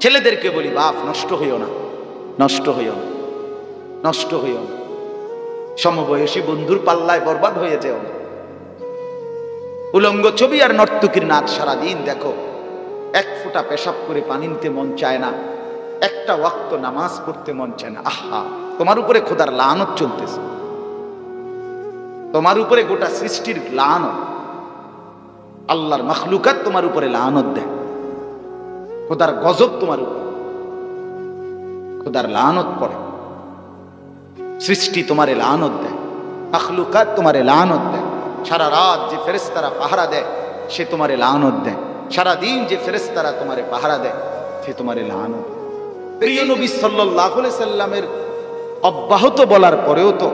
ছেলেদেরকে বলি, বাপ নষ্ট হইও না, নষ্ট হইও না, নষ্ট হইও না, সমবয়সী বন্ধুর পাল্লায় বরবাদ হয়ে যেও না। উলঙ্গ ছবি আর নর্তকীর নাচ সারাদিন দেখো, এক ফোঁটা পেশাব করে পানি নিতে মন চায় না, একটা ওয়াক্ত নামাজ পড়তে মন চায় না। আহা, তোমার উপরে খোদার লানত চলতেছে, তোমার উপরে গোটা সৃষ্টির লানত, আল্লাহর মখলুকাত তোমার উপরে লানত দেয়, খোদার গজব তোমার উপরে, খোদার লানত পড়ে, সৃষ্টি তোমারে লানত দেয়, মখলুকাত তোমারে লানত দেয়। সারা রাত যে ফেরেশতারা পাহারা দেয় সে তোমারে লানত দেয়, সারা দিন যে ফেরেশতারা তোমারে পাহারা দেয় সে তোমারে লানত। প্রিয় নবী সাল্লাল্লাহু আলাইহি সাল্লামের অব্যাহত বলার পরেও তো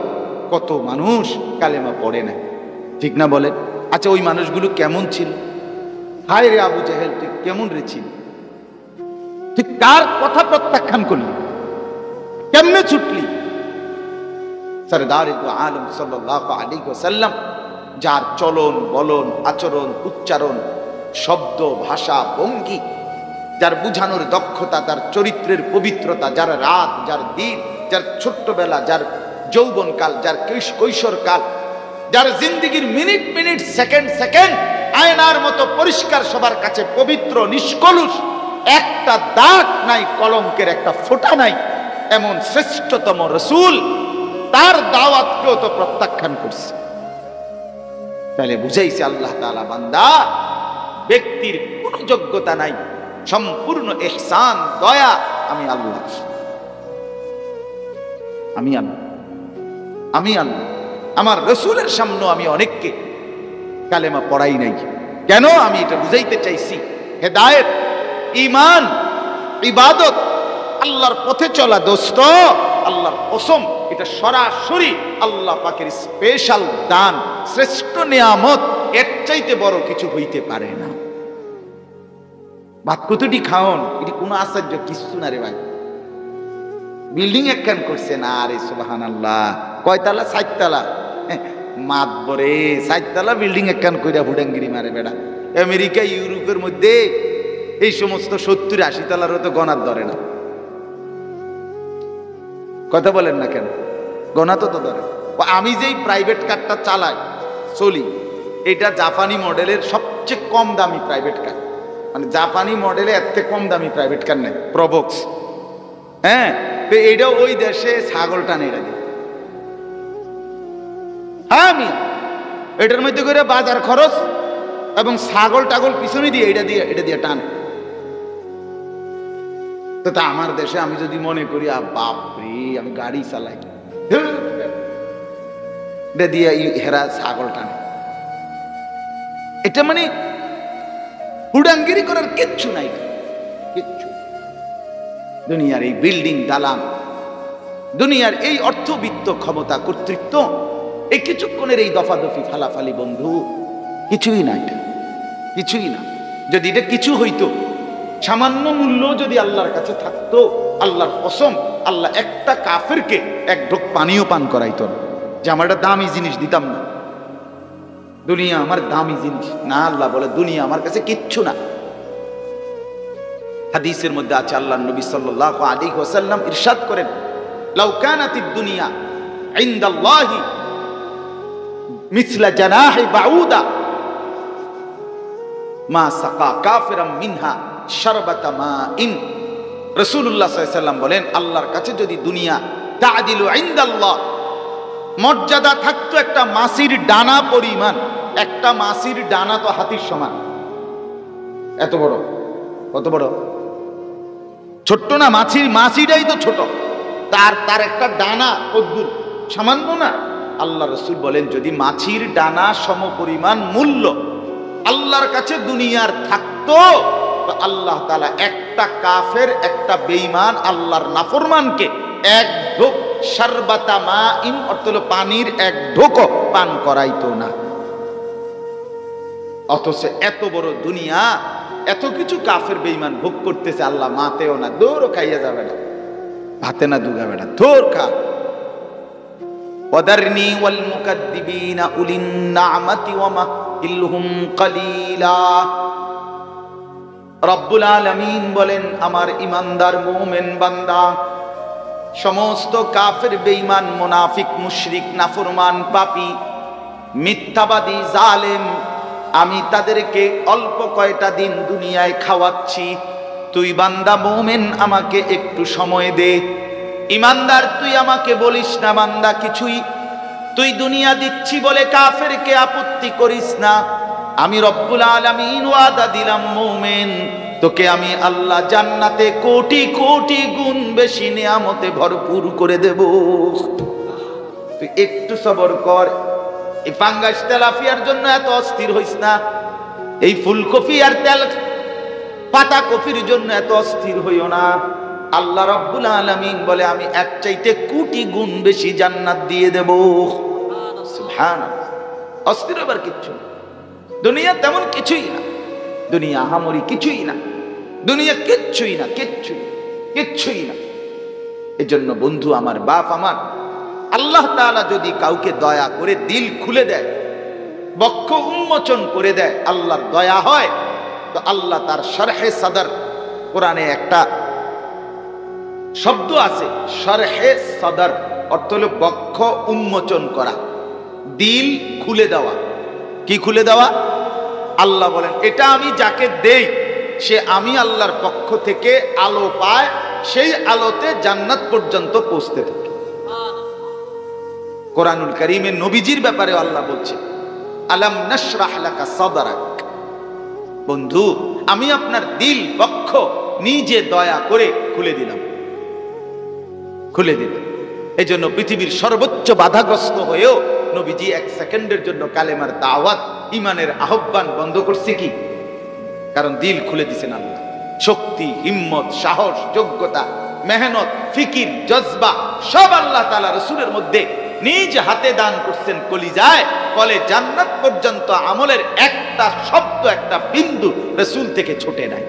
কত মানুষ কালেমা পড়ে না, ঠিক না বলেন? আচ্ছা, ওই মানুষগুলো কেমন ছিল? হায় রে আবু জাহেল, তুই কেমন রে ছিল? তুই কার কথা প্রত্যাখ্যান করলি? কেমনে ছুটলি? সরদারে দু আলম সাল্লাল্লাহু আলাইহি ওয়াসাল্লাম, যার চলন বলন আচরণ উচ্চারণ শব্দ ভাষা ভঙ্গি, যার বুঝানোর দক্ষতা, তার চরিত্রের পবিত্রতা, যার রাত যার দিন, যার ছোট্টবেলা, যার যৌবনকাল, যার কৈশোরকাল, যার জিন্দেগির মিনিট মিনিট সেকেন্ড সেকেন্ড আয়নার মতো পরিষ্কার, সবার কাছে পবিত্র নিষ্কলুষ, একটা দাগ নাই, কলঙ্কের একটা ফোঁটা নাই, এমন শ্রেষ্ঠতম রাসূল, তার দাওয়াতকেও তো প্রত্যাখ্যান করছে। তাহলে বুঝাইছে আল্লাহ তাআলা, বান্দা ব্যক্তির কোনো যোগ্যতা নাই, সম্পূর্ণ ইহসান দয়া আমি আল্লাহ, আমি আল্লাহ, আমি আল্লাহ। আমার রাসূলের সামনে আমি অনেককে কালেমা পড়াই নাই। কেন? আমি এটা বুঝাইতে চাইছি, হেদায়েত, ঈমান, ইবাদত, আল্লাহর পথে চলা দোস্ত, আল্লাহর কসম, এটা সরাসরি আল্লাহ পাকের স্পেশাল দান, শ্রেষ্ঠ নিয়ামত, এর চাইতে বড় কিছু হইতে পারে না। ভাত কতটি খাওন, এটি কোনো আশ্চর্য কিছু না রে ভাই। বিল্ডিং একখান করছে না, আরে সুবহানাল্লাহ, কয়তলা? 4 তলা। মাত বরে 4 তলা বিল্ডিং একখান কইরা হুডাঙ্গিরি মারে বেড়া। আমেরিকা ইউরোপের মধ্যে এই সমস্ত 70-80 তলারও তো গণার ধরে না। কথা বলেন না কেন? গণা তো ধরে। আমি যেই প্রাইভেট কারটা চালাই চলি, এটা জাপানি মডেলের সবচেয়ে কম দামি প্রাইভেট কার, মানে জাপানি মডেলে এর থেকে কম দামি প্রাইভেট কার নেই, প্রবক্স। হ্যাঁ, তো এটা ওই দেশে ছাগল টানে, এটা দিয়ে। হ্যাঁ, আমি এটার মধ্যে করে বাজার খরচ এবং ছাগল টাগল পিছনে দিয়ে এটা দিয়ে টান। তো তা আমার দেশে আমি যদি মনে করি, বাপরে আমি গাড়ি চালাই, এটা দিয়ে হেরা ছাগল টানে, এটা মানে হুডাঙ্গিরি করার কিচ্ছু নাই, কিচ্ছু। দুনিয়ার এই বিল্ডিং দালান, দুনিয়ার এই অর্থবিত্ত ক্ষমতা কর্তৃত্ব, এই কিছুক্ষণের এই দফাদফি ফালাফালি বন্ধু, কিছুই না, এটা কিছুই না। যদি এটা কিছু হইতো, সামান্য মূল্য যদি আল্লাহর কাছে থাকতো, আল্লাহর কসম, আল্লাহ একটা কাফেরকে এক ঢোক পানিও পান করাইতো না, যে আমার একটা দামি জিনিস দিতাম না। দুনিয়া আমার দামি জিনিস না, আল্লাহ বলে দুনিয়া আমার কাছে কিচ্ছু না। হাদিসের মধ্যে আছে, আল্লাহর নবী সাল্লাল্লাহু আলাইহি ওয়াসাল্লাম ইরশাদ করেন, লাউ কানাতিদ দুনিয়া ইনদাল্লাহি মিসলা জানাহি বাউদা মা সাকা কাফিরাম মিনহা শারবাতা মাইন। রাসূলুল্লাহ সাল্লাল্লাহু আলাইহি ওয়াসাল্লাম বলেন, আল্লাহর কাছে যদি দুনিয়া তাআদিলু ইনদাল্লাহ, মর্যাদা থাকতো একটা মাছির ডানা পরিমাণ, একটা মাছির ডানা তো হাতির সমান, এত বড়, কত বড়, ছোট্ট না, মাছিটাই তো ছোট, তার একটা ডানা কদ্দুর, সামান্য না। আল্লাহ রাসূল বলেন, যদি মাছির ডানা সম পরিমাণ মূল্য আল্লাহর কাছে দুনিয়ার থাকতো, তো আল্লাহ তাআলা একটা কাফের, একটা বেঈমান, আল্লাহর নাফরমানকে এক ঢোক শারবাতা মাইন, অর্থ হলো পানির এক ঢোকও পান করাইতো না। অথচ এত বড় দুনিয়া, এত কিছু কাফের বেঈমান ভোগ করতেছে, আল্লাহ মাতেও না, দৌড়ও খাইয়া যাবে না, ভাতে না দুগাবে না, ধর খা। ওয়াদারনি ওয়াল মুকাদ্দিবিনা উলিন না'মাতি ওয়া মাহিলহুম কালিলা। রব্বুল আলামিন বলেন, আমার ইমানদার মুমিন বান্দা সমস্ত কাফের, বেঈমান, মুনাফিক, মুশরিক, নাফরমান, পাপী, মিথ্যাবাদী, জালেম, আমি তাদেরকে অল্প কয়টা দিন দুনিয়ায় খাওয়াচ্ছি। তুই বান্দা মুমিন আমাকে একটু সময় দে। ইমানদার তুই আমাকে বলিস না বান্দা কিছুই, তুই দুনিয়া দিচ্ছি বলে কাফেরকে আপত্তি করিস না। আমি রব্বুল আলামিন ওয়াদা দিলাম মুমিন, তোকে আমি আল্লাহ জান্নাতে কোটি কোটি গুণ বেশি নিয়ামতে ভরপুর করে দেব। তুই একটু সবর কর। এই ফাঙ্গাস তেলাপিয়ার জন্য এত অস্থির হইস না। এই ফুলকপি আর তেল পাতা কপির জন্য এত অস্থির হইও না। আল্লাহ রব্বুল আলামিন বলে, আমি এক চাইতে কোটি গুণ বেশি জান্নাত দিয়ে দেব। সুবহানাল্লাহ। অস্থির হবার কিচ্ছু না। দুনিয়া তেমন কিছুই না, দুনিয়া আহামরি কিছুই না, দুনিয়া কিচ্ছুই না, কিচ্ছুই না। এজন্য বন্ধু আমার, বাপ আমার, আল্লাহ তাআলা যদি কাউকে দয়া করে দিল খুলে দেয়, বক্ষ উন্মোচন করে দেয়, আল্লাহর দয়া হয়, তো আল্লাহ তার শরহে সদর, কোরআনে একটা শব্দ আছে শরহে সদর, অর্থ হলো বক্ষ উন্মোচন করা, দিল খুলে দেওয়া। কি খুলে দেওয়া? আল্লাহ বলেন, এটা আমি যাকে দেই সে আমি আল্লাহর পক্ষ থেকে আলো পায়, সেই আলোতে জান্নাত পর্যন্ত পৌঁছতে থাকে। কোরআনুল কারীমে নবীজির ব্যাপারে আল্লাহ বলছে, আলাম নাশরাহ লাকা সাদরাক। বন্ধু, আমি আপনার দিল, বক্ষ নিজে দয়া করে খুলে দিলাম। এজন্য পৃথিবীর সর্বোচ্চ বাধাগ্রস্ত হয়েও নবীজি এক সেকেন্ডের জন্য কালেমার দাওয়াত, ইমানের আহ্বান বন্ধ করছে কি? কারণ দিল খুলে দিছেন আল্লাহ। শক্তি, হিম্মত, সাহস, যোগ্যতা, মেহনত, ফিকির, জজবা সব আল্লাহ তাআলা রাসূলের মধ্যে নিজ হাতে দান করছেন। কলিজায় কলে জান্নাত পর্যন্ত আমলের একটা শব্দ, একটা বিন্দু রাসূল থেকে ছুটে নাই।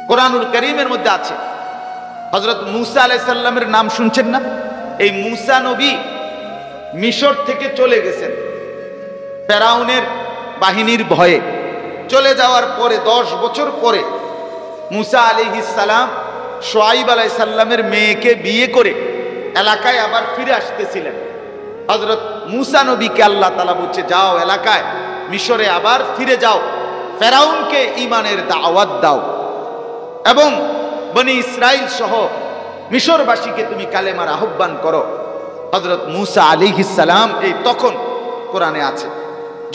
কোরআনুল কারীমের মধ্যে আছে, হযরত মূসা আলাইহিস সালামের নাম শুনছেন না? এই মূসা নবী মিশর থেকে চলে গেছেন ফেরাউনের বাহিনীর ভয়ে। চলে যাওয়ার পরে 10 বছর পরে মূসা আলাইহিস সালাম শুআইব আলাইহিস সালামের মেয়েকে বিয়ে করে এলাকায় আবার ফিরে আসতেছিলেন। হযরত মূসা নবীকে আল্লাহ তাআলা বলছে, যাও এলাকায়, মিশরে আবার ফিরে যাও, ফেরাউনকে ঈমানের দাওয়াত দাও এবং বনি ইসরাইল সহ মিশরবাসীকে তুমি কালেমার আহ্বান করো। হযরত মূসা আলাইহিস সালাম, এই তখন কোরআনে আছে,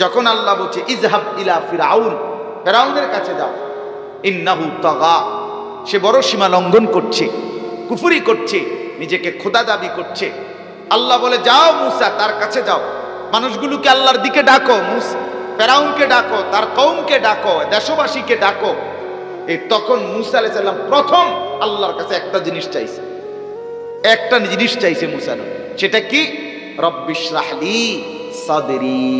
যখন আল্লাহ বলছে ইযহাব ইলা ফিরাউন, ফেরাউনের কাছে যাও, ইন্নাহু তাগা, সে বড় সীমা লঙ্ঘন করছে, কুফরি করছে, নিজেকে খোদা দাবি করছে। আল্লাহ বলে, যাও মূসা, তার কাছে যাও, মানুষগুলোকে আল্লাহর দিকে ডাকো, ফেরাউনকে ডাকো, তার কওমকে ডাকো, দেশবাসীকে ডাকো। এই তখন মূসা আলাইহিস সালাম প্রথম আল্লাহর কাছে একটা জিনিস চাইছে মূসা নবী। সেটা কি? রব্বিশরাহলি সাদরি।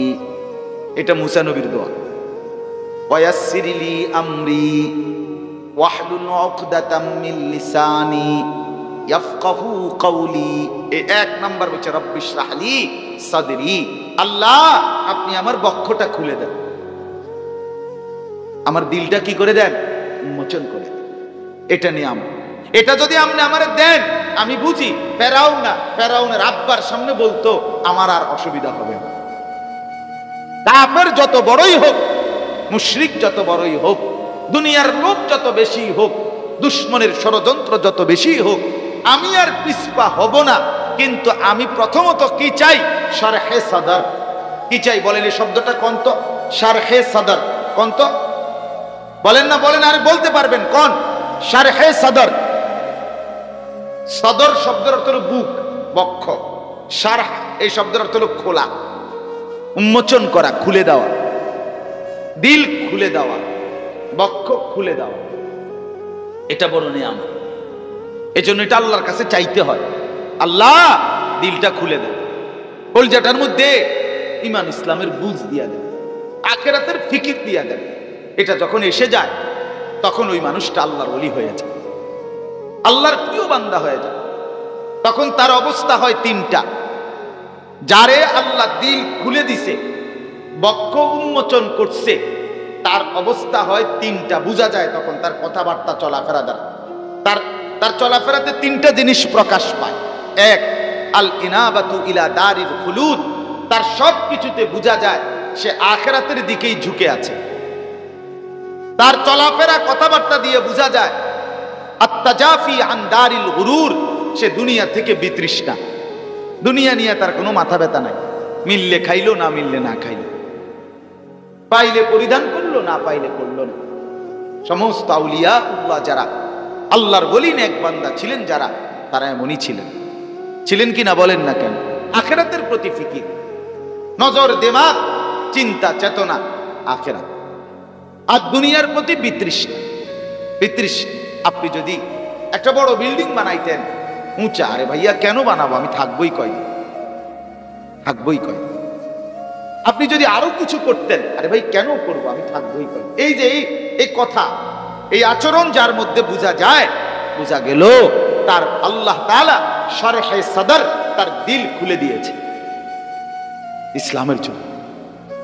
এটা মূসা নবীর দোয়া। ওয়ায়াসসিরলি আমরি ওয়াহলুল উকদাতাম মিন লিসানি ইয়াফকাহু কওলি। এই এক নাম্বার হচ্ছে রব্বিশরাহলি সাদরি। আল্লাহ, আপনি আমার বক্ষটা খুলে দেন, আমার দিলটা কি করে দেন? উন্মোচন করে দেন। এটা নিয়ে এটা যদি আপনি আমারে দেন, আমি বুঝি ফেরাউন না, ফেরাউনের আব্বার সামনে বলতো আমার আর অসুবিধা হবে না। কাফের যত বড়ই হোক, মুশরিক যত বড়ই হোক, দুনিয়ার লোক যত বেশি হোক, দুশ্মনের ষড়যন্ত্র যত বেশি হোক, আমি আর পিছপা হব না। কিন্তু আমি প্রথমত কি চাই? শরহে সদর। কি চাই বলেন? এই শব্দটা কোন তো? শরহে সদর কোন তো? বলেন না, বলেন, আর বলতে পারবেন কোন? শরহে সদর। সদর শব্দের অর্থ হলো বুক, বক্ষ। শারহ এই শব্দের অর্থ হলো খোলা, উন্মোচন করা, খুলে দেওয়া। দিল খুলে দেওয়া, বক্ষ খুলে দেওয়া, এটা বড় নিয়ামত। এজন্য এটা আল্লাহর কাছে চাইতে হয়, আল্লাহ দিলটা খুলে দেন, কলজাটার মধ্যে ঈমান ইসলামের বুঝ দিয়া দেন, আখিরাতের ফিকির দিয়া দেন। এটা যখন এসে যায় তখন ওই মানুষটা আল্লাহর ওলি হয়ে যায়, আল্লাহর প্রিয় বান্দা হয়ে যায়। তখন তার অবস্থা হয় তিনটা। যারে আল্লাহ দিল খুলে দিছে, বক্ষ উন্মোচন করছে, তার অবস্থা হয় তিনটা, বোঝা যায় তখন তার কথাবার্তা চলাফেরা দ্বারা। তার চলাফেরাতে তিনটা জিনিস প্রকাশ পায়। এক, আল ইনাবাতু ইলা দারিল খুলুদ, তার সব কিছুতে বোঝা যায় সে আখিরাতের দিকেই ঝুঁকে আছে। তার চলাফেরা কথাবার্তা দিয়ে বোঝা যায় আত্তাজাফি আন দারিল গুরুর, সে দুনিয়া থেকে বিতৃষ্ণা, দুনিয়া নিয়ে তার কোনো মাথা ব্যথা নাই। মিললে খাইলো, না মিললে না খাইলো, পাইলে পরিধান করলো, না পাইলে করলো না। সমস্ত আউলিয়া উল্লাহ যারা আল্লাহর ওলি নেক বান্দা ছিলেন যারা, তারা এমনই ছিলেন কিনা বলেন না কেন? আখিরাতের প্রতি ফিকির, নজর, দিমাগ, চিন্তা, চেতনা আখিরাত, আর দুনিয়ার প্রতি বিতৃষ্ণা। আপনি যদি একটা বড় বিল্ডিং বানাইতেন উঁচা, আরে ভাইয়া কেন বানাবো, আমি থাকবোই কয়দিন। আপনি যদি আরো কিছু করতেন, আরে ভাই কেন করবো, আমি থাকবোই কয়দিন। এই যে এই কথা, এই আচরণ যার মধ্যে বোঝা যায়, বোঝা গেল তার আল্লাহ তাআলা শরহে সদর, তার দিল খুলে দিয়েছে ইসলামের জন্য।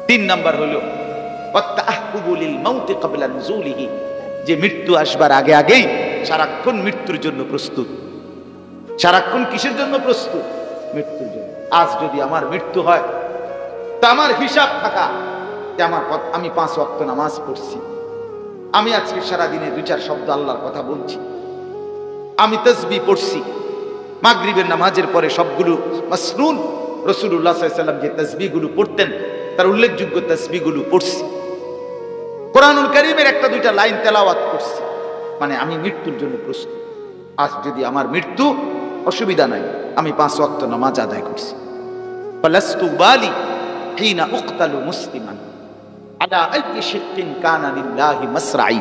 3 নাম্বার হলো যে মৃত্যু আসবার আগে আগেই সারাক্ষণ মৃত্যুর জন্য প্রস্তুত। সারাক্ষণ কিসের জন্য প্রস্তুত? মৃত্যুর জন্য। আজ যদি আমার মৃত্যু হয়, তা আমার হিসাব থাকা যে আমি 5 ওয়াক্ত নামাজ পড়ছি, আমি আজকে সারাদিনে 2-4 শব্দ আল্লাহর কথা বলছি, আমি তাসবিহ পড়ছি, মাগরিবের নামাজের পরে সবগুলো মাসনুন রাসূলুল্লাহ সাল্লাল্লাহু আলাইহি ওয়াসাল্লাম যে তাসবিহগুলো পড়তেন তার উল্লেখযোগ্য তাসবিহগুলো পড়ছি, কোরআনুল কারীমের 1-2টা লাইন তেলাওয়াত করছি, মানে আমি মৃত্যুর জন্য প্রস্তুত। আজ যদি আমার মৃত্যু, অসুবিধা নাই, আমি 5 ওয়াক্ত নামাজ আদায় করছি। ফালাস্তু বালি হিনা উকতালু মুসলিমান আলা আইয়ি শিক্কিন কানা লিল্লাহি মাসরাই।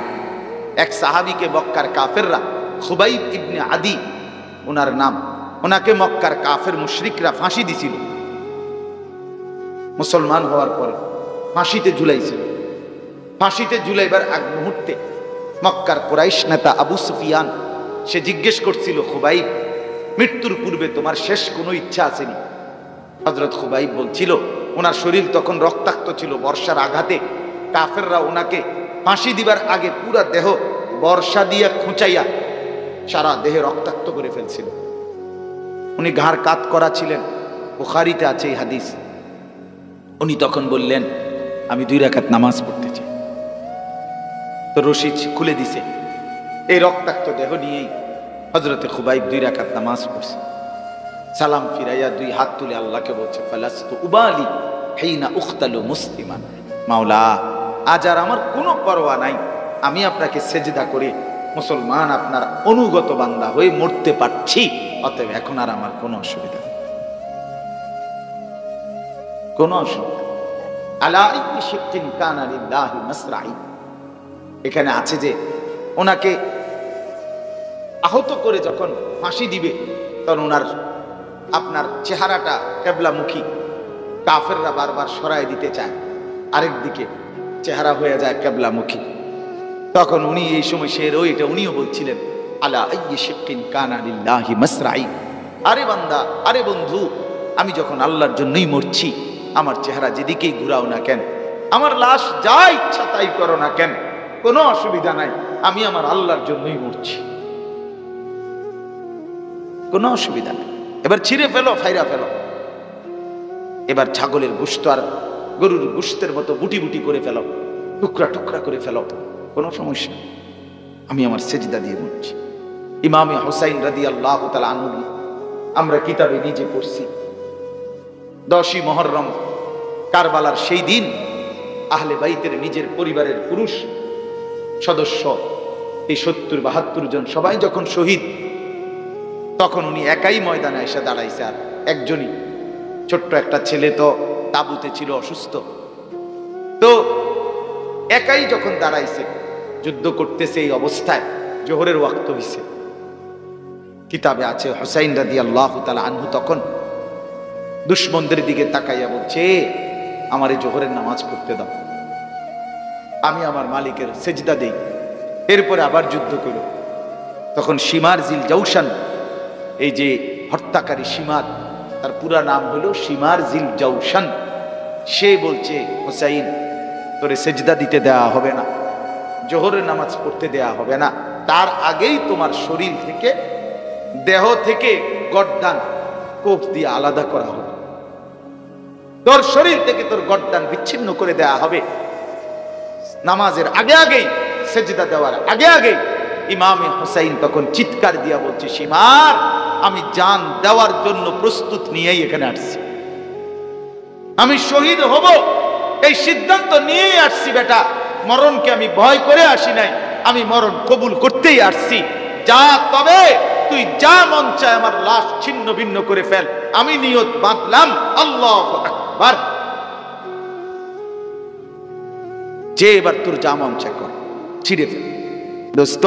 এক সাহাবীকে মক্কার কাফেররা, খুবাইব ইবনে আদি ওনার নাম, ওনাকে মক্কার কাফের মুশরিকরা ফাঁসি দিছিল। মুসলমান হওয়ার পরে ফাঁসিতে ঝুলাইছিল। ফাঁসিতে ঝুলাইবার আগ মুহূর্তে মক্কার কুরাইশ নেতা আবু সুফিয়ান সে জিজ্ঞেস করছিল, খুবাইব, মৃত্যুর পূর্বে তোমার শেষ কোনো ইচ্ছা আসেনি? হযরত খুবাইব বলছিল, ওনার শরীর তখন রক্তাক্ত ছিল, বর্ষার আঘাতে কাফেররা ওনাকে ফাঁসি দিবার আগে পুরা দেহ বর্ষা দিয়ে খুঁচাইয়া সারা দেহে রক্তাক্ত করে ফেলছিল। উনি ঘাড় কাত করা ছিলেন, বুখারীতে আছে এই হাদিস। উনি তখন বললেন, আমি 2 রাকাত নামাজ পড়তে চাই। তো রশি খুলে দিছে, এই রক্তাক্ত দেহ নিয়েই হযরতে খুবাইব 2 রাকাত নামাজ পড়ছে। সালাম ফিরাইয়া 2 হাত তুলে আল্লাহকে বলছে, ফালাস্তু উবালি হিনা উখতালু মুসলিমান, মাওলা আজ আর আমার কোনো পরোয়া নাই, আমি আপনাকে সেজদা করে মুসলমান, আপনার অনুগত বান্দা হয়ে মরতে পারছি, অতএব এখন আর আমার কোনো অসুবিধা নেই, কোনো অসুবিধা। আলা আইয়ি শিক্কিন কানা লিল্লাহি মাসরাই। এখানে আছে যে ওনাকে আহত করে যখন ফাঁসি দিবে, তখন ওনার আপনার চেহারাটা কিবলামুখী, কাফেররা বারবার সরায় দিতে চায়, আরেক দিকে চেহারা হয়ে যায় কিবলামুখী। তখন উনি এই সময় এটা উনিও বলছিলেন, আলা আইয়ি শিক্কিন কানা লিল্লাহি মাসরাই। আরে বান্দা, আরে বন্ধু, আমি যখন আল্লাহর জন্যই মরছি, আমার চেহারা যেদিকেই ঘুরাও না কেন, আমার লাশ যা ইচ্ছা তাই করো না কেন, কোনো অসুবিধা নাই, আমি আমার আল্লাহর জন্যই মরছি, কোনো অসুবিধা নেই। এবার ছিঁড়ে ফেলো, ফাইরা ফেলো, এবার ছাগলের গোশত আর গরুর গোশতের মতো বুটি বুটি করে ফেলো, টুকরা টুকরা করে ফেলো, কোনো সমস্যা, আমি আমার সেজদা দিয়ে মরছি। ইমামে হুসাইন রাদিয়াল্লাহু তাআলা আনহু আমরা কিতাবে নিজে পড়ছি, 10ই মুহররম কারবালার সেই দিন আহলে বাইতের নিজের পরিবারের পুরুষ সদস্য এই 70-72 জন সবাই যখন শহীদ, তখন উনি একাই ময়দানে এসে দাঁড়াইছে, আর একজনই ছোট্ট একটা ছেলে তো তাঁবুতে ছিল, অসুস্থ, তো একাই যখন দাঁড়াইছে যুদ্ধ করতেছে, এই অবস্থায় জোহরের ওয়াক্ত হইছে। কিতাবে আছে হুসাইন রাদিয়াল্লাহু তাআলা আনহু তখন দুশমনদের দিকে তাকাইয়া বলছে, আমার এই জোহরের নামাজ পড়তে দাও, আমি আমার মালিকের সেজদা দেই, এরপরে আবার যুদ্ধ করো। তখন শিমার জিল জাউশান, এই যে হত্যাকারী শিমার, তার পুরা নাম হলো শিমার জিল জাউশান, সে বলছে হুসাইন তোরে সেজদা দিতে দেওয়া হবে না, জোহরের নামাজ পড়তে দেওয়া হবে না, তার আগেই তোমার শরীর থেকে দেহ থেকে গর্দান কোপ দিয়ে আলাদা করা হবে, তোর শরীর থেকে তোর গর্দান বিচ্ছিন্ন করে দেওয়া হবে। নামাজের আগে আগেই, সেজদা দেওয়ার আগে আগেই ইমামে হুসাইন তখন চিৎকার দিয়া বলছে, সীমার আমি জান দেওয়ার জন্য প্রস্তুত নিয়েই এখানে আসছি, আমি শহীদ হব এই সিদ্ধান্ত নিয়েই আসছি বেটা, মরণকে আমি ভয় করে আসি নাই, আমি মরণ কবুল করতেই আসছি। যা তবে তুই যা মন চায় আমার লাশ ছিন্ন ভিন্ন করে ফেল, আমি নিয়ত বাঁধলাম আল্লাহু আকবার, যে এবার তোর যা মন চায় কর, ছিঁড়ে ফেল। দোস্ত,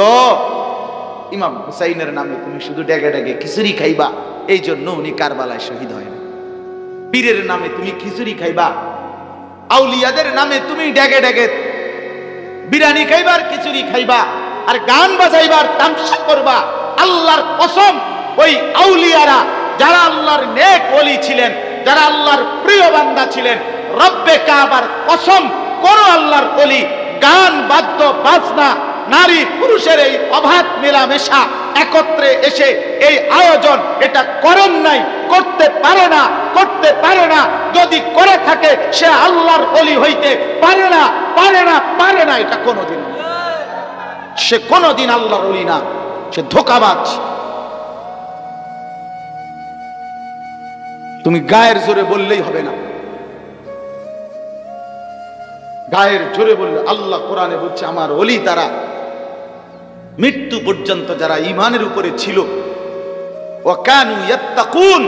ইমাম হুসাইনের নামে তুমি শুধু ডেগে ডেগে খিচুড়ি খাইবা, এই জন্য উনি কারবালায় শহীদ হয় না। পীরের নামে তুমি খিচুড়ি খাইবা, আউলিয়াদের নামে তুমি ডেগে ডেগে বিরিয়ানি খাইবার খিচুড়ি খাইবা, আর গান বাজাইবার তামসা করবা। আল্লাহর কসম, ওই আউলিয়ারা যারা আল্লাহর নেক ওলি ছিলেন, যারা আল্লাহর প্রিয় বান্দা ছিলেন, রব্বে কাবার কসম কোন আল্লাহর ওলি গান বাদ্য বাজনা নারী পুরুষের এই অবাধ মেলামেশা একত্রে এসে এই আয়োজন এটা করেন নাই, করতে পারে না, করতে পারে না। যদি করে থাকে সে আল্লাহর ওলি হইতে পারে না, পারে না, পারে না, এটা কোনোদিন, সে কোনোদিন আল্লাহর ওলি না, সে ধোঁকাবাজ। তুমি গায়ের জোরে বললেই হবে না, গায়ের জোরে বললে, আল্লাহ কোরআনে বলছে আমার ওলি তারা মৃত্যু পর্যন্ত যারা ঈমানের উপরে ছিল, ওয়াকানু ইয়াত্তাকুন,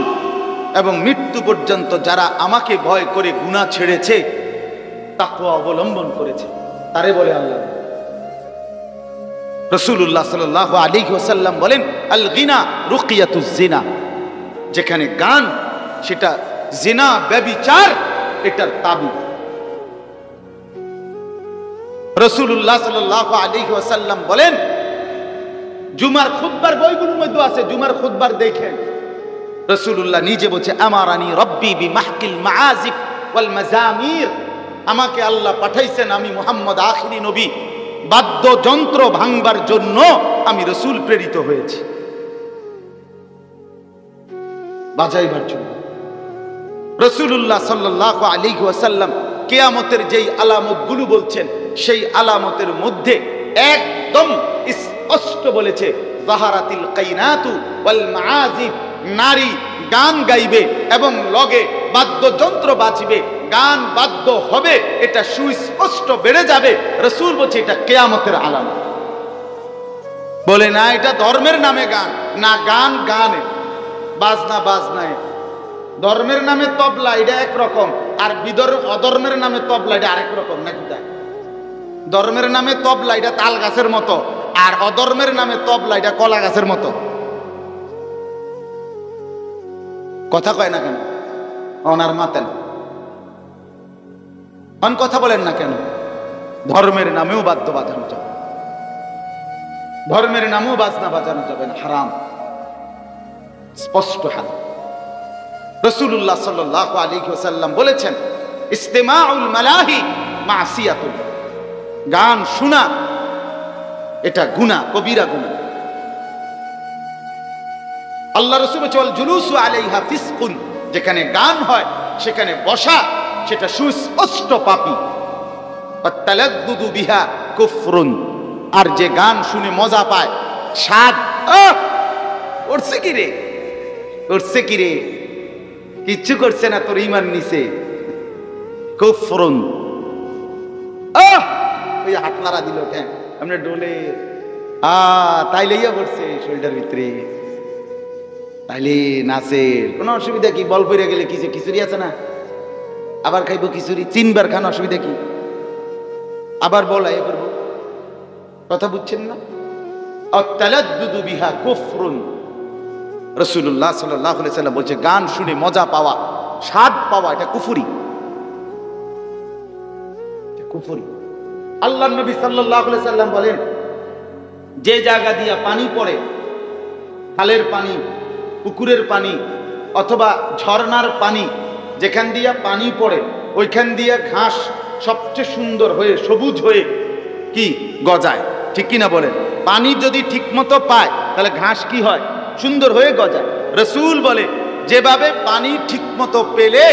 এবং মৃত্যু পর্যন্ত যারা আমাকে ভয় করে গুনাহ ছেড়েছে, তাকওয়া অবলম্বন করেছে, তারে বলে আল্লাহ। রাসূলুল্লাহ সাল্লাল্লাহু আলাইহি ওয়াসাল্লাম বলেন, আল গিনা রুকিয়াতুজ জিনা, যেখানে গান সেটা জিনা ব্যভিচার এটার তাবিজ। রাসূলুল্লাহ সাল্লাল্লাহু আলাইহি ওয়াসাল্লাম বলেন, জুমার খুতবার বইগুলোর মধ্যে আছে, জুমার খুতবার দেখেন, রাসূলুল্লাহ নিজে বলছে, আমারানি রব্বি বিমাহকিল মাআজিফ ওয়াল মাজামির, আমাকে আল্লাহ পাঠাইছেন, আমি মুহাম্মদ আখিরি নবী, বাদ্যযন্ত্র ভাঙবার জন্য আমি রাসূল প্রেরিত হয়েছি, বাজাইবার জন্য। রাসূলুল্লাহ সাল্লাল্লাহু আলাইহি ওয়াসাল্লাম কিয়ামতের যেই আলামতগুলো বলছেন, সেই আলামতের মধ্যে একদম স্পষ্ট বলেছে, যাহারাতিল কাইনাতু ওয়াল মাআজিফ, নারী গান গাইবে এবং লগে বাদ্যযন্ত্র বাজবে, গান বাদ্য হবে, এটা সুস্পষ্ট বেড়ে যাবে। রাসূল বলছে এটা কিয়ামতের আলামত। বলে না এটা ধর্মের নামে গান, না গান গানে, বাজনা বাজনায়, ধর্মের নামে তবলা এটা একরকম, আর অধর্মের নামে তবলা এটা আরেক রকম, নাকি? তাই ধর্মের নামে তবলা এটা তাল গাছের মতো, আর অধর্মের নামে তবলা এটা কলা গাছের মতো। কথা কয় না কেন? ওনার মাতেন অন কথা বলেন না কেন? ধর্মের নামেও বাদ্য বাজানো যাবে, ধর্মের নামেও বাজনা বাজানো যাবে না, হারাম, স্পষ্ট হারাম। রাসূলুল্লাহ সাল্লাল্লাহু আলাইহি ওয়াসাল্লাম বলেছেন, ইস্তিমাউল মালাহি মাসিয়াতুন, গান শোনা এটা গুনাহ, কবিরা গুনাহ। আল্লাহ রাসূল বলেন, জুলুসু আলাইহা ফিসকুন, যেখানে গান হয় সেখানে বসা সেটা সুস্পষ্ট পাপী। ওয়াতালাদ্দুদু বিহা কুফরুন, আর যে গান শুনে মজা পায়, স্বাদ, করছে কি রে, করছে কি রে, কিচ্ছু করছে না, তোর ঈমান নিছে, কুফরুন। ওই হাত নাড়া দিল কেন, আমরা ডোলে তাইলে ইয়া করছে শরীরটার ভিতরে, তাইলে নাচে, কোনো অসুবিধা কি? বল পড়ে গেলে কি, খিচুড়ি আছে না, আবার খাইবো খিচুড়ি, 3 বার খান, অসুবিধা কি? আবার বল আয় করবো, কথা বুঝছেন না? আত-তালাদ্দুদু বিহা কুফরুন। রাসূলুল্লাহ সাল্লাল্লাহু আলাইহি ওয়াসাল্লাম বলছে, গান শুনে মজা পাওয়া, স্বাদ পাওয়া, এটা কুফরি, কুফরি। আল্লাহর নবী সাল্লাল্লাহু আলাইহি ওয়াসাল্লাম বলেন, যে জায়গা দিয়া পানি পড়ে, খালের পানি, পুকুরের পানি অথবা ঝর্ণার পানি, যেখান দিয়া পানি পড়ে ওইখান দিয়ে ঘাস সবচেয়ে সুন্দর হয়ে সবুজ হয়ে কি গজায়, ঠিক কিনা বলেন? পানি যদি ঠিক মতো পায় তাহলে ঘাস কি হয়? সুন্দর হয়ে গজায়। রাসূল বলে যেভাবে পানি ঠিক মতো পেলে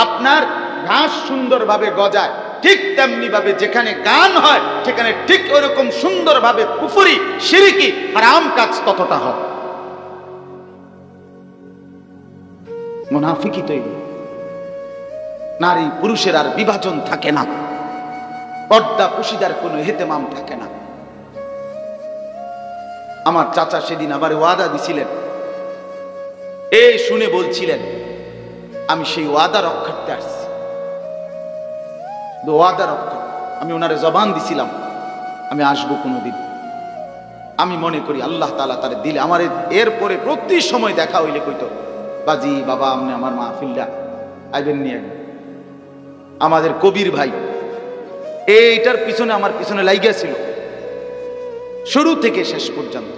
আপনার ঘাস সুন্দরভাবে গজায়, ঠিক তেমনি ভাবে যেখানে গান হয় সেখানে ঠিক ওরকম সুন্দরভাবে কুফরি, শিরকি, হারাম কাজ ততটা হয়। মুনাফিকি তৈরি, নারী পুরুষের আর বিভাজন থাকে না, পর্দা পুশিদার কোনো হেতেমাম থাকে না। আমার চাচা সেদিন আবার ওয়াদা দিছিলেন, এই শুনে বলছিলেন আমি সেই ওয়াদা রক্ষার্থে আসছি। ওয়াদা রক্ষা, আমি ওনারে জবান দিছিলাম আমি আসবো কোনোদিন। আমি মনে করি আল্লাহ তাআলা তার দিলে আমার এরপরে প্রতি সময় দেখা হইলে কইতো, বাজি বাবা আপনি আমার মাহফিলটা আইবেন নিয়ে। আমাদের কবির ভাই এইটার পিছনে আমার পিছনে লাইগা ছিল শুরু থেকে শেষ পর্যন্ত।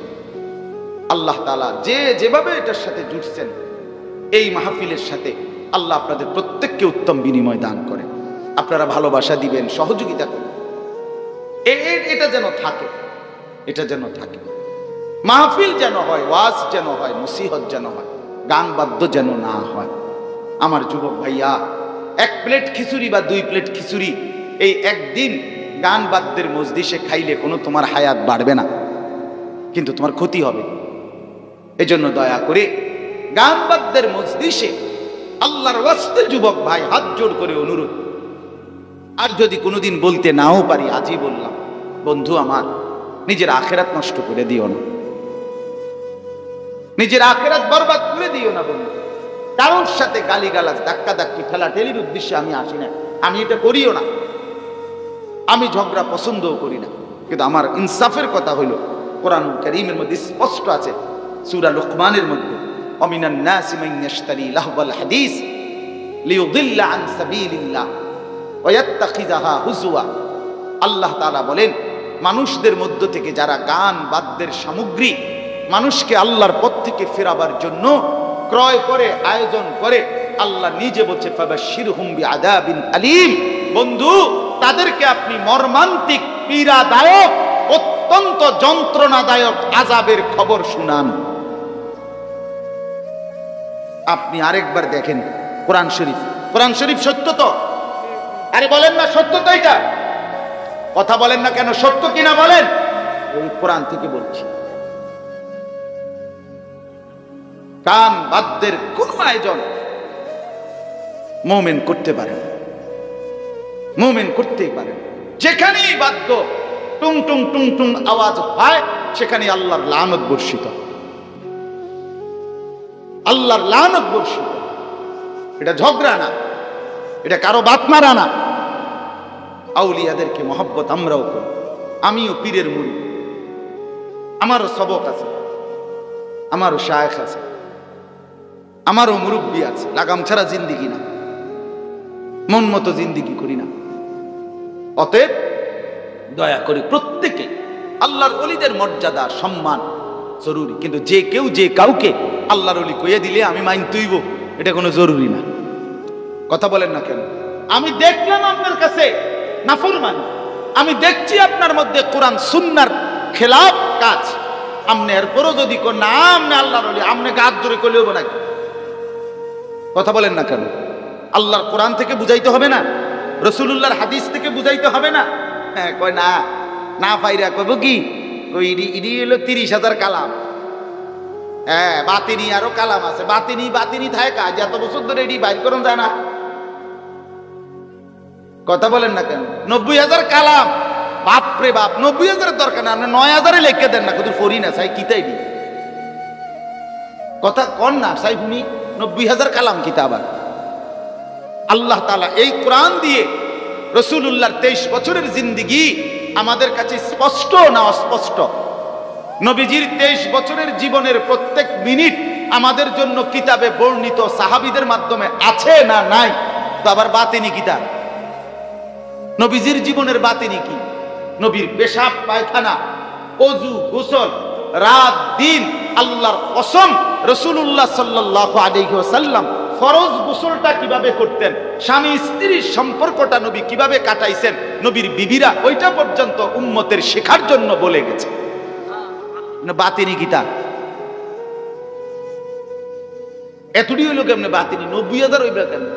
আল্লাহ তাআলা যে যেভাবে এটার সাথে জুড়ছেন, এই মাহফিলের সাথে আল্লাহ আপনাদের প্রত্যেককে উত্তম বিনিময় দান করে। আপনারা ভালোবাসা দিবেন, সহযোগিতা করবেন, এটা যেন থাকে, এটা যেন থাকে। মাহফিল যেন হয়, ওয়াজ যেন হয়, নসিহত যেন হয়, গান বাদ্য যেন না হয়। আমার যুবক ভাইয়া, এক প্লেট খিচুড়ি বা 2 প্লেট খিচুড়ি এই একদিন গান বাদ্যের মজলিসে খাইলে কোনো তোমার হায়াত বাড়বে না, কিন্তু তোমার ক্ষতি হবে। এজন্য দয়া করে গান বাদ্যের মজলিসে আল্লাহর ওয়াস্তে যুবক ভাই হাত জোড় করে অনুরোধ, আর যদি কোনোদিন বলতে নাও পারি আজই বললাম, বন্ধু আমার নিজের আখেরাত নষ্ট করে দিও না, নিজের আখেরাত বরবাদ করে দিও না বন্ধু। কারোর সাথে গালিগালাজ, ধাক্কা ধাক্কি, ঠেলাঠেলির উদ্দেশ্যে আমি আসি না, আমি এটা করিও না। আমি ঝগড়া পছন্দও করি না, কিন্তু আমার ইনসাফের কথা হইল কোরআন কারীমের মধ্যে স্পষ্ট আছে, সূরা লুকমানের মধ্যে, অমিনান নাসি মান ইয়াশতারি লাহওয়াল হাদিস লিয়ুদিল্লা আন সাবিলিল্লাহ ওয়া ইয়াত্তাখিযাহা হুজুয়া। আল্লাহ তাআলা বলেন, মানুষদের মধ্য থেকে যারা গান বাদ্যের সামগ্রী মানুষকে আল্লাহর পথ থেকে ফেরাবার জন্য ক্রয় করে, আয়োজন করে, আল্লাহ নিজে বলছে ফাবাশশিরহুম বিআযাবিন আলীম। বন্ধু, তাদেরকে আপনি মর্মান্তিক, পীড়াদায়ক, অত্যন্ত যন্ত্রণাদায়ক আযাবের খবর শুনান। আপনি আরেকবার দেখেন কোরআন শরীফ, কোরআন শরীফ সত্য তো? আরে বলেন না সত্য তো? এটা কথা বলেন না কেন? সত্য কিনা বলেন? এই কোরআন থেকে বলছি, গান বাদ্যের কোন আয়োজন মুমিন করতে পারে না, মুমিন করতেই পারে। যেখানেই বাদ্য টুং টুং টুং টুং আওয়াজ হয় সেখানে আল্লাহর লানত বর্ষিত, আল্লাহর লানত বর্ষিত। এটা ঝগড়া না, এটা কারো বাত মারা না। আউলিয়াদেরকে মহব্বত আমরাও করি, আমিও পীরের মুরিদ, আমারও সবক আছে, আমারও শায়েখ আছে, আমারও মুরব্বী আছে। লাগাম ছাড়া জিন্দিগি না, মন মতো জিন্দিগি করি না। অতএব দয়া করে প্রত্যেকে আল্লাহর ওলিদের মর্যাদা সম্মান জরুরি, কিন্তু যে কেউ যে কাউকে আল্লাহর ওলি কইয়া দিলে আমি মানতেইব, এটা কোনো জরুরি না। কথা বলেন না কেন? আমি দেখলাম আপনার কাছে নাফরমানি, আমি দেখছি আপনার মধ্যে কোরআন সুন্নাহর খেলাফ কাজ, আমনে এরপরও যদি না আমনে আল্লাহর ওলি, আমনে গাছ ধরে কইলেও নাকি? কথা বলেন না কেন? আল্লাহর কোরআন থেকে বুঝাইতে হবে না? রাসূলুল্লাহর হাদিস থেকে বুঝাইতে হবে না? হ্যাঁ, কয় না, না পাইরা কইব কি, কই ইডি হলো 30,000 কালাম। হ্যাঁ, বাতিনি আরো কালাম আছে, বাতিনি বাতিনি থাকে কাজ, এত বছর ধরে এডি বাইর করুন যায় না। কথা বলেন না কেন? 90,000 কালাম, বাপরে বাপ, 90,000 দরকার না, আপনি 9,000 লিখে দেন না, কত ফরি না চাই কিতাই দি কথা কন না চাই শুনি। 90,000 কালাম কিতাব। আল্লাহ তাআলা এই কোরআন দিয়ে রাসূলুল্লাহর 23 বছরের জিন্দেগি আমাদের কাছে স্পষ্ট না অস্পষ্ট? নবীজির 23 বছরের জীবনের প্রত্যেক মিনিট আমাদের জন্য কিতাবে বর্ণিত সাহাবীদের মাধ্যমে আছে না নাই? তো আবার বাতিনি কিতাব, নবীজির জীবনের বাতিনি কি? নবীর পেশাব পায়খানা, ওযু, গোসল, রাত দিন, আল্লাহর কসম রাসূলুল্লাহ সাল্লাল্লাহু আলাইহি ওয়াসাল্লাম ফরজ গোসলটা কিভাবে করতেন, স্বামী স্ত্রীর সম্পর্কটা নবী কিভাবে কাটাইছেন, নবীর বিবিরা ওইটা পর্যন্ত উম্মতের শেখার জন্য বলে গেছে। বাতিনি গীতা এতটি হইল কেমনে? বাতিনি 90,000 হইবে কেমনে?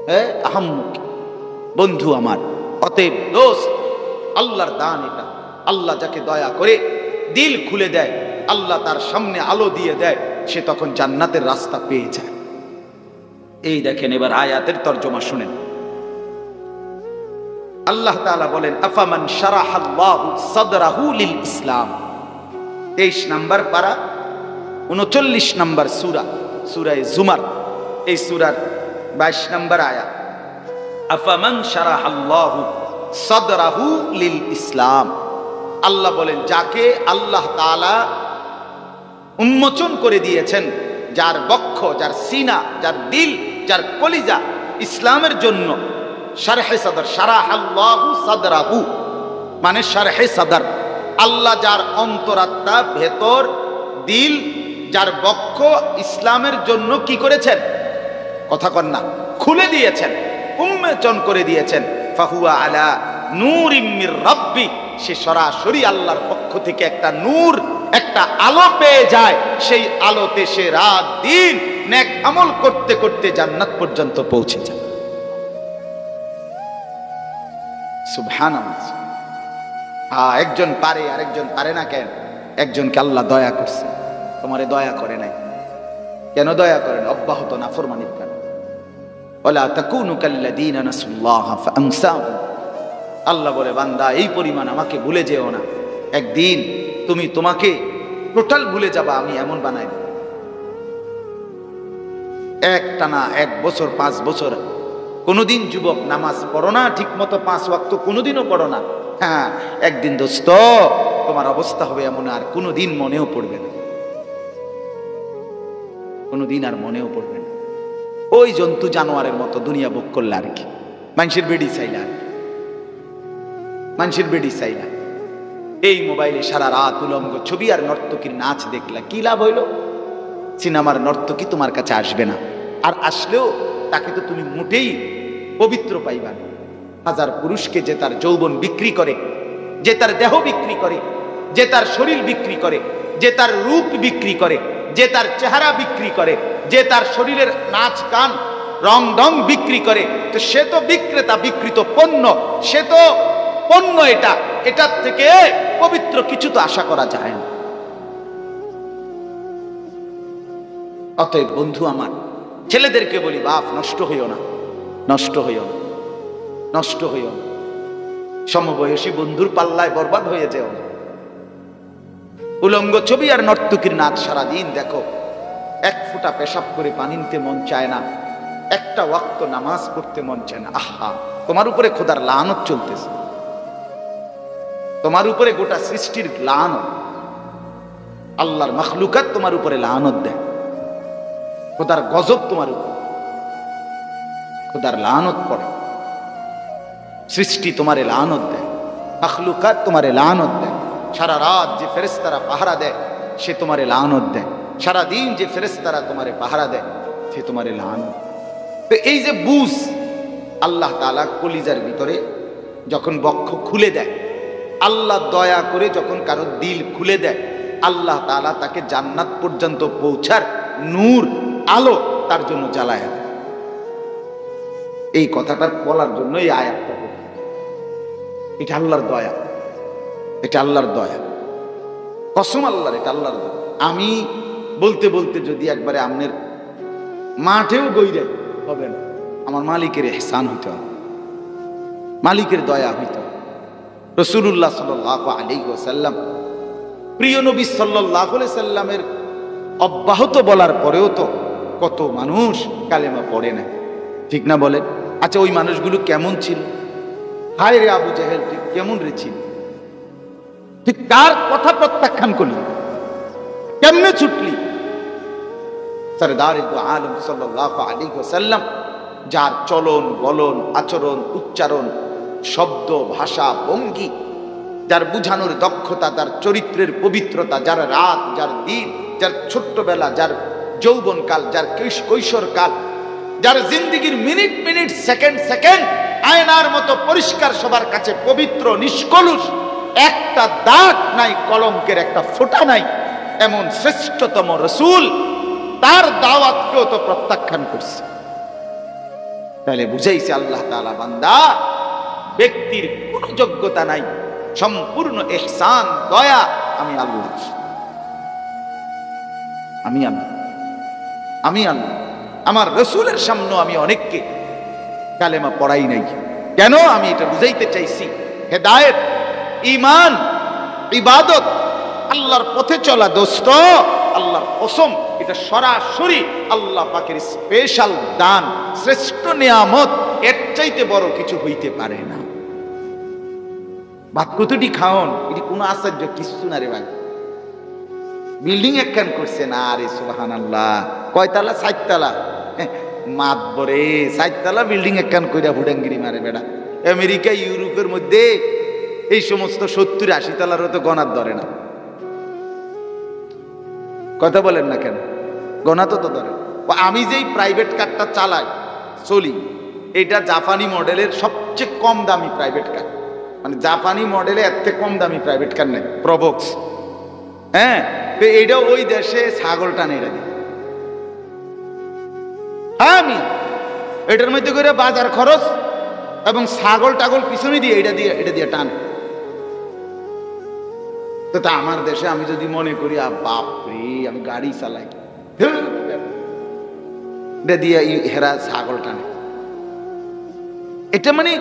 হ্যাঁ, আহাম্মুকি বন্ধু আমার। অতএব দোস্ত, আল্লাহর দান এটা। আল্লাহ যাকে দয়া করে দিল খুলে দেয়, আল্লাহ তার সামনে আলো দিয়ে দেয়, সে তখন জান্নাতের রাস্তা পেয়ে যায়। এই দেখেন, এবার আয়াতের তরজমা শুনেন। আল্লাহ তাআলা বলেন, আফামান শারাহাল্লাহু সাদরাহু লিল ইসলাম। 23 নম্বর পারা, 39 নম্বর সূরা, সূরা জুমার, এই সূরার 22 নম্বর আয়াত। আফামান শারাহাল্লাহু সাদরাহু লিল ইসলাম। আল্লাহ বলেন, যাকে আল্লাহ তাআলা উন্মোচন করে দিয়েছেন, যার বক্ষ, যার সিনা, যার দিল, যার কলিজা ইসলামের জন্য, শারহে সাদর, শারাহাল্লাহু সাদরাহু মানে শারহে সাদর। আল্লাহ যার অন্তরাত্মা, ভেতর, দিল, যার বক্ষ ইসলামের জন্য কি করেছেন? কথা কন না, খুলে দিয়েছেন, উন্মোচন করে দিয়েছেন। ফাহুয়া আলা নূরিম মির রাব্বি, সে সরাসরি আল্লাহর পক্ষ থেকে একটা নূর, একটা আলো পেয়ে যায়। সেই আলোতে সে রাত দিন নেক আমল করতে করতে জান্নাত পর্যন্ত পৌঁছে যায়। সুবহানাল্লাহ। একজন পারে, আরেকজন পারে না কেন? একজনকে আল্লাহ দয়া করছে, তোমারে দয়া করে নাই। কেন দয়া করেন? অব্যাহত নাফরমানির কারণে। ওয়ালা তাকুনু কাল্লাযীনা নাসুল্লাহ ফাআনসাহুম। আল্লাহ বলে, বান্দা এই পরিমাণ আমাকে ভুলে যেও না, একদিন তুমি তোমাকে টোটাল ভুলে যাবা, আমি এমন বানাই দেব। একটানা 1 বছর 5 বছর কোনোদিন যুবক নামাজ পড়ো না ঠিক মতো, 5 ওয়াক্ত কোনোদিনও পড়ো না, হ্যাঁ, একদিন দোস্ত তোমার অবস্থা হবে এমন, আর কোনোদিন মনেও পড়বে না, কোনোদিন আর মনেও পড়বে না। ওই জন্তু জানোয়ারের মতো দুনিয়া ভোগ করলে আর কি, মানুষের বেডি চাইলা, আর কি মানুষের বেডি চাইলা। এই মোবাইলে সারা রাত উলঙ্গ ছবি আর নর্তকীর নাচ দেখলা, কি লাভ হইল? সিনেমার নর্তকী তোমার কাছে আসবে না, আর আসলেও তাকে তো তুমি মোটেই পবিত্র পাইবা না। হাজার পুরুষকে যে তার যৌবন বিক্রি করে, যে তার দেহ বিক্রি করে, যে তার শরীর বিক্রি করে, যে তার রূপ বিক্রি করে, যে তার চেহারা বিক্রি করে, যে তার শরীরের নাচ গান রং ঢং বিক্রি করে, তো সে তো বিক্রেতা, বিকৃত পণ্য, সে তো পণ্য। এটার থেকে পবিত্র কিছু তো আশা করা যায় না। অতএব বন্ধু আমার, ছেলেদেরকে বলি, বাপ নষ্ট হইও না, নষ্ট হইও না, নষ্ট হইও না। সমবয়সী বন্ধুর পাল্লায় বরবাদ হয়ে যেও না। উলঙ্গ ছবি আর নর্তকীর নাচ সারাদিন দেখো, 1 ফোঁটা পেশাব করে পানি নিতে মন চায় না, একটা ওয়াক্ত নামাজ পড়তে মন চায় না। আহা, তোমার উপরে খোদার লানত চলতেছে, তোমার উপরে গোটা সৃষ্টির লানত, আল্লাহর মাখলুকাত তোমার উপরে লানত দেয়, খোদার গজব তোমার উপর, খোদার লানত পড়ে, সৃষ্টি তোমারে লানত দেয়, মাখলুকাত তোমারে লানত দেয়। সারা রাত যে ফেরেশতারা পাহারা দেয় সে তোমারে লানত দেয়, সারা দিন যে ফেরেশতারা তোমারে পাহারা দেয় সে তোমারে লানত। তো এই যে বুঝ, আল্লাহ তাআলা কলিজার ভিতরে যখন বক্ষ খুলে দেয়, আল্লাহ দয়া করে যখন কারো দিল খুলে দেয়, আল্লাহ তাআলা তাকে জান্নাত পর্যন্ত পৌঁছার নূর, আলো তার জন্য জ্বালায় দেয়। এই কথাটা বলার জন্য এই আয়াতটা, এটা আল্লাহর দয়া, এটা আল্লাহর দয়া, কসম আল্লাহর, এটা আল্লাহর দয়া। আমি বলতে বলতে যদি একবারে আমনের মাঠেও গইরে হবে না, আমার মালিকের ইহসান হইতে হবে, মালিকের দয়া হইতে হবে। রাসূলুল্লাহ সাল্লাল্লাহু আলাইহি ওয়াসাল্লাম, প্রিয় নবী সাল্লাল্লাহু আলাইহি সাল্লামের অব্যাহত বলার পরেও তো কত মানুষ কালেমা পড়ে না, ঠিক না বলেন? আচ্ছা, ওই মানুষগুলো কেমন ছিল? হায় রে আবু জাহেল, তুই কেমন রে ছিল? তুই কার কথা প্রত্যাখ্যান করলি? কেমনে ছুটলি? সরদার দু আলম সাল্লাল্লাহু আলাইহি ওয়াসাল্লাম, যার চলন বলন, আচরণ, উচ্চারণ, শব্দ, ভাষা, ভঙ্গি, যার বুঝানোর দক্ষতা, যার চরিত্রের পবিত্রতা, যার রাত, যার দিন, যার ছোট্টবেলা, যার যৌবনকাল, যার কৈশোরকাল, যার জিন্দেগির মিনিট মিনিট সেকেন্ড সেকেন্ড আয়নার মতো পরিষ্কার, সবার কাছে পবিত্র নিষ্কলুষ, একটা দাগ নাই, কলঙ্কের একটা ফোঁটা নাই, এমন শ্রেষ্ঠতম রাসূল তার দাওয়াতকেও তো প্রত্যাখ্যান করছে। তাহলে বুঝাইছে আল্লাহ তাআলা বান্দা ব্যক্তির কোনো যোগ্যতা নাই, সম্পূর্ণ ইহসান দয়া আমি আল্লাহ, আমি আল্লাহ, আমি আল্লাহ। আমার রাসূলের সামনে আমি অনেককে কালেমা পড়াই নাই। কেন? আমি এটা বুঝাইতে চাইছি হেদায়েত, ঈমান, ইবাদত, আল্লাহর পথে চলা দোস্ত, আল্লাহর কসম, এটা সরাসরি আল্লাহ পাকের স্পেশাল দান, শ্রেষ্ঠ নিয়ামত, এর চাইতে বড় কিছু হইতে পারে না। ভাত কতটি খাওন, এটি কোনো আশ্চর্য কিছু না রে ভাই। বিল্ডিং একখান করছে না, আরে সুবহানাল্লাহ, কয়তলা? 4 তলা। মাত বরে 4 তলা বিল্ডিং একখান কইরা হুডাঙ্গিরি মারে বেড়া। আমেরিকা ইউরোপের মধ্যে এই সমস্ত 70-80 তলারও তো গণার ধরে না। কথা বলেন না কেন? গণা তো ধরে। আমি যেই প্রাইভেট কারটা চালাই, চলি, এটা জাপানি মডেলের সবচেয়ে কম দামি প্রাইভেট কার। মানে জাপানি মডেলে এর থেকে কম দামি প্রাইভেট কার নেই, প্রবক্স। হ্যাঁ, তো এইটা ওই দেশে ছাগল টানে এটা দিয়ে। আমি এটার মধ্যে করে বাজার খরচ এবং ছাগল টাগল পিছনে দিয়ে এটা দিয়ে টান। তো তা আমার দেশে আমি যদি মনে করি বাপরে আমি গাড়ি চালাই, এটা দিয়ে হেরা ছাগল টানে। এটা মানে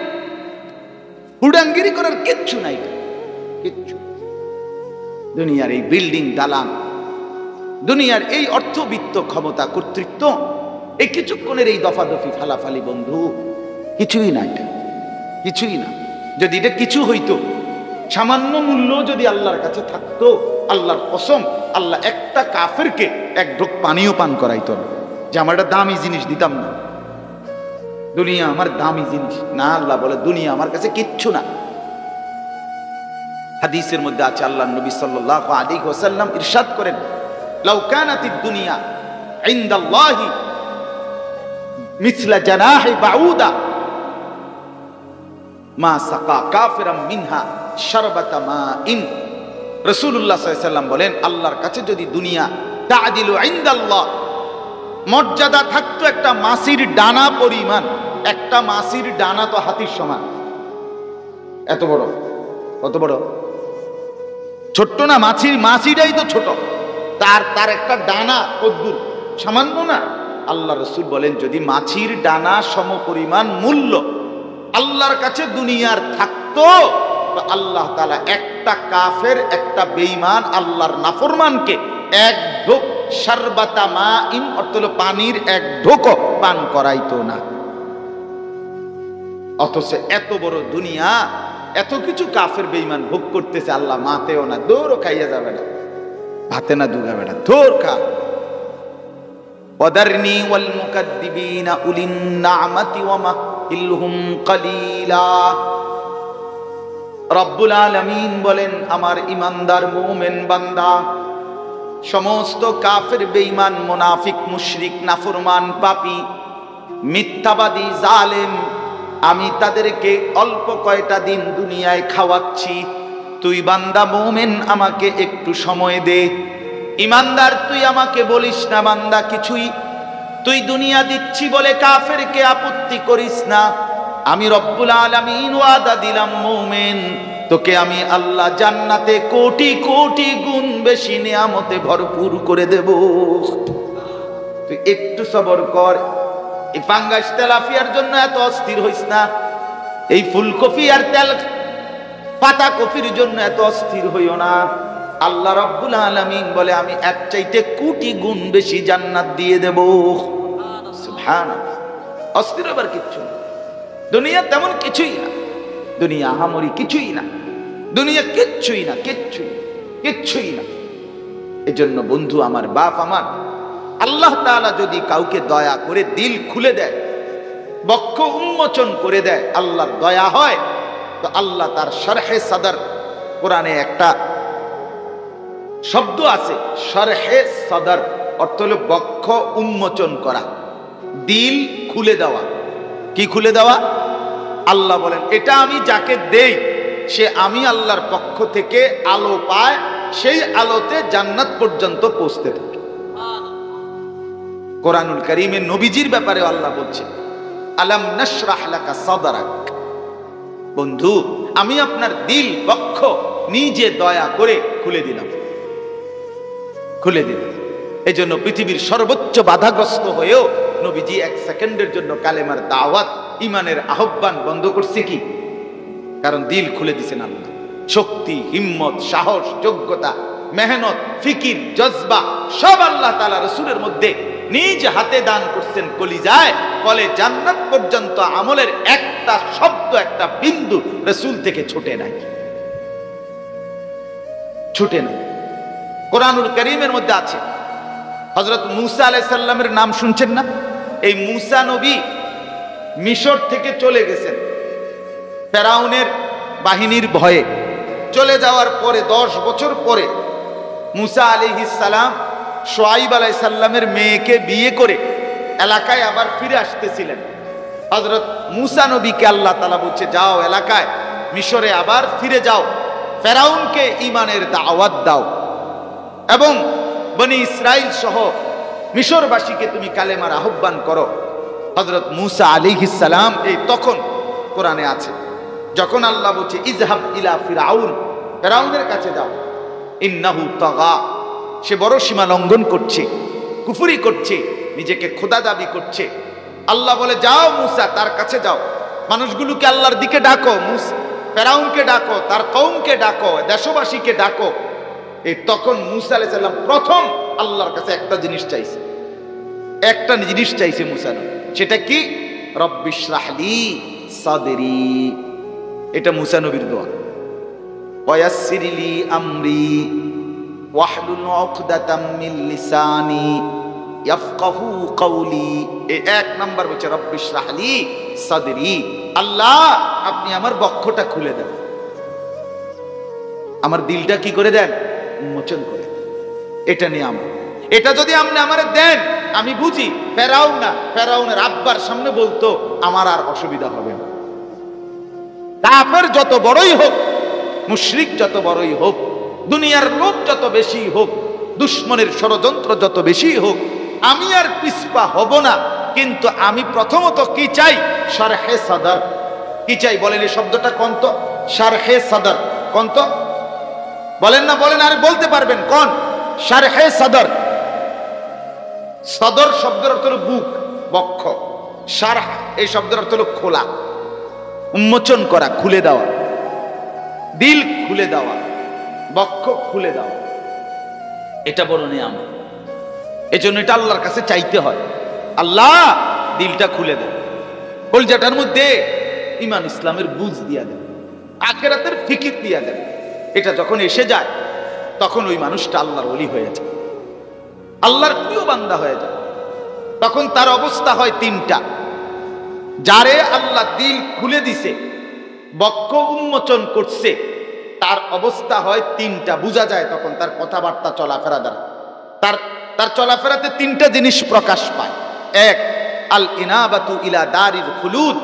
হুডাঙ্গিরি করার কিচ্ছু নাই, কিচ্ছু। দুনিয়ার এই বিল্ডিং, দালান, দুনিয়ার এই অর্থবিত্ত, ক্ষমতা, কর্তৃত্ব, এই কিছুক্ষণের এই দফাদফি, ফালাফালি, বন্ধু, কিছুই না, এটা কিছুই না। যদি এটা কিছু হইতো, সামান্য মূল্য যদি আল্লাহর কাছে থাকতো, আল্লাহর কসম, আল্লাহ একটা কাফেরকে এক ঢোক পানিও পান করাইতো না, যে আমার একটা দামি জিনিস দিতাম না। দুনিয়া আমার দামি জিনিস না, আল্লাহ বলে দুনিয়া আমার কাছে কিচ্ছু না। হাদিসের মধ্যে আছে, আল্লাহর নবী সাল্লাল্লাহু আলাইহি ওয়াসাল্লাম ইরশাদ করেন, লাউ কানাতিদ দুনিয়া ইনদাল্লাহি মিসলা জানাহি বাউদা মা সাকা কাফিরাম মিনহা শারবাতা মাইন। রাসূলুল্লাহ সাল্লাল্লাহু আলাইহি ওয়াসাল্লাম বলেন, আল্লাহর কাছে যদি দুনিয়া তা'দিলু ইনদাল্লাহ, মর্যাদা থাকতো একটা মাছির ডানা পরিমাণ। একটা মাছির ডানা তো হাতির সমান, এত বড়। কত বড়? ছোট্ট না, মাছিটাই তো ছোট, তার একটা ডানা কদ্দুর, সামান্য না। আল্লাহ রাসূল বলেন, যদি মাছির ডানা সম পরিমাণ মূল্য আল্লাহর কাছে দুনিয়ার থাকতো, তো আল্লাহ তাআলা একটা কাফের, একটা বেঈমান, আল্লাহর নাফরমানকে এক ঢোক শারবাতা মাইন, অর্থ হলো পানির এক ঢোকও পান করাইতো না। অথচ এত বড় দুনিয়া, এত কিছু কাফের বেঈমান ভোগ করতেছে, আল্লাহ মাতেও না, দৌড়ও খাইয়া যাবে না, ভাতে না দুগাবে না, দৌড় খা। ওয়াদারনি ওয়াল মুকাদ্দিবিনা উলিন না'মাতি ওয়া মাহিলহুম কালিলা। রব্বুল আলামিন বলেন, আমার ইমানদার মুমিন বান্দা, সমস্ত কাফের, বেঈমান, মুনাফিক, মুশরিক, নাফরমান, পাপী, মিথ্যাবাদী, জালেম, আমি তাদেরকে অল্প কয়টা দিন দুনিয়ায় খাওয়াচ্ছি। তুই বান্দা মুমিন আমাকে একটু সময় দে। ইমানদার তুই আমাকে বলিস না বান্দা কিছুই, তুই দুনিয়া দিচ্ছি বলে কাফেরকে আপত্তি করিস না। আমি রব্বুল আলামিন ওয়াদা দিলাম মুমিন, তোকে আমি আল্লাহ জান্নাতে কোটি কোটি গুণ বেশি নিয়ামতে ভরপুর করে দেব। তুই একটু সবর কর। এই ফাঙ্গাস তেলাপিয়ার জন্য এত অস্থির হইস না, এই ফুলকপি আর তেল পাতা কপির জন্য এত অস্থির হইও না। আল্লাহ রাব্বুল আলামিন বলে, আমি এর চাইতে কোটি গুণ বেশি জান্নাত দিয়ে দেব। সুবহানাল্লাহ। অস্থির হবার কিচ্ছু না, দুনিয়া তেমন কিছুই না, দুনিয়া আহামরি কিছুই না, দুনিয়া কিচ্ছুই না, কিচ্ছুই না। এজন্য বন্ধু আমার, বাপ আমার, আল্লাহ তাআলা যদি কাউকে দয়া করে দিল খুলে দেয়, বক্ষ উন্মোচন করে দেয়, আল্লাহর দয়া হয়, তো আল্লাহ তার শরহে সদর, কোরআনে একটা শব্দ আছে শরহে সদর, অর্থ হলো বক্ষ উন্মোচন করা, দিল খুলে দেওয়া। কি খুলে দেওয়া? আল্লাহ বলেন এটা আমি যাকে দেই সে আমি আল্লাহর পক্ষ থেকে আলো পায়, সেই আলোতে জান্নাত পর্যন্ত পৌঁছতে থাকে। কোরআনুল কারীমে নবীজির ব্যাপারে আল্লাহ বলছে আলাম নাশরাহ লাকা সাদরাক, বন্ধু আমি আপনার দিল বক্ষ নিজে দয়া করে খুলে দিলাম, খুলে দিলাম। এই জন্য পৃথিবীর সর্বোচ্চ বাধাগ্রস্ত হয়েও নবীজি 1 সেকেন্ডের জন্য কালেমার দাওয়াত, ইমানের আহ্বান বন্ধ করছে কি? কারণ দিল খুলে দিছেন আল্লাহ। শক্তি, হিম্মত, সাহস, যোগ্যতা, মেহনত, ফিকির, জজবা সব আল্লাহ তাআলা রাসূলের মধ্যে নিজ হাতে দান করছেন। কলিজায় ফলে জান্নাত পর্যন্ত আমলের একটা শব্দ, একটা বিন্দু রাসূল থেকে ছুটে নাই, ছুটে নাই। কোরআনুল কারীমের মধ্যে আছে হযরত মূসা আলাইহিস সালামের নাম শুনছেন না? এই মূসা নবী মিশর থেকে চলে গেছেন ফেরাউনের বাহিনীর ভয়ে। চলে যাওয়ার পরে 10 বছর পরে মূসা আলাইহিস সালাম শুআইব আলাইহিস সালামের মেয়েকে বিয়ে করে এলাকায় আবার ফিরে আসতেছিলেন। হযরত মূসা নবীকে আল্লাহ তাআলা বলছে যাও এলাকায় মিশরে আবার ফিরে যাও, ফেরাউনকে ঈমানের দাওয়াত দাও এবং বনি ইসরাইল সহ মিশরবাসীকে তুমি কালেমার আহ্বান করো। হযরত মূসা আলাইহিস সালাম এই তখন কোরআনে আছে যখন আল্লাহ বলছে ইযহাব ইলা ফিরাউন, ফেরাউনের কাছে যাও, ইন্নাহু তাগা, সে বড় সীমা লঙ্ঘন করছে, কুফরি করছে, নিজেকে খোদা দাবি করছে। আল্লাহ বলে যাও মূসা তার কাছে যাও, মানুষগুলোকে আল্লাহর দিকে ডাকো, ফেরাউনকে ডাকো, তার কওমকে ডাকো, দেশবাসীকে ডাকো। এই তখন মূসা আলাইহিস সালাম প্রথম আল্লাহর কাছে একটা জিনিস চাইছে, একটা জিনিস চাইছে মূসা নবী, সেটা কি? রব্বিশরাহলি সাদরি। এটা মূসা নবীর দোয়া। ওয়ায়াসসিরলি আমরি ওয়াহলুল উকদাতাম মিন লিসানি ইয়াফকাহু কওলি। এই 1 নাম্বার হচ্ছে রব্বিশরাহলি সাদরি। আল্লাহ আপনি আমার বক্ষটা খুলে দেন, আমার দিলটা কি করে দেন? উন্মোচন করে দেন। এটা নিয়ে এটা যদি আপনি আমারে দেন আমি বুঝি ফেরাউন না, ফেরাউনের আব্বার সামনে বলতো আমার আর অসুবিধা হবে না। কাফের যত বড়ই হোক, মুশরিক যত বড়ই হোক, দুনিয়ার লোক যত বেশি হোক, দুশ্মনের ষড়যন্ত্র যত বেশি হোক, আমি আর পিছপা হব না। কিন্তু আমি প্রথমত কি চাই? শারহে সাদর। কি চাই বলেন? এই শব্দটা কোন তো? শারহে সাদর কোন তো? বলেন না, বলেন, আর বলতে পারবেন কোন? শারহে সাদর। সদর শব্দের অর্থ হলো বুক, বক্ষ। শারহ এই শব্দের অর্থ হলো খোলা, উন্মোচন করা, খুলে দেওয়া, দিল খুলে দেওয়া, বক্ষ খুলে দেওয়া। এটা বড় নিয়ামত। এজন্য এটা আল্লাহর কাছে চাইতে হয়, আল্লাহ দিলটা খুলে দেন, কলজাটার মধ্যে ঈমান ইসলামের বুঝ দিয়া দেন, আখিরাতের ফিকির দিয়া দেন। এটা যখন এসে যায় তখন ওই মানুষটা আল্লাহর ওলি হয়ে যায়, আল্লাহর প্রিয় বান্দা হয়ে যায়। তখন তার অবস্থা হয় 3টা। যারে আল্লাহ দিল খুলে দিছে, বক্ষ উন্মোচন করছে, তার অবস্থা হয় 3টা। বোঝা যায় তখন তার কথাবার্তা, চলাফেরা দ্বারা তার চলাফেরাতে 3টা জিনিস প্রকাশ পায়। 1, আল ইনাবাতু ইলা দারিল খুলুদ,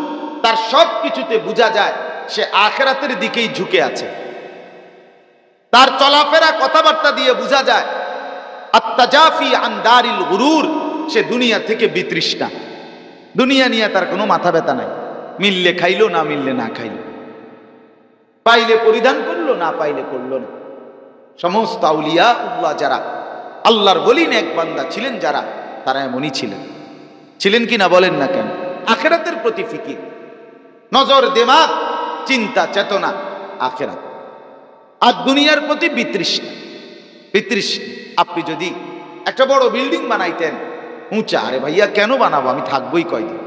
তার সব কিছুতে বোঝা যায় সে আখিরাতের দিকেই ঝুঁকে আছে। তার চলাফেরা কথাবার্তা দিয়ে বোঝা যায় আত্তাজাফি আন দারিল গুরুর, সে দুনিয়া থেকে বিতৃষ্ণা, দুনিয়া নিয়ে তার কোনো মাথা ব্যথা নাই। মিললে খাইলো, না মিললে না খাইলো, পাইলে পরিধান করলো, না পাইলে করলো না। সমস্ত আউলিয়া উল্লাহ যারা আল্লাহর ওলি নেক বান্দা ছিলেন যারা, তারা এমনই ছিলেন কি না বলেন না কেন? আখিরাতের প্রতি ফিকির, নজর, দিমাগ, চিন্তা, চেতনা আখিরাত, আর দুনিয়ার প্রতি বিতৃষ্ণা। আপনি যদি একটা বড় বিল্ডিং বানাইতেন উঁচা, আরে ভাইয়া কেন বানাবো, আমি থাকবোই কয়দিন।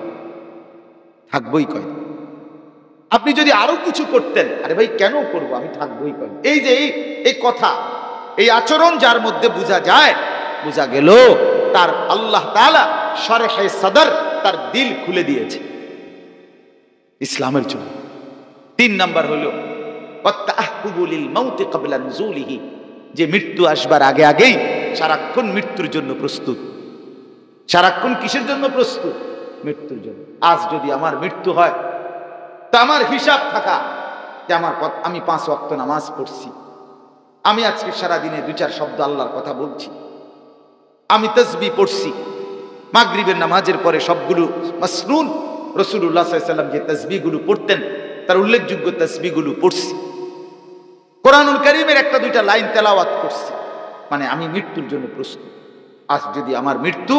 আপনি যদি আরো কিছু করতেন, আরে ভাই কেন করবো, আমি থাকবোই কয়দিন। এই যে এই কথা, এই আচরণ যার মধ্যে বোঝা গেল তার আল্লাহ তাআলা শারহে সাদর, তার দিল খুলে দিয়েছে ইসলামের জন্য। 3 নাম্বার হলো ওয়াত্তাহকুবু লিল মাউতি ক্বাবলা নুজুলিহি, যে মৃত্যু আসবার আগেই সারাক্ষণ মৃত্যুর জন্য প্রস্তুত। সারাক্ষণ কিসের জন্য প্রস্তুত? মৃত্যুর জন্য। আজ যদি আমার মৃত্যু হয় তা আমার হিসাব থাকা যে আমি 5 ওয়াক্ত নামাজ পড়ছি, আমি আজকে সারাদিনে 2-4 শব্দ আল্লাহর কথা বলছি, আমি তাসবিহ পড়ছি, মাগরিবের নামাজের পরে সবগুলো মাসনুন রাসূলুল্লাহ সাল্লাল্লাহু আলাইহি ওয়াসাল্লাম যে তাসবিহগুলো পড়তেন তার উল্লেখযোগ্য তাসবিহগুলো পড়ছি, কোরআনুল কারীমের 1-2টা লাইন তেলাওয়াত করছি, মানে আমি মৃত্যুর জন্য প্রস্তুত। আজ যদি আমার মৃত্যু,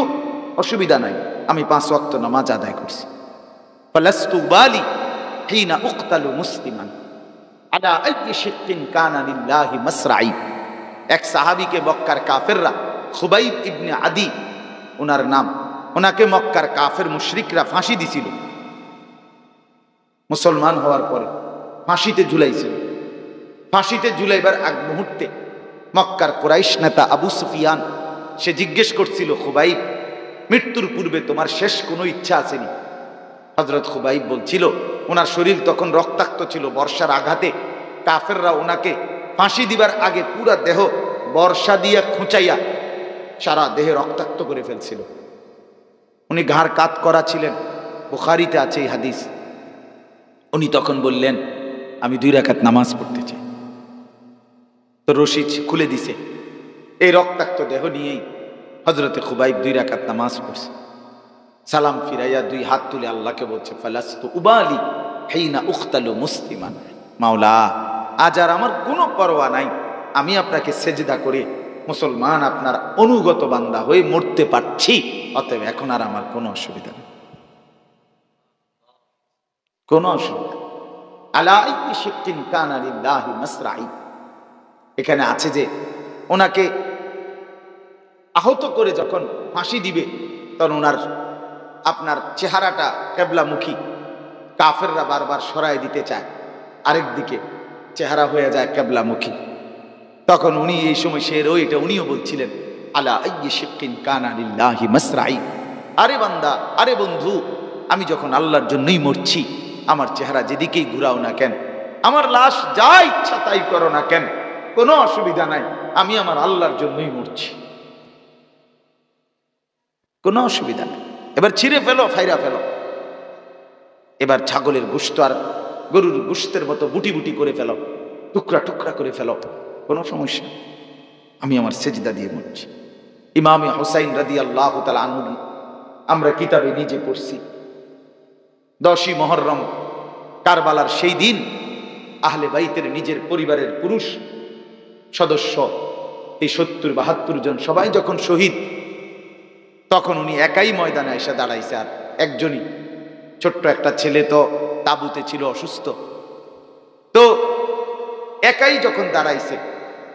অসুবিধা নাই, আমি 5 ওয়াক্ত নামাজ আদায় করছি। ফালাস্তু বালি হিনা উকতালু মুসলিমান আলা আইয়ি শিক্কিন কানা লিল্লাহি মাসরাই। এক সাহাবীকে মক্কার কাফেররা, খুবাইব ইবনে আদি ওনার নাম, ওনাকে মক্কার কাফের মুশরিকরা ফাঁসি দিছিল। মুসলমান হওয়ার পরে ফাঁসিতে ঝুলাইছিল। ফাঁসিতে ঝুলাইবার আগ মুহূর্তে মক্কার কুরাইশ নেতা আবু সুফিয়ান সে জিজ্ঞেস করছিল, খুবাইব, মৃত্যুর পূর্বে তোমার শেষ কোনো ইচ্ছা আসেনি? হযরত খুবাইব বলছিল, ওনার শরীর তখন রক্তাক্ত ছিল, বর্ষার আঘাতে কাফেররা ওনাকে ফাঁসি দিবার আগে পুরা দেহ বর্ষা দিয়ে খুঁচাইয়া সারা দেহে রক্তাক্ত করে ফেলছিল। উনি ঘাড় কাত করা ছিলেন, বুখারীতে আছে এই হাদিস। উনি তখন বললেন, আমি 2 রাকাত নামাজ পড়তে চাই। তো রশি খুলে দিছে, এই রক্তাক্ত দেহ নিয়েই হযরতে খুবাইব 2 রাকাত নামাজ পড়ছে। সালাম ফিরাইয়া 2 হাত তুলে আল্লাহকে বলছে, ফালাস্তু উবালি হিনা উখতালু মুসলিমান, মাওলা আজ আর আমার কোনো পরোয়া নাই, আমি আপনাকে সেজদা করে মুসলমান আপনার অনুগত বান্দা হয়ে মরতে পারছি, অতএব এখন আর আমার কোনো অসুবিধা নেই, কোনো অসুবিধা। আলা আইয়ি শিক্কিন কানা লিল্লাহি মাসরাই। এখানে আছে যে ওনাকে আহত করে যখন ফাঁসি দিবে তখন ওনার আপনার চেহারাটা কেবলামুখী, কাফেররা বারবার সরাই দিতে চায়, আরেকদিকে চেহারা হয়ে যায় কেবলামুখী। তখন উনি এই সময় এটা উনিও বলছিলেন, আলা আইয়ি শিক্কিন কানা লিল্লাহি মাসরাই। আরে বান্দা, আরে বন্ধু, আমি যখন আল্লাহর জন্যই মরছি, আমার চেহারা যেদিকেই ঘুরাও না কেন, আমার লাশ যা ইচ্ছা তাই করো না কেন, কোনো অসুবিধা নাই, আমি আমার আল্লাহর জন্যই মরছি, কোনো অসুবিধা নেই। এবার ছিঁড়ে ফেলো, ফাইরা ফেলো, এবার ছাগলের গোশত আর গরুর গোশতের মতো বুটি বুটি করে ফেলো, টুকরা টুকরা করে ফেলো, কোনো সমস্যা, আমি আমার সেজদা দিয়ে মরছি। ইমামে হুসাইন রাদিয়াল্লাহু তাআলা আনহু আমরা কিতাবে নিজে পড়ছি, 10ই মুহররম কারবালার সেই দিন আহলে বাইতের নিজের পরিবারের পুরুষ সদস্য এই 70-72 জন সবাই যখন শহীদ, তখন উনি একাই ময়দানে এসে দাঁড়াইছে, আর একজনই ছোট্ট একটা ছেলে তো তাঁবুতে ছিল, অসুস্থ, তো একাই যখন দাঁড়াইছে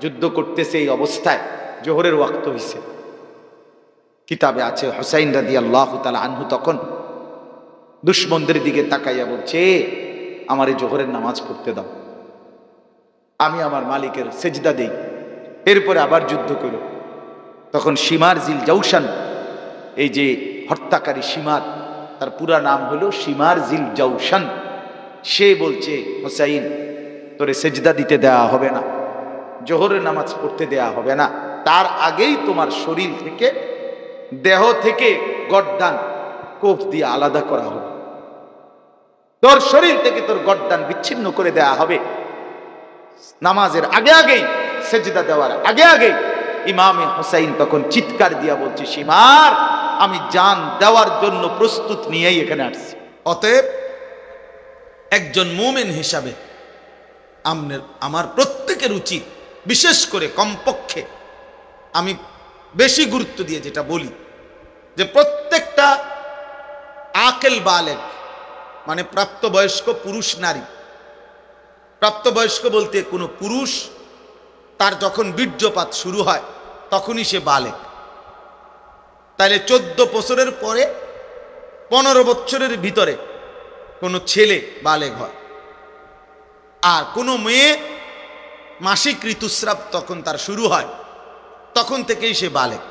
যুদ্ধ করতেছে, এই অবস্থায় জোহরের ওয়াক্ত হইছে। কিতাবে আছে হুসাইন রাদিয়াল্লাহু তাআলা আনহু তখন দুশমনদের দিকে তাকাইয়া বলছে, আমারে জোহরের নামাজ পড়তে দাও, আমি আমার মালিকের সেজদা দেই, এরপরে আবার যুদ্ধ করো। তখন শিমার জিল জাউশান, এই যে হত্যাকারী শিমার, তার পুরা নাম হলো শিমার জিল জাউশান, সে বলছে, হুসাইন তোরে সেজদা দিতে দেয়া হবে না, জোহরের নামাজ পড়তে দেয়া হবে না, তার আগেই তোমার শরীর থেকে, দেহ থেকে গর্দান কোফ দিয়ে আলাদা করা হবে, তোর শরীর থেকে তোর গর্দান বিচ্ছিন্ন করে দেয়া হবে। নামাজের আগে আগেই, সেজদা দেওয়ার আগে আগে ইমামে হুসাইন তখন চিৎকার দিয়া বলছে, শিমার আমি জান দেওয়ার জন্য প্রস্তুত নিয়েই এখানে আসছি। অতএব একজন মুমিন হিসাবে আমার প্রত্যেকের উচিত, বিশেষ করে কমপক্ষে আমি বেশি গুরুত্ব দিয়ে যেটা বলি, যে প্রত্যেকটা আকেল বালেগ, মানে প্রাপ্তবয়স্ক পুরুষ নারী, প্রাপ্তবয়স্ক বলতে কোনো পুরুষ তার যখন বীর্যপাত শুরু হয় তখনই সে বালেগ। তাইলে 14 বছরের পরে 15 বছরের ভিতরে কোনো ছেলে বালেগ হয়, আর কোনো মেয়ে মাসিক ঋতুস্রাব তখন তার শুরু হয়, তখন থেকেই সে বালেগ।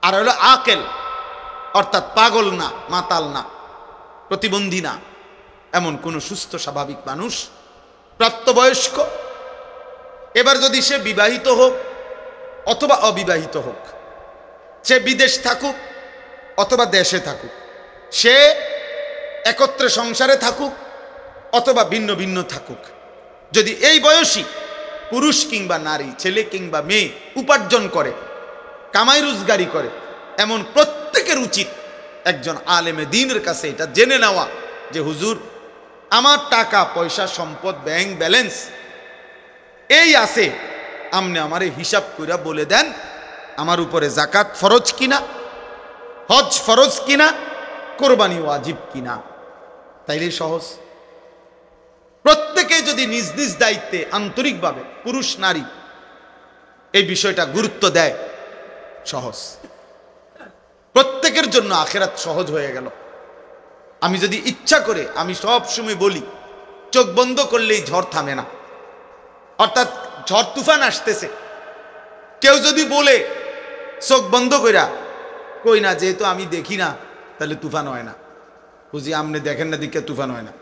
আর হলো আকেল, অর্থাৎ পাগল না, মাতাল না, প্রতিবন্ধী না, এমন কোন সুস্থ স্বাভাবিক মানুষ প্রাপ্তবয়স্ক। এবার যদি সে বিবাহিত হোক অথবা অবিবাহিত হোক, সে বিদেশ থাকুক অথবা দেশে থাকুক, সে একত্রে সংসারে থাকুক অথবা ভিন্ন ভিন্ন থাকুক, যদি এই বয়সী পুরুষ কিংবা নারী, ছেলে কিংবা মেয়ে উপার্জন করে, কামাই রোজগারি করে, এমন প্রত্যেকের উচিত একজন আলেমে দ্বীনের কাছে এটা জেনে নেওয়া যে হুজুর, আমার টাকা পয়সা সম্পদ ব্যাংক ব্যালেন্স এই আছে, আপনি আমারে হিসাব করে বলে দেন আমার উপরে জাকাত ফরজ কিনা, হজ ফরজ কিনা, কোরবানি ওয়াজিব কিনা। তাইলে সহজ। প্রত্যেকে যদি নিজ নিজ দায়িত্বে আন্তরিকভাবে পুরুষ নারী এই বিষয়টা গুরুত্ব দেয়, সহজ, প্রত্যেকের জন্য আখিরাত সহজ হয়ে গেল। আমি যদি ইচ্ছা করে, আমি সব সময় বলি, চোখ বন্ধ করলেই ঝড় থামে না, অর্থাৎ ঝড় তুফান আসতেছে, কেউ যদি বলে চোখ বন্ধ কইরা কই না, যেহেতু আমি দেখি না তাহলে তুফান হয় না, বুঝি আপনি দেখেন না দিকে তুফান হয় না,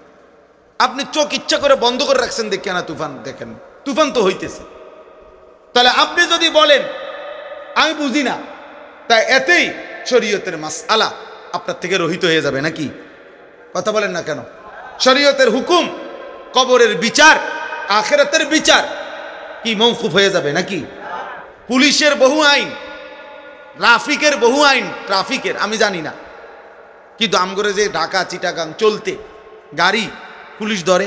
আপনি চোখ ইচ্ছা করে বন্ধ করে রাখছেন দেখে না তুফান দেখেন, তুফান তো হইতেছে। তাহলে আপনি যদি বলেন আমি বুঝি না, তাই এতেই শরীয়তের মাসআলা আপনার থেকে রহিত হয়ে যাবে নাকি? কথা বলেন না কেন? শরীয়তের হুকুম, কবরের বিচার, আখিরাতের বিচার কি মওকুফ হয়ে যাবে নাকি? পুলিশের বহু আইন, ট্রাফিকের বহু আইন, ট্রাফিকের আমি জানি না, কিন্তু আমগরে যে ঢাকা চিটাগাং চলতে গাড়ি পুলিশ ধরে,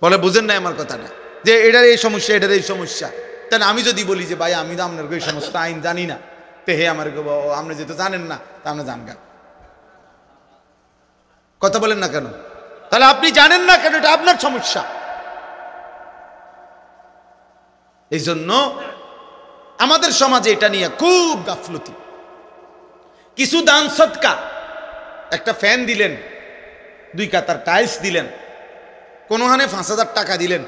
বলে বুঝেন না আমার কথাটা, যে এটার এই সমস্যা, এটার এই সমস্যা। তাহলে আমি যদি বলি যে ভাই আমি তো আপনার এই সমস্ত আইন জানি না, তো হে আমার আপনি যেহেতু জানেন না তা আপনি জানগা। কথা বলেন না কেন? তাহলে আপনি জানেন না কেন, এটা আপনার সমস্যা। এই জন্য আমাদের সমাজে এটা নিয়ে খুব গাফলতি। কিছু দান সদকা, একটা ফ্যান দিলেন, 2 কাতার টাইলস দিলেন, কোনোখানে 5,000 টাকা দিলেন,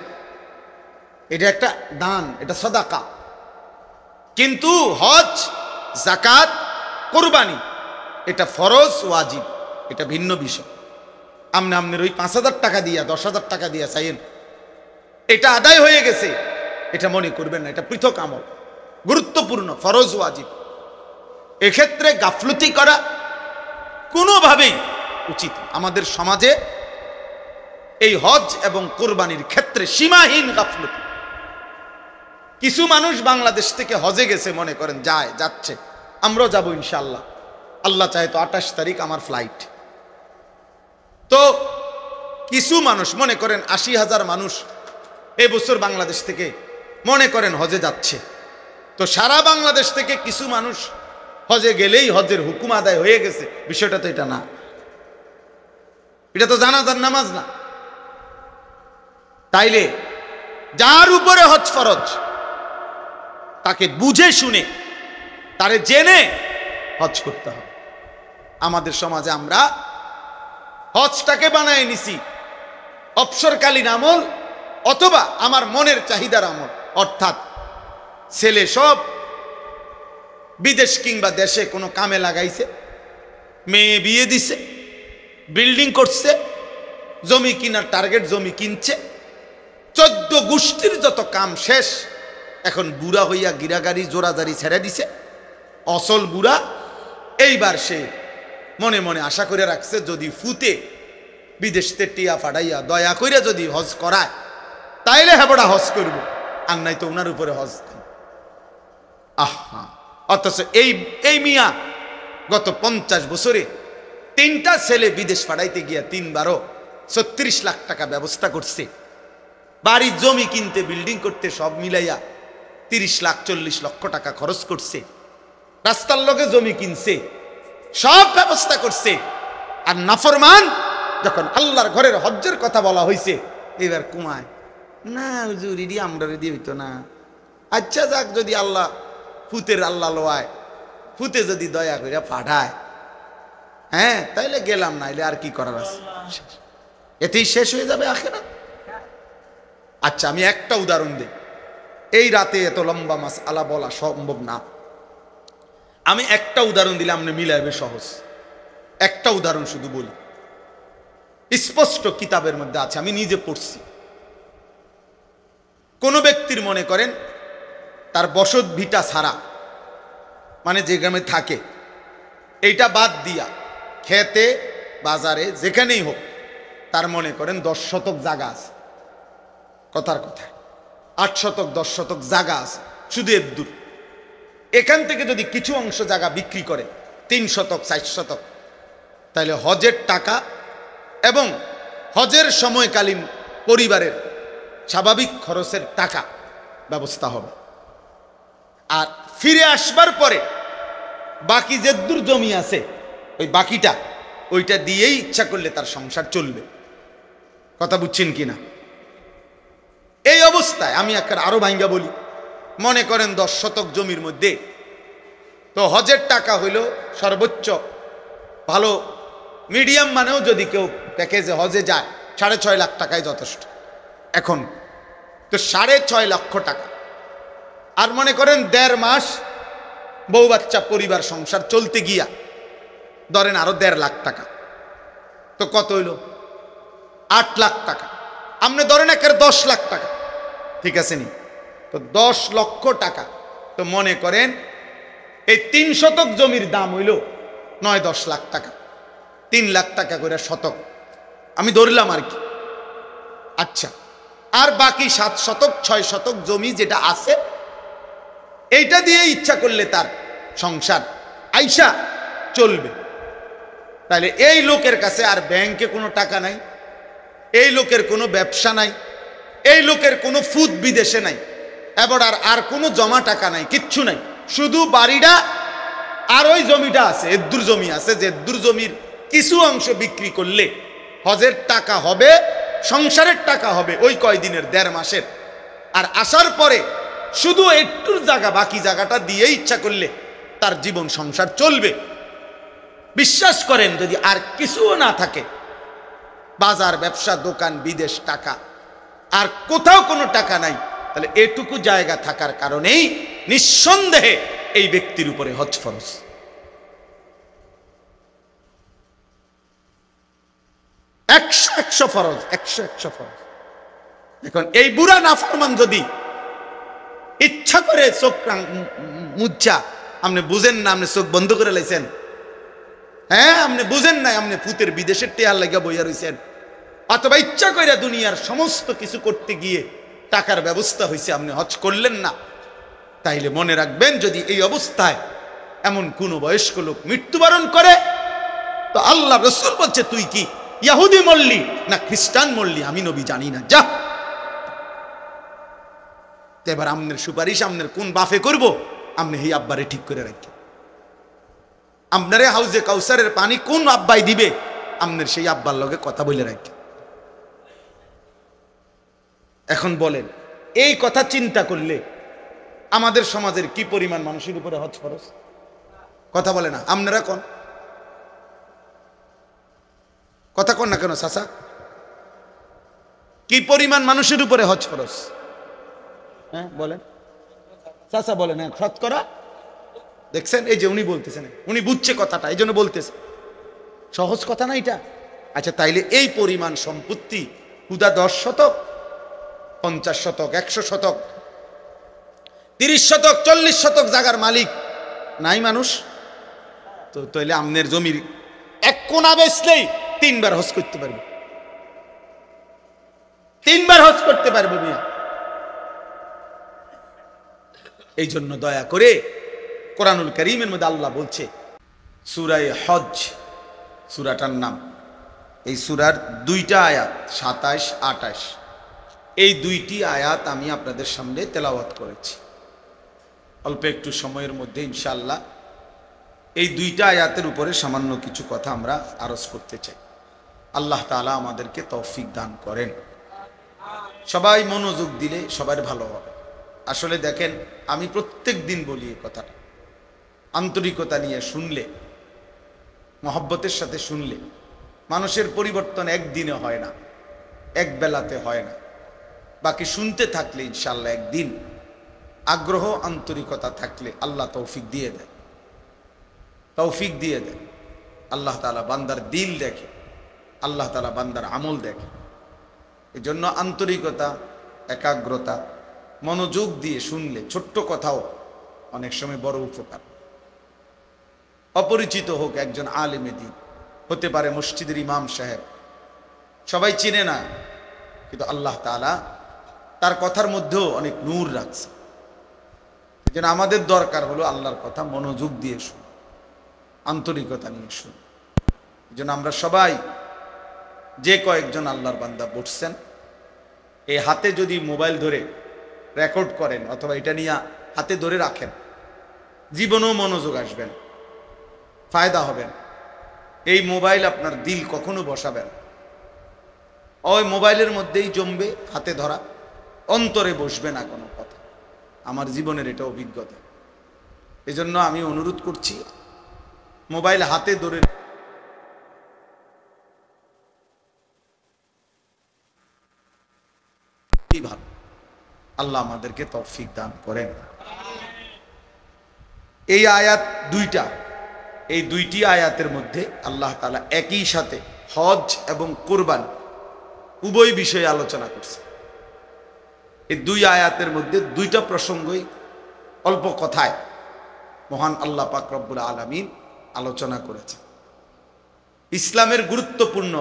এটা একটা দান, এটা সদাকা। কিন্তু হজ, জাকাত, কোরবানি এটা ফরজ ওয়াজিব, এটা ভিন্ন বিষয়। আপনার ওই 5,000 টাকা দিয়া 10,000 টাকা দিয়া চাইেন, এটা আদায় হয়ে গেছে, এটা মনে করবেন না, এটা পৃথক আমল, গুরুত্বপূর্ণ, ফরজ ওয়াজিব। এক্ষেত্রে গাফলতি করা কোনোভাবেই উচিত। আমাদের সমাজে এই হজ এবং কোরবানির ক্ষেত্রে সীমাহীন গাফলতি। কিছু মানুষ বাংলাদেশ থেকে হজে গেছে, মনে করেন যাচ্ছে, আমরাও যাবো ইনশাআল্লাহ, আল্লাহ চাহে তো 28 তারিখ আমার ফ্লাইট। তো কিছু মানুষ মনে করেন 80,000 মানুষ এবছর বাংলাদেশ থেকে মনে করেন হজে যাচ্ছে। তো সারা বাংলাদেশ থেকে কিছু মানুষ হজে গেলেই হজের হুকুম আদায় হয়ে গেছে, বিষয়টা তো এটা না। এটা তো জানাজার নামাজ না। তাইলে যার উপরে হজ ফরজ, তাকে বুঝে শুনে, তারে জেনে হজ করতে হবে। আমাদের সমাজে আমরা হজটাকে বানায় নিছি অবসরকালীন আমল অথবা আমার মনের চাহিদার আমল। অর্থাৎ ছেলে সব বিদেশ কিংবা দেশে কোনো কামে লাগাইছে, মেয়ে বিয়ে দিছে, বিল্ডিং করছে, জমি কিনার টার্গেট, জমি কিনছে, 14 গোষ্ঠীর যত কাম শেষ। এখন বুড়া হইয়া গিরাগাড়ি জোরাজারি ছেড়ে দিছে, অসল বুড়া। এইবার সে মনে মনে আশা করে রাখছে, যদি ফুতে বিদেশতে টিয়া ফাটাইয়া দয়া কইরা যদি হজ করায় তাইলে হেবড়া হজ করব, আর নাই তো ওনার উপরে হজ। আহা, অথচ এই মিয়া গত 50 বছরে 3টা ছেলে বিদেশ পাঠাইতে গিয়া 3বারও 36 লাখ টাকা ব্যবস্থা করছে। বাড়ি জমি কিনতে, বিল্ডিং করতে সব মিলাইয়া 30 লাখ 40 লক্ষ টাকা খরচ করছে। রাস্তার লগে জমি কিনছে, সব ব্যবস্থা করছে। আর নাফরমান যখন আল্লাহর ঘরের হজ্জের কথা বলা হয়েছে, এবার কুমায় না, হুজুর ইডি আমরা রেডি হইতো না। আচ্ছা যাক, যদি আল্লাহ ফুতের আল্লাহ লোয়ায়, ফুতে যদি দয়া করে পাঠায়, হ্যাঁ তাইলে গেলাম, না এলে আর কি করার আছে, এতেই শেষ হয়ে যাবে আখিরাত। আচ্ছা আমি একটা উদাহরণ দিই, এই রাতে এত লম্বা মাসআলা বলা সম্ভব না। আমি একটা উদাহরণ দিলে আপনি মিলাইবে সহজ। একটা উদাহরণ শুধু বলি, স্পষ্ট কিতাবের মধ্যে আছে, আমি নিজে পড়ছি। কোন ব্যক্তির মনে করেন তার বসত ভিটা ছাড়া, মানে যে গ্রামে থাকে, এইটা বাদ দিয়া খেতে বাজারে যেখানেই হোক তার মনে করেন 10 শতক জায়গা আছে, কথার কথা 8 শতক 10 শতক জায়গা আছে, শুধু এর দূর। এখান থেকে যদি কিছু অংশ জায়গা বিক্রি করে 3 শতক 4 শতক, তাহলে হজের টাকা এবং হজের সময়কালীন পরিবারের স্বাভাবিক খরচের টাকা ব্যবস্থা হবে। আর ফিরে আসবার পরে বাকি যে দূর জমি আছে ওই বাকিটা, ওইটা দিয়েই ইচ্ছা করলে তার সংসার চলবে। কথা বুঝছেন কিনা? এই অবস্থায় আমি একটা আরো ভাঙ্গা বলি, মনে করেন 10 শতক জমির মধ্যে তো হজের টাকা হইল সর্বোচ্চ ভালো মিডিয়াম, মানেও যদি কেউ প্যাকেজে হজে যায় 6.5 লাখ টাকায় যথেষ্ট এখন, তো 6.5 লক্ষ টাকা। আর মনে করেন 1.5 মাস বউ বাচ্চা পরিবার সংসার চলতে গিয়া ধরেন আরো 1.5 লাখ টাকা, তো কত হইল? 8 লাখ টাকা। আপনি ধরেন একের 10 লাখ টাকা, ঠিক আছে নি? তো 10 লক্ষ টাকা। তো মনে করেন এই 3 শতক জমির দাম হইল 9-10 লাখ টাকা, 3 লাখ টাকা করে শতক, আমি ধরলাম আর কি। আচ্ছা, আর বাকি 7 শতক 6 শতক জমি যেটা আছে, এইটা দিয়ে ইচ্ছা করলে তার সংসার আইসা চলবে। তাহলে এই লোকের কাছে আর ব্যাংকে কোনো টাকা নাই, এই লোকের কোনো ব্যবসা নাই, এই লোকের কোনো ফুদ বিদেশে নাই, এবার আর কোনো জমা টাকা নাই, কিচ্ছু নাই, শুধু বাড়িটা আর ওই জমিটা আছে, এদ্দুর জমি আছে, যে এদ্দুর জমির কিছু অংশ বিক্রি করলে হজের টাকা হবে, সংসারের টাকা হবে ওই কয়দিনের 1.5 মাসের। আর আসার পরে শুধু একটুর জায়গা, বাকি জায়গাটা দিয়ে ইচ্ছা করলে তার জীবন সংসার চলবে। বিশ্বাস করেন যদি আর কিছুও না থাকে, বাজার ব্যবসা দোকান বিদেশ টাকা, আর কোথাও কোনো টাকা নাই, তাহলে এটুকু জায়গা থাকার কারণেই নিঃসন্দেহে এই ব্যক্তির উপরে হজ ফরজ। একশো ফরজ, 100 ফরজ। এখন এই বুড়া নাফরমান যদি ইচ্ছা করে চোখ মুচ্ছা, আপনি বুঝেন না, আপনি চোখ বন্ধ করে লাইছেন, হ্যাঁ আপনি বুঝেন নাই, আপনি পুতের বিদেশের টেয়ার লাগা বইয়া রইছেন, অথবা ইচ্ছা করে দুনিয়ার সমস্ত কিছু করতে গিয়ে টাকার ব্যবস্থা হয়েছে, আপনি হজ করলেন না, তাইলে মনে রাখবেন যদি এই অবস্থায় এমন কোন বয়স্ক লোক মৃত্যুবরণ করে, তো আল্লাহ রাসূল বলছে তুই কি ইহুদি মরলি না খ্রিস্টান মরলি, আমি নবী জানি না, যা। এবার আমনের সুপারিশ আমনের কোন বাফে করব, আপনি এই আব্বারে ঠিক করে রাখি, আপনারে হাউজে কাউসারের পানি কোন আব্বাই দিবে, আমনের সেই আব্বার লগে কথা বলে রাখি। এখন বলেন এই কথা চিন্তা করলে আমাদের সমাজের কি পরিমাণ মানুষের উপরে হজ ফরজ? কথা বলে না, আপনারা কোন কথা কোন না কেন চাচা, কি পরিমাণ মানুষের উপরে হজ ফরজ? হ্যাঁ বলেন চাচা, বলেন। হ্যাঁ শতকরা, দেখছেন এই যে উনি বলতেছেন, উনি বুঝছে কথাটা, এই জন্য বলতেছে, সহজ কথা না এটা। আচ্ছা তাইলে এই পরিমাণ সম্পত্তি হুদা 10 শতক 50 শতক 100 শতক 30 শতক 40 শতক জায়গার মালিক নাই মানুষ, তো তাইলে আমনের জমির 1 কোণা বেচলেই 3 বার হজ করতে পারবে, 3 বার হজ করতে পারবে মিয়া। এই জন্য দয়া করে কোরআনুল কারীমের মধ্যে আল্লাহ বলছে, সূরা হজ সূরাটার নাম, এই সূরার 2টা আয়াত 27 28, এই 2টি আয়াত আমি আপনাদের সামনে তেলাওয়াত করেছি অল্প একটু সময়ের মধ্যে ইনশাআল্লাহ। এই 2টা আয়াতের উপরে সামান্য কিছু কথা আমরা আরজ করতে চাই। আল্লাহ তাআলা আমাদেরকে তৌফিক দান করেন। সবাই মনোযোগ দিলে সবার ভালো হবে। আসলে দেখেন, আমি প্রত্যেক দিন বলি এই কথাটা, আন্তরিকতা নিয়ে শুনলে, মহব্বতের সাথে শুনলে মানুষের পরিবর্তন একদিনে হয় না, এক বেলাতে হয় না, বাকি শুনতে থাকলে ইনশাআল্লাহ একদিন আগ্রহ আন্তরিকতা থাকলে আল্লাহ তৌফিক দিয়ে দেয়, তৌফিক দিয়ে দেয়। আল্লাহ তাআলা বান্দার দিল দেখে, আল্লাহ তাআলা বান্দার আমল দেখে। এই জন্য আন্তরিকতা, একাগ্রতা, মনোযোগ দিয়ে শুনলে ছোট্ট কথাও অনেক সময় বড় উপকার। অপরিচিত হোক একজন আলেমে দ্বীন, হতে পারে মসজিদের ইমাম সাহেব, সবাই চিনে না, কিন্তু আল্লাহ তাআলা তার কথার মধ্যেও অনেক নূর রাখছে। যেন আমাদের দরকার হলো আল্লাহর কথা মনোযোগ দিয়ে শুন, আন্তরিকতা নিয়ে শুন। এই জন্য আমরা সবাই যে কয়েকজন আল্লাহর বান্দা বসছেন, এই হাতে যদি মোবাইল ধরে রেকর্ড করেন অথবা এটা নিয়ে হাতে ধরে রাখেন, জীবনেও মনোযোগ আসবেন, ফায়দা হবেন। এই মোবাইল আপনার দিল কখনো বসাবেন, ওই মোবাইলের মধ্যেই জমবে, হাতে ধরা, অন্তরে বসবে না কোনো কথা। আমার জীবনের এটা অভিজ্ঞতা। এজন্য আমি অনুরোধ করছি, মোবাইল হাতে ধরে ভালো। আল্লাহ আমাদেরকে তৌফিক দান করেন। এই আয়াত দুইটা, এই দুইটি আয়াতের মধ্যে আল্লাহ তাআলা একই সাথে হজ এবং কুরবানি উভয় বিষয়ে আলোচনা করছে। এই দুই আয়াতের মধ্যে দুইটা প্রসঙ্গই অল্প কথায় মহান আল্লাহ পাক রব্বুল আলামিন আলোচনা করেছে। ইসলামের গুরুত্বপূর্ণ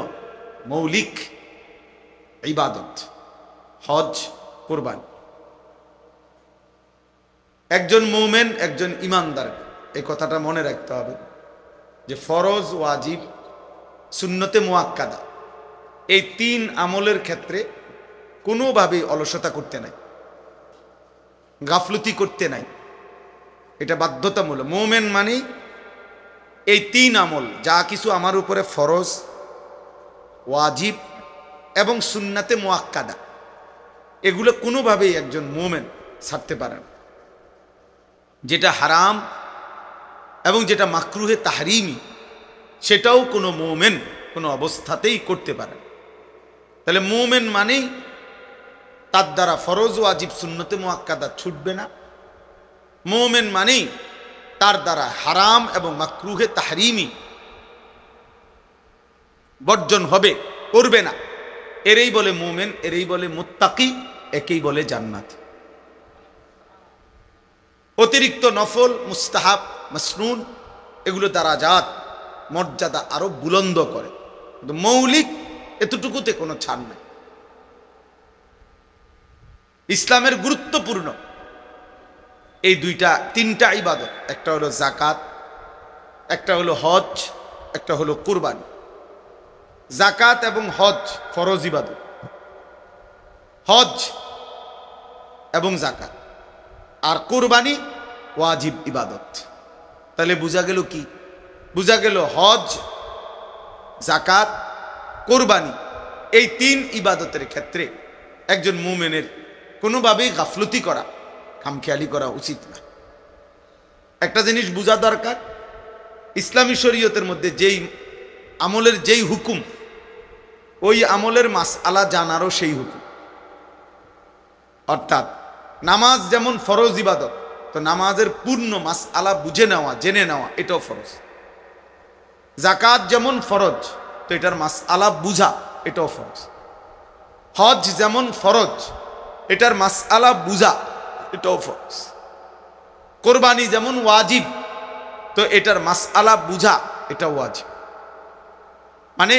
মৌলিক ইবাদত হজ, কুরবানি। একজন মুমিন, একজন ইমানদার এই কথাটা মনে রাখতে হবে যে ফরজ, ওয়াজিব, সুন্নতে মুআক্কাদা এই তিন আমলের ক্ষেত্রে কোনোভাবেই অলসতা করতে নাই, গাফলতি করতে নাই। এটা বাধ্যতামূলক। মুমিন মানে এই তিন আমল, যা কিছু আমার উপরে ফরজ, ওয়াজিব এবং সুন্নতে মুআক্কাদা, এগুলো কোনোভাবেই একজন মুমিন ছাড়তে পারে না। যেটা হারাম এবং যেটা মাকরুহে তাহরিমি, সেটাও কোনো মুমিন কোনো অবস্থাতেই করতে পারে না। তাহলে মুমিন মানেই তার দ্বারা ফরজ, ওয়াজিব, সুন্নতে মুআক্কাদা ছুটবে না। মুমিন মানেই তার দ্বারা হারাম এবং মাকরুহে তাহরিমি বর্জন হবে, করবে না। এরই বলে মুমিন, এরই বলে মুত্তাকি, একেই বলে জান্নাতি। অতিরিক্ত নফল, মুস্তাহাব, মাসনুন এগুলো দারাজাত, মর্যাদা আরো বুলন্দ করে, কিন্তু মৌলিক এতটুকুতে কোনো ছাড় নাই। ইসলামের গুরুত্বপূর্ণ এই তিনটা ইবাদত, একটা হলো যাকাত, একটা হলো হজ, একটা হলো কুরবানি। যাকাত এবং হজ ফরজ ইবাদত, হজ এবং যাকাত, আর কুরবানি ওয়াজিব ইবাদত। তাহলে বোঝা গেল কি? বোঝা গেল হজ, যাকাত, কুরবানি এই তিন ইবাদতের ক্ষেত্রে একজন মুমিনের কোনোভাবেই গাফলতি করা, খামখেয়ালি করা উচিত না। একটা জিনিস বোঝা দরকার, ইসলামী শরীয়তের মধ্যে যেই আমলের যেই হুকুম, ওই আমলের মাসআলা জানারও সেই হুকুম। অর্থাৎ নামাজ যেমন ফরজ ইবাদত, তো নামাজের পূর্ণ মাসআলা বুঝে নেওয়া, জেনে নেওয়া এটাও ফরজ। যাকাত যেমন ফরজ, তো এটার মাসআলা বুঝা এটাও ফরজ। হজ যেমন ফরজ, এটার মাসআলা বুঝা এটাও ফরজ। কুরবানি যেমন ওয়াজিব, তো এটার মাসআলা বুঝা এটাও ওয়াজিব। মানে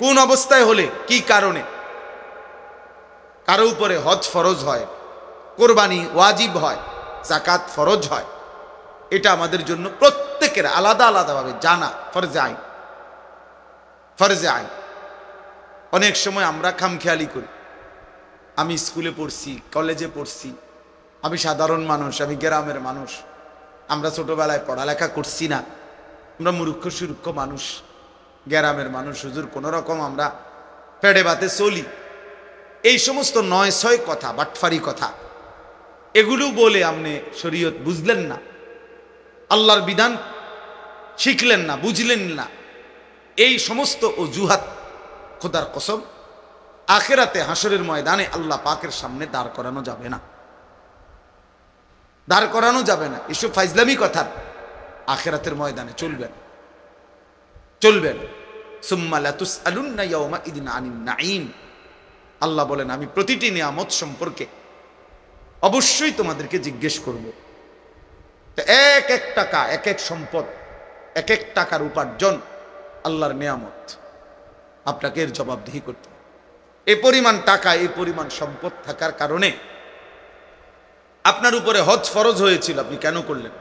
কোন অবস্থায় হলে, কি কারণে কারো উপরে হজ ফরজ হয়, কুরবানি ওয়াজিব হয়, যাকাত ফরজ হয়, এটা আমাদের জন্য প্রত্যেকের আলাদা আলাদাভাবে জানা ফরজে আইন। ফরজে আইন। অনেক সময় আমরা খামখেয়ালি করি। আমি স্কুলে পড়ছি, কলেজে পড়ছি, আমি সাধারণ মানুষ, আমি গ্রামের মানুষ, আমরা ছোটবেলায় পড়ালেখা করছি না, আমরা মূর্খ সুরূক্ষ মানুষ, গ্রামের মানুষ, হুজুর কোনো রকম আমরা পেটে ভাতে চলি। এই সমস্ত ৯-৬ কথা, বাটফারি কথা, এগুলো বলে আপনি শরীয়ত বুঝলেন না, আল্লাহর বিধান শিখলেন না, বুঝলেন না। এই সমস্ত অজুহাত খোদার কসম আখিরাতে হাসরের ময়দানে আল্লাহ পাকের সামনে দাঁড় করানো যাবে না, দাঁড় করানো যাবে না। এসব ফাইজলামি কথা আখিরাতের ময়দানে চলবেন, চলবেন। সুম্মা লাতুসআলুন্না ইয়াওমা ইদিন আনিন নাঈম। আল্লাহ বলেন, আমি প্রতিটি নিয়ামত সম্পর্কে অবশ্যই তোমাদেরকে জিজ্ঞেস করব। তো এক এক টাকা, এক এক সম্পদ, এক এক টাকার উপার্জন আল্লাহর নিয়ামত, আপনাকে এর জবাবদিহি করতে হবে। এই পরিমাণ টাকা, এই পরিমাণ সম্পদ থাকার কারণে আপনার উপরে হজ ফরজ হয়েছিল, আপনি কেন করলেন?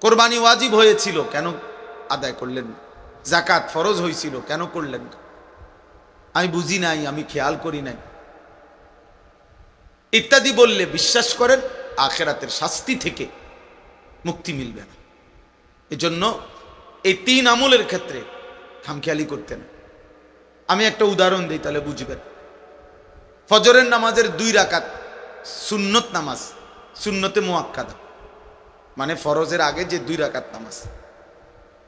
কোরবানি ওয়াজিব হয়েছিল, কেন আদায় করলেন না? যাকাত ফরজ হয়েছিল, কেন করলেন না? আমি বুঝি নাই, আমি খেয়াল করি নাই, ইত্যাদি বললে বিশ্বাস করেন আখিরাতের শাস্তি থেকে মুক্তি মিলবে না। এজন্য এই 3 আমলের ক্ষেত্রে খামখেয়ালি করতে না। আমি একটা উদাহরণ দিই, তাহলে বুঝবেন। ফজরের নামাজের 2 রাকাত সুন্নত নামাজ, সুন্নতে মুআক্কাদা, মানে ফরজের আগে যে 2 রাকাত নামাজ।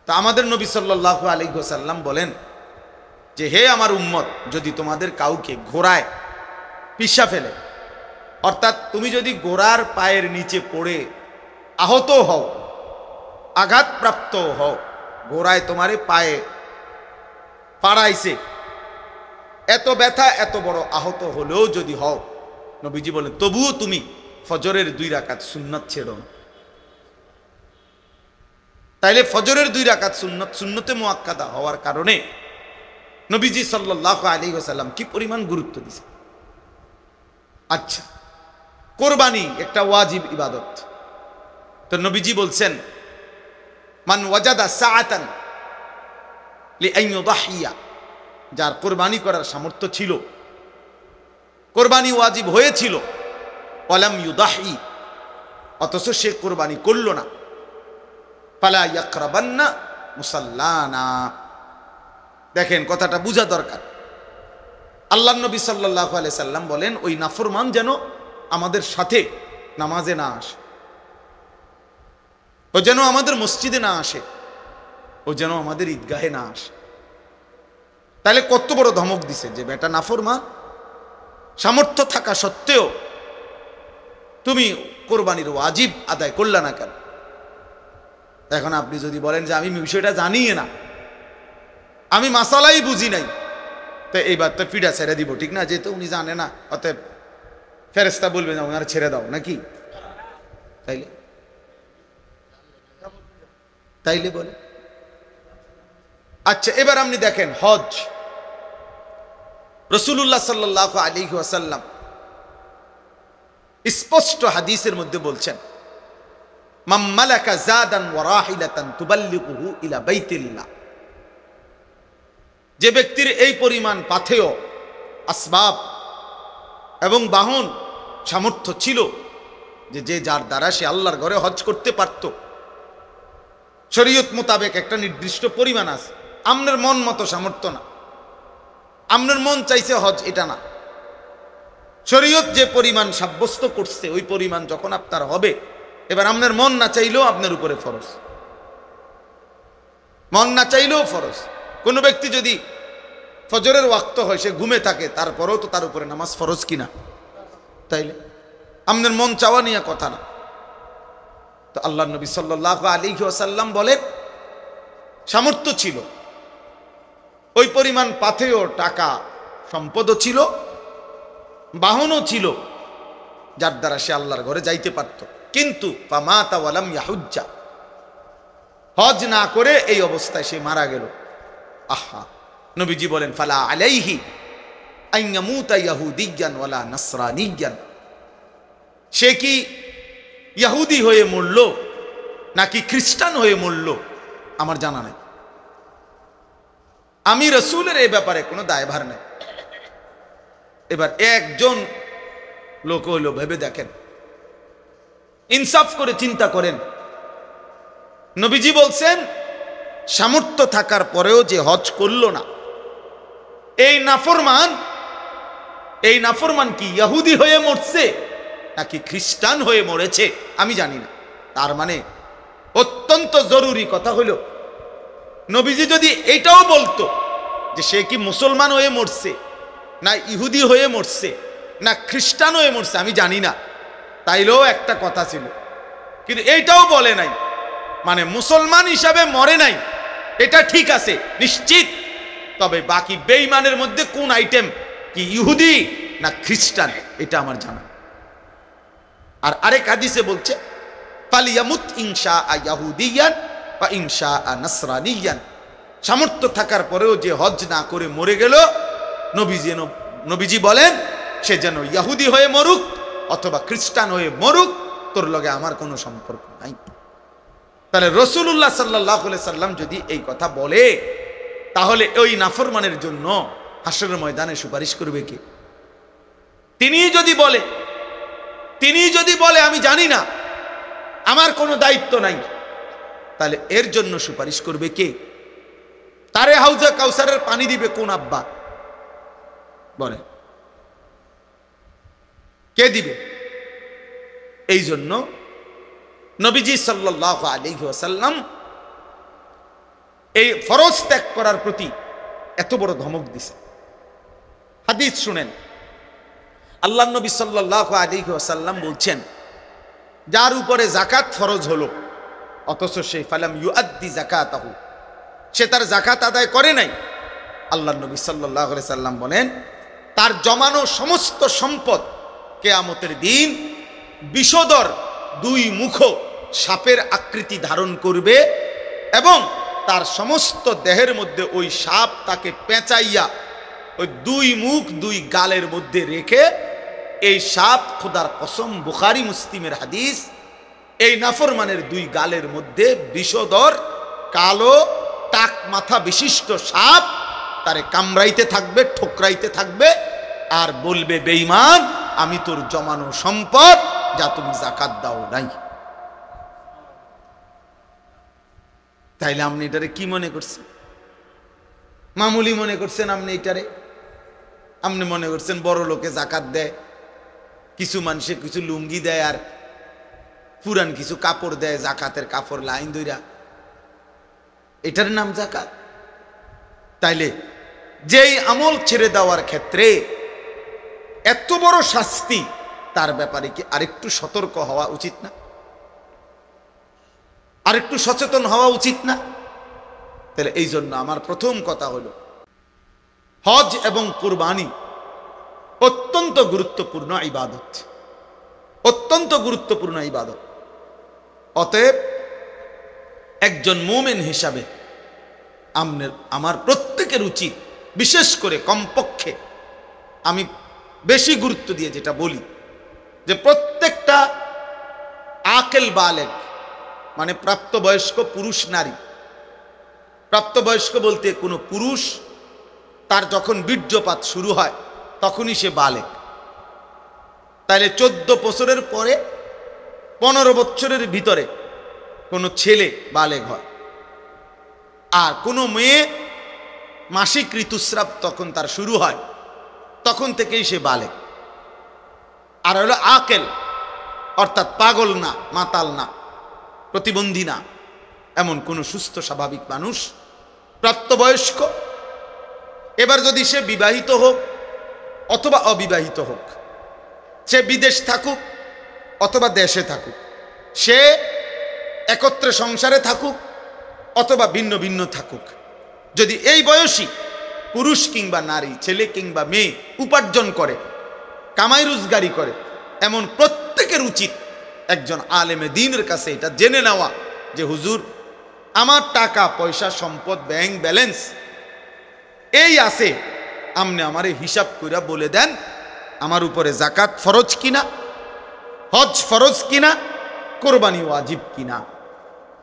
তা আমাদের নবী সাল্লাল্লাহু আলাইহি ওয়াসাল্লাম বলেন যে, হে আমার উম্মত, যদি তোমাদের কাউকে ঘোড়ায় পিষা ফেলে, অর্থাৎ তুমি যদি ঘোড়ার পায়ের নিচে পড়ে আহত হও, আঘাতপ্রাপ্ত হও, ঘোড়ায় তোমারে পায়ে পাড়াইছে, এত ব্যথা, এত বড় আহত হলেও যদি হও, নবীজি বলেন তবুও তুমি ফজরের 2 রাকাত সুন্নাত ছেড়ো না। তাইলে ফজরের 2 রাকাত সুন্নাত, সুন্নতে মুআক্কাদা হওয়ার কারণে নবীজি সাল্লাল্লাহু আলাইহি ওয়াসাল্লাম কি পরিমাণ গুরুত্ব দিয়েছে। আচ্ছা, কোরবানি একটা ওয়াজিব ইবাদত। তো নবীজি বলছেন, মান ওয়াজাদা সাআতান লিআন ইউদাহিয়া, যার কোরবানি করার সামর্থ্য ছিল, কোরবানি ওয়াজিব হয়েছিল, ওয়ালাম ইউদাহি, অথচ সে কোরবানি করল না, ফালা ইয়াকরাবান্না মুসাল্লানা। দেখেন, কথাটা বোঝা দরকার। আল্লাহর নবী সাল্লাল্লাহু আলাইহি সাল্লাম বলেন, ওই নাফরমান যেন আমাদের সাথে নামাজে না আসে, ও যেন আমাদের মসজিদে না আসে, ও যেন আমাদের ঈদগাহে না আসে। তাহলে কত বড় ধমক দিছে যে বেটা নাফরমান, সামর্থ্য থাকা সত্ত্বেও তুমি কোরবানির ওয়াজিব আদায় করলে না কেন? এখন আপনি যদি বলেন যে আমি বিষয়টা জানি না, আমি মাসালাই বুঝি নাই, তো এইবার তো পিঠা ছেড়ে দিব, ঠিক না? যেহেতু উনি জানে না, অতএব ফেরেশতা বলবে না ওনারা ছেড়ে দাও, নাকি? তাইলে বলে। আচ্ছা, এবার আপনি দেখেন হজ। রাসূলুল্লাহ সাল্লাল্লাহু আলাইহি ওয়াসাল্লাম স্পষ্ট হাদিসের মধ্যে বলছেন, মান মালাকা যাদান ওয়া রাহিলাতান তুবাল্লিগুহু ইলা বাইতিল্লাহ, যে ব্যক্তির এই পরিমাণ পাথেয়, আসবাব এবং বাহন সামর্থ্য ছিল যে যার দ্বারা সে আল্লাহর ঘরে হজ করতে পারত। শরীয়ত মোতাবেক একটা নির্দিষ্ট পরিমাণ আছে, আপনার মন মতো সামর্থ্য না, আপনার মন চাইছে হজ, এটা না। শরীয়ত যে পরিমাণ সাব্যস্ত করছে ওই পরিমাণ যখন আপনার হবে, এবার আপনার মন না চাইলেও আপনার উপরে ফরজ, মন না চাইলেও ফরজ। কোনো ব্যক্তি যদি ফজরের ওয়াক্ত হয়, সে ঘুমে থাকে, তারপরেও তো তার উপরে নামাজ ফরজ কিনা? তাইলে আপনার মন চাওয়া নিয়ে কথা না। তো আল্লাহ নবী সাল্লাল্লাহু আলাইহি ওয়াসাল্লাম বলেন, সামর্থ্য ছিল, ওই পরিমাণ পাথেয়, টাকা, সম্পদও ছিল, বাহনও ছিল, যার দ্বারা সে আল্লাহর ঘরে যাইতে পারত। কিন্তু ফামাতা ওয়ালাম ইয়াহুজ্জা, হজ না করে এই অবস্থায় সে মারা গেল। আহা, নবীজি বলেন, ফালা আলাইহি আন ইয়ামুতা ইয়াহুদিয়ান ওয়ালা নাসরানিয়ান, সে কি ইহুদি হয়ে মরল নাকি খ্রিস্টান হয়ে মরল আমার জানা নাই। আমি রাসূলের এই ব্যাপারে কোনো দায়ভার নেই। এবার একজন লোক হইল, ভেবে দেখেন, ইনসাফ করে চিন্তা করেন। নবীজি বলছেন, সামর্থ্য থাকার পরেও যে হজ করল না, এই নাফরমান কি ইহুদি হয়ে মরছে নাকি খ্রিস্টান হয়ে মরেছে আমি জানি না। তার মানে অত্যন্ত জরুরি কথা হইল, নবীজি যদি এটাও বলতো যে সে কি মুসলমান হয়ে মরছে না ইহুদি হয়ে মরছে না খ্রিস্টান হয়ে মরছে আমি জানি না, তাইলেও একটা কথা ছিল। কিন্তু এইটাও বলে নাই, মানে মুসলমান হিসাবে মরে নাই, এটা ঠিক আছে নিশ্চিত, তবে বাকি বেঈমানের মধ্যে কোন আইটেম, কি ইহুদি না খ্রিস্টান, এটা আমার জানা। আর আরেক হাদিসে বলছে ফালিয়ামুত ইনশা ইয়াহুদিয়ান বা ইনশা নাসরানিয়ান, সামর্থ্য থাকার পরেও যে হজ না করে মরে গেল, নবীজি বলেন সে যেন ইহুদি হয়ে মরুক অথবা খ্রিস্টান হয়ে মরুক, তোর লগে আমার কোনো সম্পর্ক নাই। তাহলে রাসূলুল্লাহ সাল্লাল্লাহু আলাইহি সাল্লাম যদি এই কথা বলে, তাহলে ওই নাফরমানের জন্য হাসরের ময়দানে সুপারিশ করবে কে? তিনি যদি বলে আমি জানি না, আমার কোনো দায়িত্ব নাই, তাহলে এর জন্য সুপারিশ করবে কে? তারে হাউজে কাউসারের পানি দিবে কোন আব্বা? বলে কে দিবে? এই জন্য নবীজি সাল্লাল্লাহু আলাইহি ওয়াসাল্লাম এই ফরজ ত্যাগ করার প্রতি এত বড় ধমক দিছে। হাদিস শুনেন, আল্লাহর নবী সাল্লাল্লাহু আলাইহি ওয়াসাল্লাম বলছেন, যার উপরে যাকাত ফরজ হলো অথচ সে ফালাম ইউআদ্দি যাকাতাহু, সে তার যাকাত আদায় করে নাই, আল্লাহর নবী সাল্লাল্লাহু আলাইহি সাল্লাম বলেন তার জমানো সমস্ত সম্পদ কিয়ামতের দিন বিষধর দুই মুখ সাপের আকৃতি ধারণ করবে এবং তার সমস্ত দেহের মধ্যে ওই সাপ তাকে পেঁচাইয়া ওই দুই মুখ দুই গালের মধ্যে রেখে, এই সাপ, খোদার কসম বুখারী মুসলিমের হাদিস, এই নাফরমানের দুই গালের মধ্যে বিষধর কালো টাক মাথা বিশিষ্ট সাপ তারে কামড়াইতে থাকবে, ঠোকরাইতে থাকবে আর বলবে, বেঈমান, আমি তোর জমানো সম্পদ যা তুমি যাকাত দাও নাই। তাইলে আপনি এটারে কি মনে করছেন? মামুলি মনে করছেন আপনি এটারে? আপনি মনে করছেন বড় লোকে যাকাত দেয়, কিছু মানুষে কিছু লুঙ্গি দেয় আর পুরান কিছু কাপড় দেয়, যাকাতের কাপড় লাইন দইরা, এটার নাম যাকাত? তাইলে যেই আমল ছেড়ে দেওয়ার ক্ষেত্রে এত বড় শাস্তি, তার ব্যাপারে কি আরেকটু সতর্ক হওয়া উচিত না? আরেকটু সচেতন হওয়া উচিত না? তাহলে এই জন্য আমার প্রথম কথা হলো, হজ এবং কুরবানি অত্যন্ত গুরুত্বপূর্ণ ইবাদত, অত্যন্ত গুরুত্বপূর্ণ ইবাদত। অতএব একজন মুমিন হিসাবে আমার প্রত্যেকের উচিত, বিশেষ করে কমপক্ষে আমি বেশি গুরুত্ব দিয়ে যেটা বলি, যে প্রত্যেকটা আকেল বালেগ মানে প্রাপ্তবয়স্ক পুরুষ নারী, প্রাপ্তবয়স্ক বলতে কোনো পুরুষ তার যখন বীর্যপাত শুরু হয় তখনই সে বালেগ। তাহলে 14 বছরের পরে 15 বছরের ভিতরে কোনো ছেলে বালেগ হয়, আর কোনো মেয়ে মাসিক ঋতুস্রাব তখন তার শুরু হয়, তখন থেকেই সে বালেগ। আর হলো আকেল, অর্থাৎ পাগল না, মাতাল না, প্রতিবন্ধী না, এমন কোন সুস্থ স্বাভাবিক মানুষ প্রাপ্তবয়স্ক। এবার যদি সে বিবাহিত হোক অথবা অবিবাহিত হোক, সে বিদেশ থাকুক অথবা দেশে থাকুক, সে একত্রে সংসারে থাকুক অথবা ভিন্ন ভিন্ন থাকুক, যদি এই বয়সী পুরুষ কিংবা নারী, ছেলে কিংবা মেয়ে উপার্জন করে, কামাই রোজগারি করে, এমন প্রত্যেকের উচিত একজন আলেমে দ্বীনের কাছে এটা জেনে নেওয়া যে হুজুর, আমার টাকা পয়সা সম্পদ ব্যাংক ব্যালেন্স এই আছে, আপনি আমারে হিসাব কইরা বলে দেন আমার উপরে যাকাত ফরজ কিনা, হজ ফরজ কিনা, কোরবানি ওয়াজিব কিনা।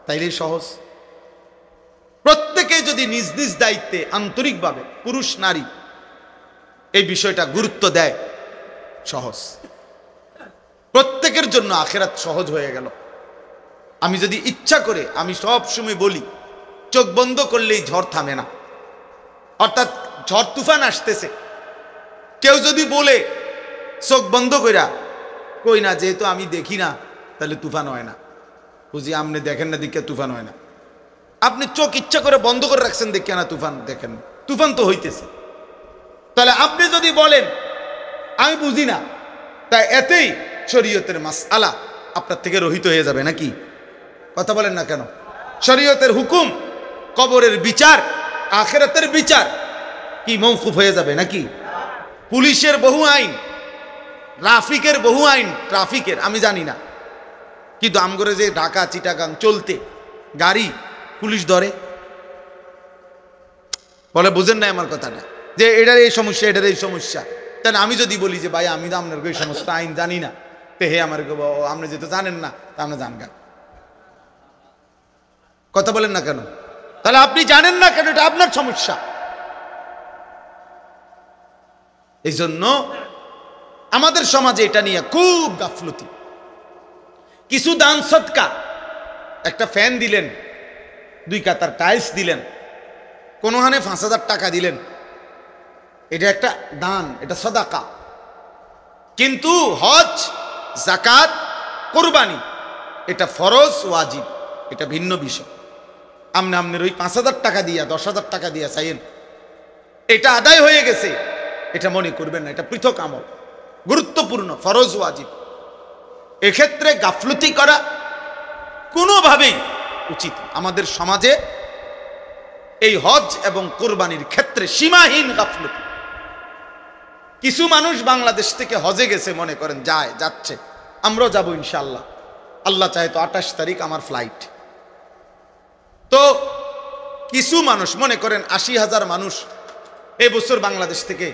তাইলে সহজ। প্রত্যেকে যদি নিজ নিজ দায়িত্বে আন্তরিকভাবে পুরুষ নারী এই বিষয়টা গুরুত্ব দেয়, সহজ, প্রত্যেকের জন্য আখিরাত সহজ হয়ে গেল। আমি যদি ইচ্ছা করে, আমি সব সময় বলি, চোখ বন্ধ করলেই ঝড় থামে না, অর্থাৎ ঝড় তুফান আসতেছে, কেউ যদি বলে চোখ বন্ধ কইরা কই না, যেহেতু আমি দেখি না তাহলে তুফান হয় না, বুঝি আপনি দেখেন না দিকে তুফান হয় না, আপনি চোখ ইচ্ছা করে বন্ধ করে রাখছেন দেখে না তুফান দেখেন, তুফান তো হইতেছে। তাহলে আপনি যদি বলেন আমি বুঝি না, তাই এতেই শরীয়তের মাসআলা আপনার থেকে রহিত হয়ে যাবে নাকি? কথা বলেন না কেন? শরীয়তের হুকুম, কবরের বিচার, আখিরাতের বিচার কি মওকুফ হয়ে যাবে নাকি? পুলিশের বহু আইন ট্রাফিকের বহু আইন, ট্রাফিকের আমি জানি না, কিন্তু আমগরে যে ঢাকা চিটাগাং চলতে গাড়ি পুলিশ ধরে, বলে বুঝেন না আমার কথাটা, যে এটার এই সমস্যা, এটার এই সমস্যা। তাই আমি যদি বলি যে ভাই আমি তো আপনার এই সমস্ত আইন জানি না, তো হে আমার আপনি যেহেতু জানেন না তা আপনি জানগা, কথা বলেন না কেন? তাহলে আপনি জানেন না কেন, এটা আপনার সমস্যা। এই জন্য আমাদের সমাজে এটা নিয়ে খুব গাফলতি। কিছু দান সদকা, একটা ফ্যান দিলেন, 2 কাতার টাইলস দিলেন, কোনোখানে 5,000 টাকা দিলেন, এটা একটা দান, এটা সাদাকা। কিন্তু হজ, যাকাত, কুরবানি এটা ফরজ ওয়াজিব, এটা ভিন্ন বিষয়। আপনার ওই 5,000 টাকা দিয়া 10,000 টাকা দিয়া চাইেন এটা আদায় হয়ে গেছে, এটা মনে করবেন না, এটা পৃথক আমল, গুরুত্বপূর্ণ, ফরজ ওয়াজিব। এক্ষেত্রে গাফলতি করা কোনোভাবেই উচিত। আমাদের সমাজে এই হজ এবং কোরবানির ক্ষেত্রে সীমাহীন গাফলতি। কিছু মানুষ বাংলাদেশ থেকে হজে গেছে, মনে করেন যাচ্ছে, আমরাও যাবো ইনশাআল্লাহ, আল্লাহ চাহে তো 28 তারিখ আমার ফ্লাইট। তো কিছু মানুষ মনে করেন 80,000 মানুষ এই বছর বাংলাদেশ থেকে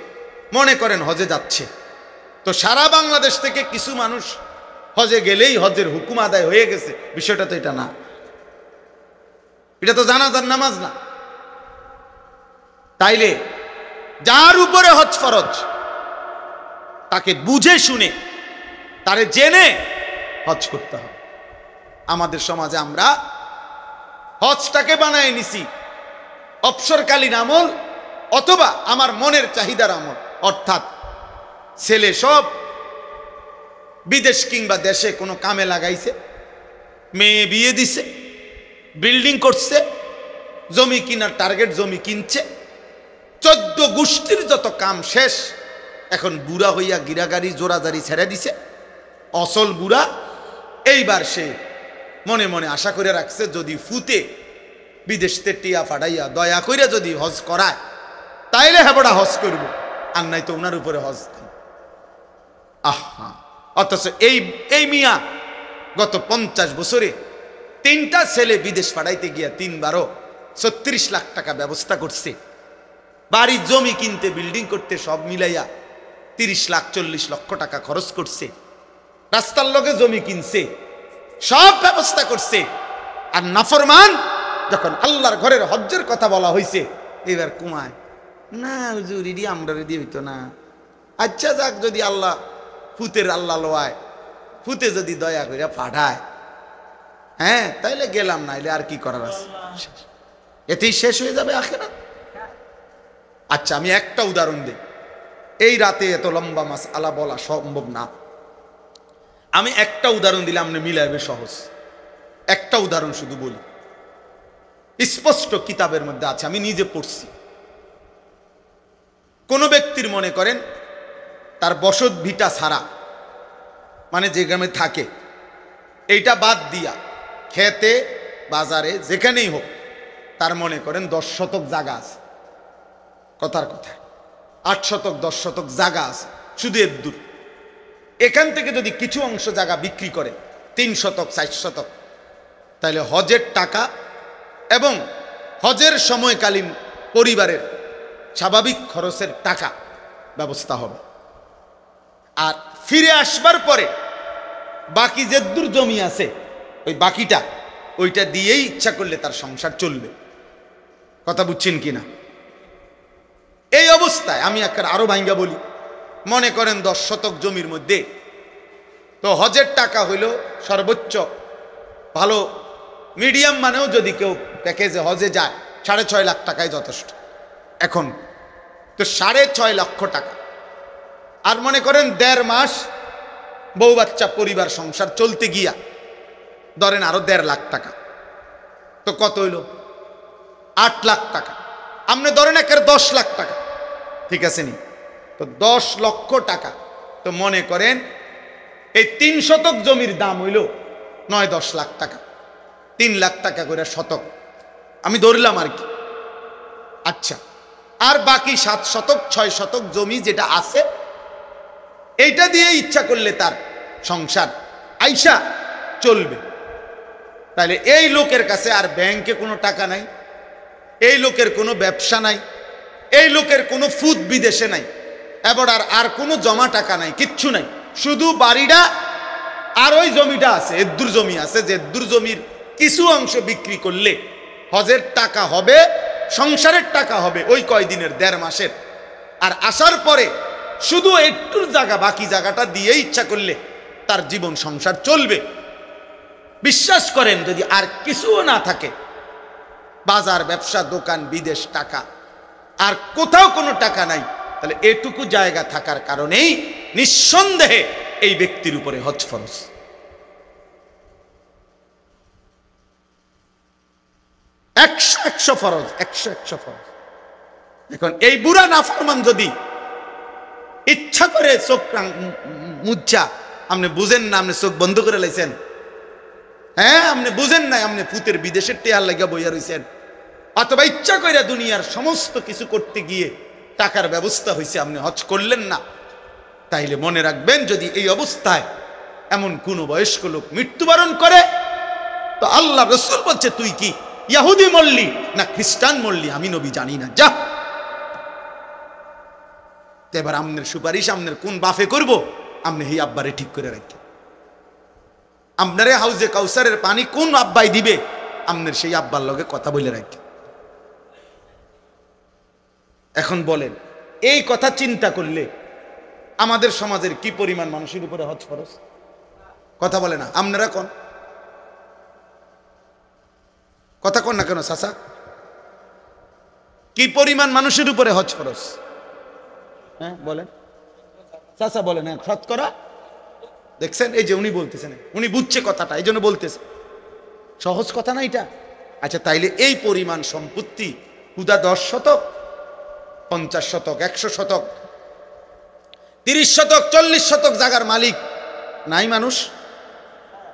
মনে করেন হজে যাচ্ছে। তো সারা বাংলাদেশ থেকে কিছু মানুষ হজে গেলেই হজের হুকুম আদায় হয়ে গেছে, বিষয়টা তো এটা না। এটা তো জানাজার নামাজ না। তাইলে যার উপরে হজ ফরজ তাকে বুঝে শুনে, তারে জেনে হজ করতে হবে। আমাদের সমাজে আমরা হজটাকে বানায় নিছি অবসরকালীন আমল অথবা আমার মনের চাহিদার আমল। অর্থাৎ ছেলে সব বিদেশ কিংবা দেশে কোনো কামে লাগাইছে, মেয়ে বিয়ে দিছে, বিল্ডিং করছে, জমি কিনার টার্গেট, জমি কিনছে, 14 গোষ্ঠীর যত কাম শেষ। এখন বুড়া হইয়া গিরাগাড়ি জোরাজারি ছেড়ে দিছে, অসল বুড়া। এইবার সে মনে মনে আশা করে রাখছে যদি ফুতে বিদেশতে টিয়া ফাটাইয়া দয়া কইরা যদি হজ করায় তাইলে হেবড়া হজ করব, আর নাই তো ওনার উপরে হজ। আহা, অথচ এই মিয়া গত 50 বছরে 3টা ছেলে বিদেশ পাঠাইতে গিয়া 3বারও 36 লাখ টাকা ব্যবস্থা করছে। বাড়ি জমি কিনতে, বিল্ডিং করতে সব মিলাইয়া 30 লাখ 40 লক্ষ টাকা খরচ করছে। রাস্তার লগে জমি কিনছে, সব ব্যবস্থা করছে। আর নাফরমান যখন আল্লাহর ঘরের হজ্জের কথা বলা হয়েছে, এবার কুমায় না, হুজুর ইডি আমরা দিয়ে হইতো না। আচ্ছা যাক, যদি আল্লাহ ফুতের আল্লাহ লোয়ায়, ফুতে যদি দয়া করে পাঠায়, হ্যাঁ তাইলে গেলাম, নাইলে আর কি করার আছে, এতেই শেষ হয়ে যাবে আখিরাত। আচ্ছা আমি একটা উদাহরণ দিই, এই রাতে এত লম্বা মাসআলা বলা সম্ভব না। আমি একটা উদাহরণ দিলে আপনি মিলাইবে সহজ। একটা উদাহরণ শুধু বলি, স্পষ্ট কিতাবের মধ্যে আছে, আমি নিজে পড়ছি। কোন ব্যক্তির মনে করেন তার বসত ভিটা ছাড়া, মানে যে গ্রামে থাকে এইটা বাদ দিয়া খেতে বাজারে যেখানেই হোক তার মনে করেন 10 শতক জায়গা আছে। কথার কথা 8 শতক 10 শতক জায়গা আছে, শুধু এর দূর। এখান থেকে যদি কিছু অংশ জায়গা বিক্রি করে 3 শতক 4 শতক, তাহলে হজের টাকা এবং হজের সময়কালীন পরিবারের স্বাভাবিক খরচের টাকা ব্যবস্থা হবে। আর ফিরে আসবার পরে বাকি যে দূর জমি আছে ওই বাকিটা, ওইটা দিয়েই ইচ্ছা করলে তার সংসার চলবে। কথা বুঝছেন কিনা? এই অবস্থায় আমি একটা আরো ভাঙ্গা বলি, মনে করেন 10 শতক জমির মধ্যে তো হজের টাকা হইল সর্বোচ্চ ভালো মিডিয়াম মানেও যদি কেউ প্যাকেজে হজে যায় 6.5 লাখ টাকায় যথেষ্ট। এখন তো 6.5 লক্ষ টাকা, আর মনে করেন 1.5 মাস বউ বাচ্চা পরিবার সংসার চলতে গিয়া ধরেন আরো 1.5 লাখ টাকা, তো কত হইল? 8 লাখ টাকা। আপনি ধরেন একের 10 লাখ টাকা, ঠিক আছে নি? তো 10 লক্ষ টাকা, তো মনে করেন এই 3 শতক জমির দাম হইল 9-10 লাখ টাকা, 3 লাখ টাকা করে শতক, আমি ধরলাম আর কি। আচ্ছা, আর বাকি 7 শতক 6 শতক জমি যেটা আছে এইটা দিয়ে ইচ্ছা করলে তার সংসার আইসা চলবে। তাহলে এই লোকের কাছে আর ব্যাংকে কোনো টাকা নাই, এই লোকের কোনো ব্যবসা নাই, এই লোকের কোনো ফুদ বিদেশে নাই, এবার আর কোনো জমা টাকা নাই, কিচ্ছু নাই, শুধু বাড়িটা আর ওই জমিটা আছে, এদ্দুর জমি আছে, যে এদ্দুর জমির কিছু অংশ বিক্রি করলে হজের টাকা হবে, সংসারের টাকা হবে ওই কয়দিনের, 1.5 মাসের। আর আসার পরে শুধু একটুর জায়গা, বাকি জায়গাটা দিয়ে ইচ্ছা করলে তার জীবন সংসার চলবে। বিশ্বাস করেন, যদি আর কিছুও না থাকে, বাজার, ব্যবসা, দোকান, বিদেশ, টাকা, আর কোথাও কোনো টাকা নাই, তাহলে এটুকু জায়গা থাকার কারণেই নিঃসন্দেহে এই ব্যক্তির উপরে হজ ফরজ। একশো ফরজ, 100 ফরজ। এখন এই বুড়া নাফরমান যদি ইচ্ছা করে চোখ মুচ্ছা, আপনি বুঝেন না, আপনি চোখ বন্ধ করে লাইছেন, হ্যাঁ আপনি বুঝেন নাই, আপনি ফুতের বিদেশের টেয়ার লাগিয়া বইয়া রইছেন, অথবা ইচ্ছা করে দুনিয়ার সমস্ত কিছু করতে গিয়ে টাকার ব্যবস্থা হয়েছে, আপনি হজ করলেন না, তাইলে মনে রাখবেন, যদি এই অবস্থায় এমন কোন বয়স্ক লোক মৃত্যুবরণ করে, তো আল্লাহ রাসূল বলছে, তুই কি ইহুদি মরলি না খ্রিস্টান মরলি, আমি নবী জানি না, যা। এবার আমনের সুপারিশ আমনের কোন বাফে করব, আপনি এই আব্বারে ঠিক করে রাখেন। আপনারে হাউজে কাউসারের পানি কোন আব্বাই দিবে, আমনের সেই আব্বার লগে কথা বলে রাখেন। এখন বলেন, এই কথা চিন্তা করলে আমাদের সমাজের কি পরিমাণ মানুষের উপরে হজ ফরজ? কথা বলে না, আপনারা কোন কথা কোন না কেন চাচা, কি পরিমাণ মানুষের উপরে হজ ফরজ? হ্যাঁ বলেন চাচা, বলেন। হ্যাঁ, শতকরা। দেখছেন, এই যে উনি বলতেছেন, উনি বুঝছে কথাটা, এই জন্য বলতেছে, সহজ কথা না এটা। আচ্ছা, তাইলে এই পরিমাণ সম্পত্তি, হুদা 10 শতক, 50 শতক, 100 শতক, 30 শতক, 40 শতক জায়গার মালিক নাই মানুষ,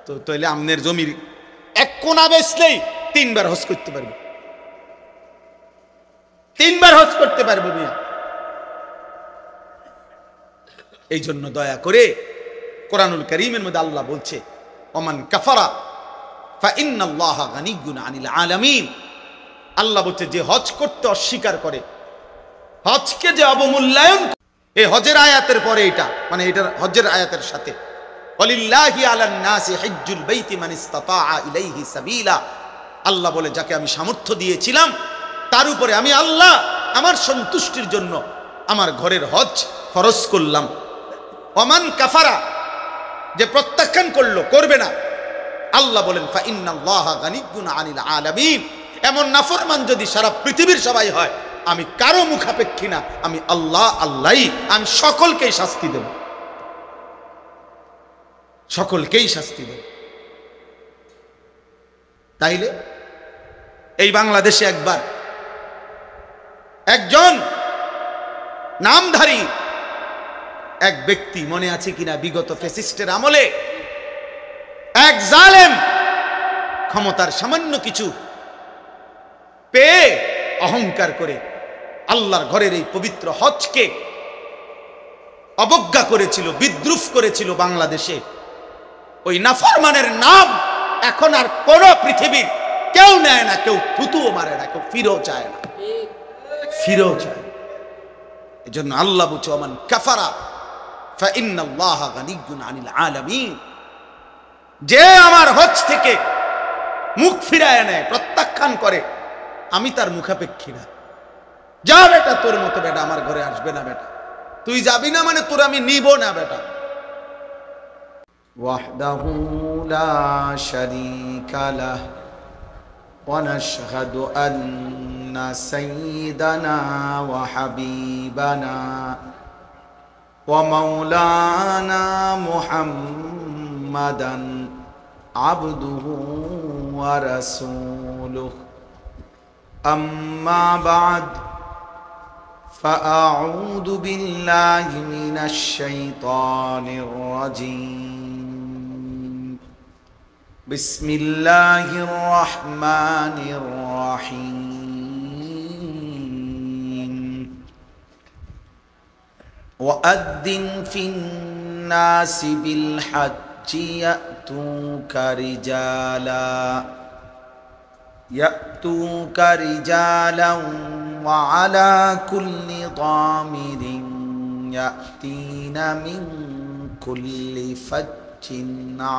তো তাইলে আমনের জমির এক কোনা বেচলেই 3 বার হজ করতে পারবে, 3 বার হজ করতে পারবে মিয়া। এই জন্য দয়া করে কোরআনুল কারীমের মধ্যে আল্লাহ বলছে, ওমান কাফারা ফা ইন্নাল্লাহা গানিয়্যুন আনিল আলামিন। আল্লাহ বলছে, যে হজ করতে অস্বীকার করে, হজকে যে অবমূল্যায়ন, এই হজের আয়াতের পরে এটা, মানে এটা হজের আয়াতের সাথে, ওয়ালিল্লাহি আলান নাসি হিজ্জুল বাইতি মান ইসতাতাআ ইলাইহি সাবিলা। আল্লাহ বলে, যাকে আমি সামর্থ্য দিয়েছিলাম তার উপরে আমি আল্লাহ আমার সন্তুষ্টির জন্য আমার ঘরের হজ ফরজ করলাম। ওমান কাফারা, যে প্রত্যাখ্যান করলো, করবে না, আল্লাহ বলেন ফা ইন্নাল্লাহা গানিয়্যুন আনিল আলামিন। এমন নাফরমান যদি সারা পৃথিবীর সবাই হয়, আমি কারো মুখাপেক্ষী না, আমি আল্লাহ আল্লাহই, আমি সকলকেই শাস্তি দেব, সকলকেই শাস্তি দেব। তাইলে এই বাংলাদেশে একবার একজন নামধারী এক ব্যক্তি, মনে আছে কিনা, বিগত ফ্যাসিস্টের আমলে এক জালেম ক্ষমতার সামান্য কিছু পেয়ে অহংকার করে আল্লাহর ঘরের এই পবিত্র হজকে অবজ্ঞা করেছিল, বিদ্রুপ করেছিল বাংলাদেশে। ওই নাফরমানের নাম এখন আর কোন পৃথিবীর কেউ নেয় না, কেউ থুতুও মারে না, কেউ ফিরেও চায় না, ফিরেও চায়। এই জন্য আল্লাহ বলছে, ওমান কাফারা ফা ইন্নাল্লাহা গানিয়্যুন আনিল আলামিন। যে আমার হজ থেকে মুখ ফিরায় নেয়, প্রত্যাখ্যান করে, আমি তার মুখাপেক্ষী না। যা বেটা, তোর মতো বেটা আমার ঘরে আসবে না বেটা, তুই যাবি না মানে তোর আমি নিব না বেটা। ওয়াহদাহু লা শারীকা লাহ ওয়া নাশহাদু আন্না সাইয়্যিদানা ওয়া হাবিবানা ওয়া মাওলানা মুহাম্মাদান আবদুহু ওয়া রাসূলুহু। أما بعد فأعوذ بالله من الشيطان الرجيم. بسم الله الرحمن الرحيم. وأذن في নাসি বিল হাজ্জি ইয়াতুকা রিজালান ওয়া আলা কুল্লি দামিরিন ইয়াতিনা মিন কুল্লি ফাজ্জিন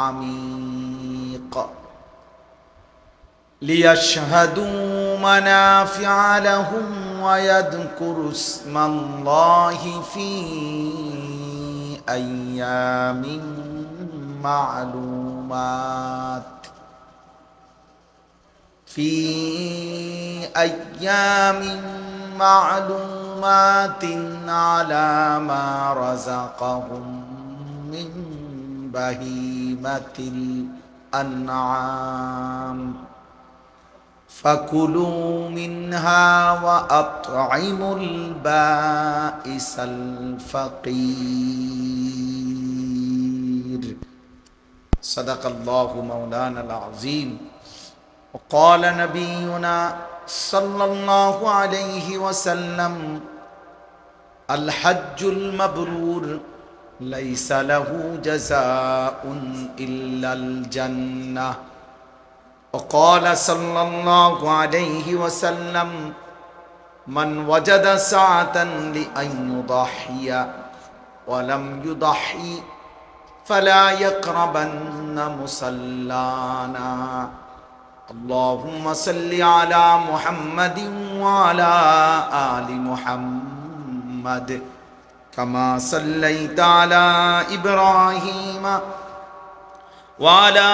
আমিক ليشهدوا منافع لهم ويذكروا اسم الله في أيام معلومات على ما رزقهم من بهيمة الأنعام فكلوا منها وأطعموا البائس الفقير صدق الله مولانا العظيم وقال نبينا صلى الله عليه وسلم الحج المبرور ليس له جزاء إلا الجنة وقال صلى الله عليه وسلم من وجد ساعة لأن يضحي ولم يضحي فلا يقربن مصلانا اللهم صل على محمد وعلى آل محمد كما صليت على إبراهيم وعلى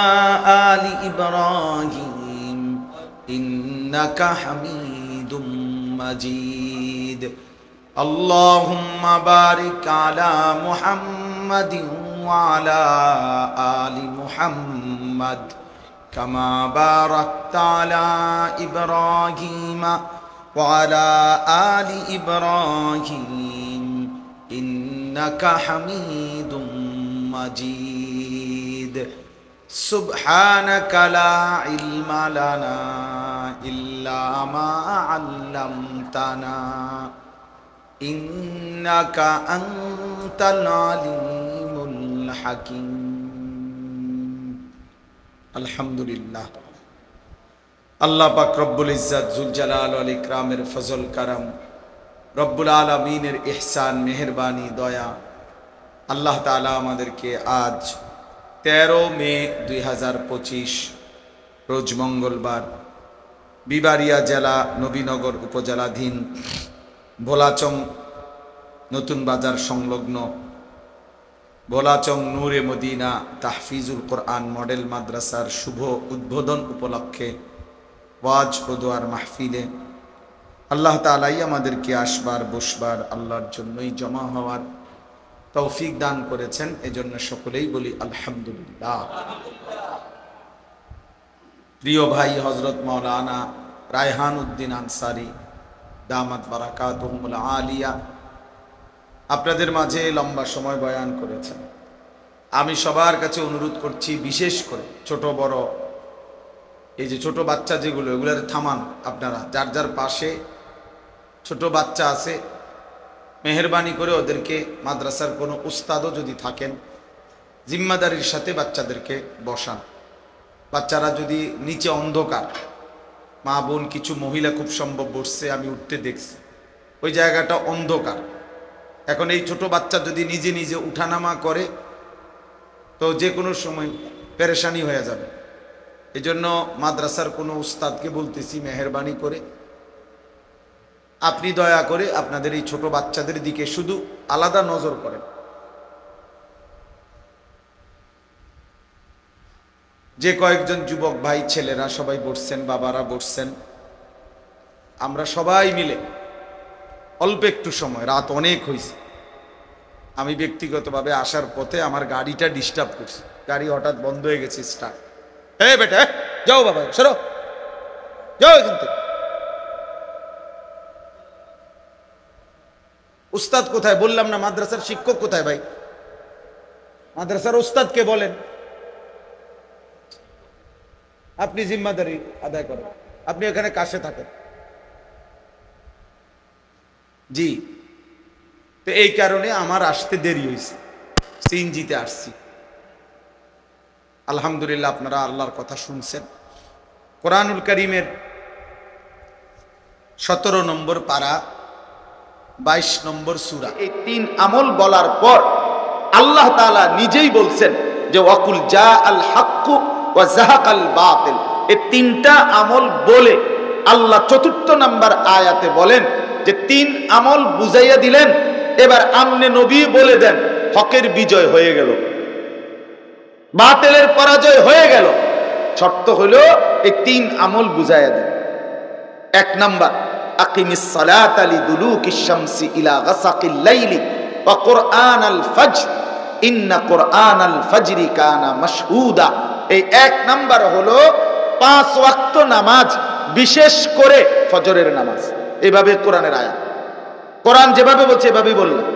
آل إبراهيم إنك حميد مجيد اللهم بارك على محمد وعلى آل محمد كما باركت على إبراهيم وعلى آل إبراهيم إنك حميد مجيد سبحانك لا علم لنا إلا ما علمتنا إنك أنت العليم الحكيم الحمد لله আল্লাহ পাক রব্বুল ইজ্জত জুল জালাল ওয়াল ইকরামের ফজল কারাম রব্বুল আলামিনের ইহসান মেহেরবানি দয়া আল্লাহ তাআলা আমাদেরকে আজ 13 মে 2025 রোজ মঙ্গলবার বিবারিয়া জেলা নবীনগর উপজেলাধীন ভোলাচং নতুন বাজার সংলগ্ন ভোলাচং নূরে মদিনা তাহফিজুল কোরআন মডেল মাদ্রাসার শুভ উদ্বোধন উপলক্ষে ওয়াজ ও দোয়ার মাহফিলে আল্লাহ তাআলাই আমাদেরকে আসবার বসবার আল্লাহর জন্যই জমা হওয়ার তৌফিক দান করেছেন এজন্য সকলেই বলি আলহামদুলিল্লাহ। প্রিয় ভাই হযরত মাওলানা রায়হান উদ্দিন আনসারী দামাত বারাকাতুহুল আলিয়া আপনাদের মাঝে লম্বা সময় বয়ান করেছেন। আমি সবার কাছে অনুরোধ করছি, বিশেষ করে ছোট বড় এই যে ছোট বাচ্চা যেগুলো এগুলোর থামান, আপনারা যার যার পাশে ছোট বাচ্চা আছে মেহেরবানি করে ওদেরকে মাদ্রাসার কোনো উস্তাদও যদি থাকেন জিম্মাদারির সাথে বাচ্চাদেরকে বসান। বাচ্চারা যদি নিচে অন্ধকার, মা বোন কিছু মহিলা খুব সম্ভব বসছে, আমি উঠতে দেখছি ওই জায়গাটা অন্ধকার। এখন এই ছোট বাচ্চা যদি নিজে নিজে উঠানামা করে তো যে কোনো সময় পেরেশানি হয়ে যাবে। এই জন্য মাদ্রাসার কোনো উস্তাদকে বলতেছি, মেহেরবানি করে আপনি দয়া করে আপনাদের এই ছোট বাচ্চাদের দিকে শুধু আলাদা নজর করেন। যে কয়েকজন যুবক ভাই ছেলেরা সবাই বসছেন, বাবারা বসছেন, আমরা সবাই মিলে অল্প একটু সময়, রাত অনেক হয়েছে, আমি ব্যক্তিগতভাবে আসার পথে আমার গাড়িটা ডিস্টার্ব করছে, গাড়ি হঠাৎ বন্ধ হয়ে গেছে স্টার্ট। এই বেটা যাও বাবা, সরো, যাও এখান থেকে। উস্তাদ কোথায়? বললাম না মাদ্রাসার শিক্ষক কোথায় ভাই? মাদ্রাসার উস্তাদকে বলেন, আপনি জিম্মাদারি আদায় করেন, আপনি এখানে কাছে থাকেন। জি, তো এই কারণে আমার আসতে দেরি হয়েছে। সিএনজিতে আসছি। আলহামদুলিল্লাহ, আপনারা আল্লাহর কথা শুনছেন। কোরআনুল কারীমের 17 নম্বর পারা 22 নম্বর সূরা। এই 3 আমল বলার পর আল্লাহ তাআলা নিজেই বলছেন যে ওয়াকুল জা আল হাক্কু ওয়া যাহাকাল বাতিল। এই 3টা আমল বলে আল্লাহ 4th নাম্বার আয়াতে বলেন যে 3 আমল বুঝাইয়া দিলেন, এবার আমনে নবী বলে দেন হকের বিজয় হয়ে গেল, বাতিলের পরাজয় হয়ে গেল। শর্ত হলো এই 3 আমল বুঝাইয়া দেন। 1 নাম্বার, আকিমিস সালাতা লিদুলুকিশ শামসি ইলা গাসাকিল লাইলি ওয়া কুরআনাল ফাজর ইন্না কুরআনাল ফাজরি কানা মাশহুদা। এই 1 নাম্বার হলো 5 ওয়াক্ত নামাজ, বিশেষ করে ফজরের নামাজ। এইভাবে কোরআনের আয়াত, কোরআন যেভাবে বলছে এভাবেই বললাম।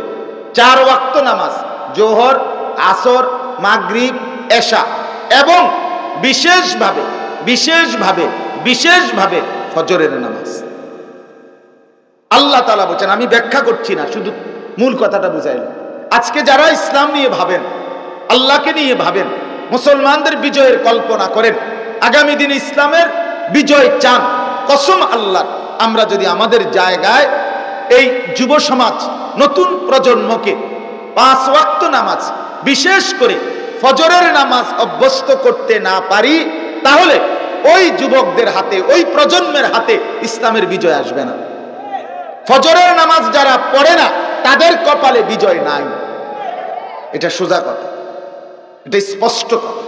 4 ওয়াক্ত নামাজ, জোহর, আসর, মাগরিব, এশা, এবং বিশেষভাবে বিশেষভাবে বিশেষভাবে ফজরের নামাজ। আল্লাহ তাআলা বলেন, আমি ব্যাখ্যা করছি না, শুধু মূল কথাটা বুঝাইলাম। আজকে যারা ইসলাম নিয়ে ভাবেন, আল্লাহকে নিয়ে ভাবেন, মুসলমানদের বিজয়ের কল্পনা করেন, আগামী দিন ইসলামের বিজয় চান, কসম আল্লাহ, আমরা যদি আমাদের জায়গায় এই যুব সমাজ, নতুন প্রজন্মকে 5 ওয়াক্ত নামাজ, বিশেষ করে ফজরের নামাজ অভ্যস্ত করতে না পারি, তাহলে ওই যুবকদের হাতে, ওই প্রজন্মের হাতে ইসলামের বিজয় আসবে না। ফজরের নামাজ যারা পড়ে না তাদের কপালে বিজয় নাই। এটা সোজা কথা, এটা স্পষ্ট কথা।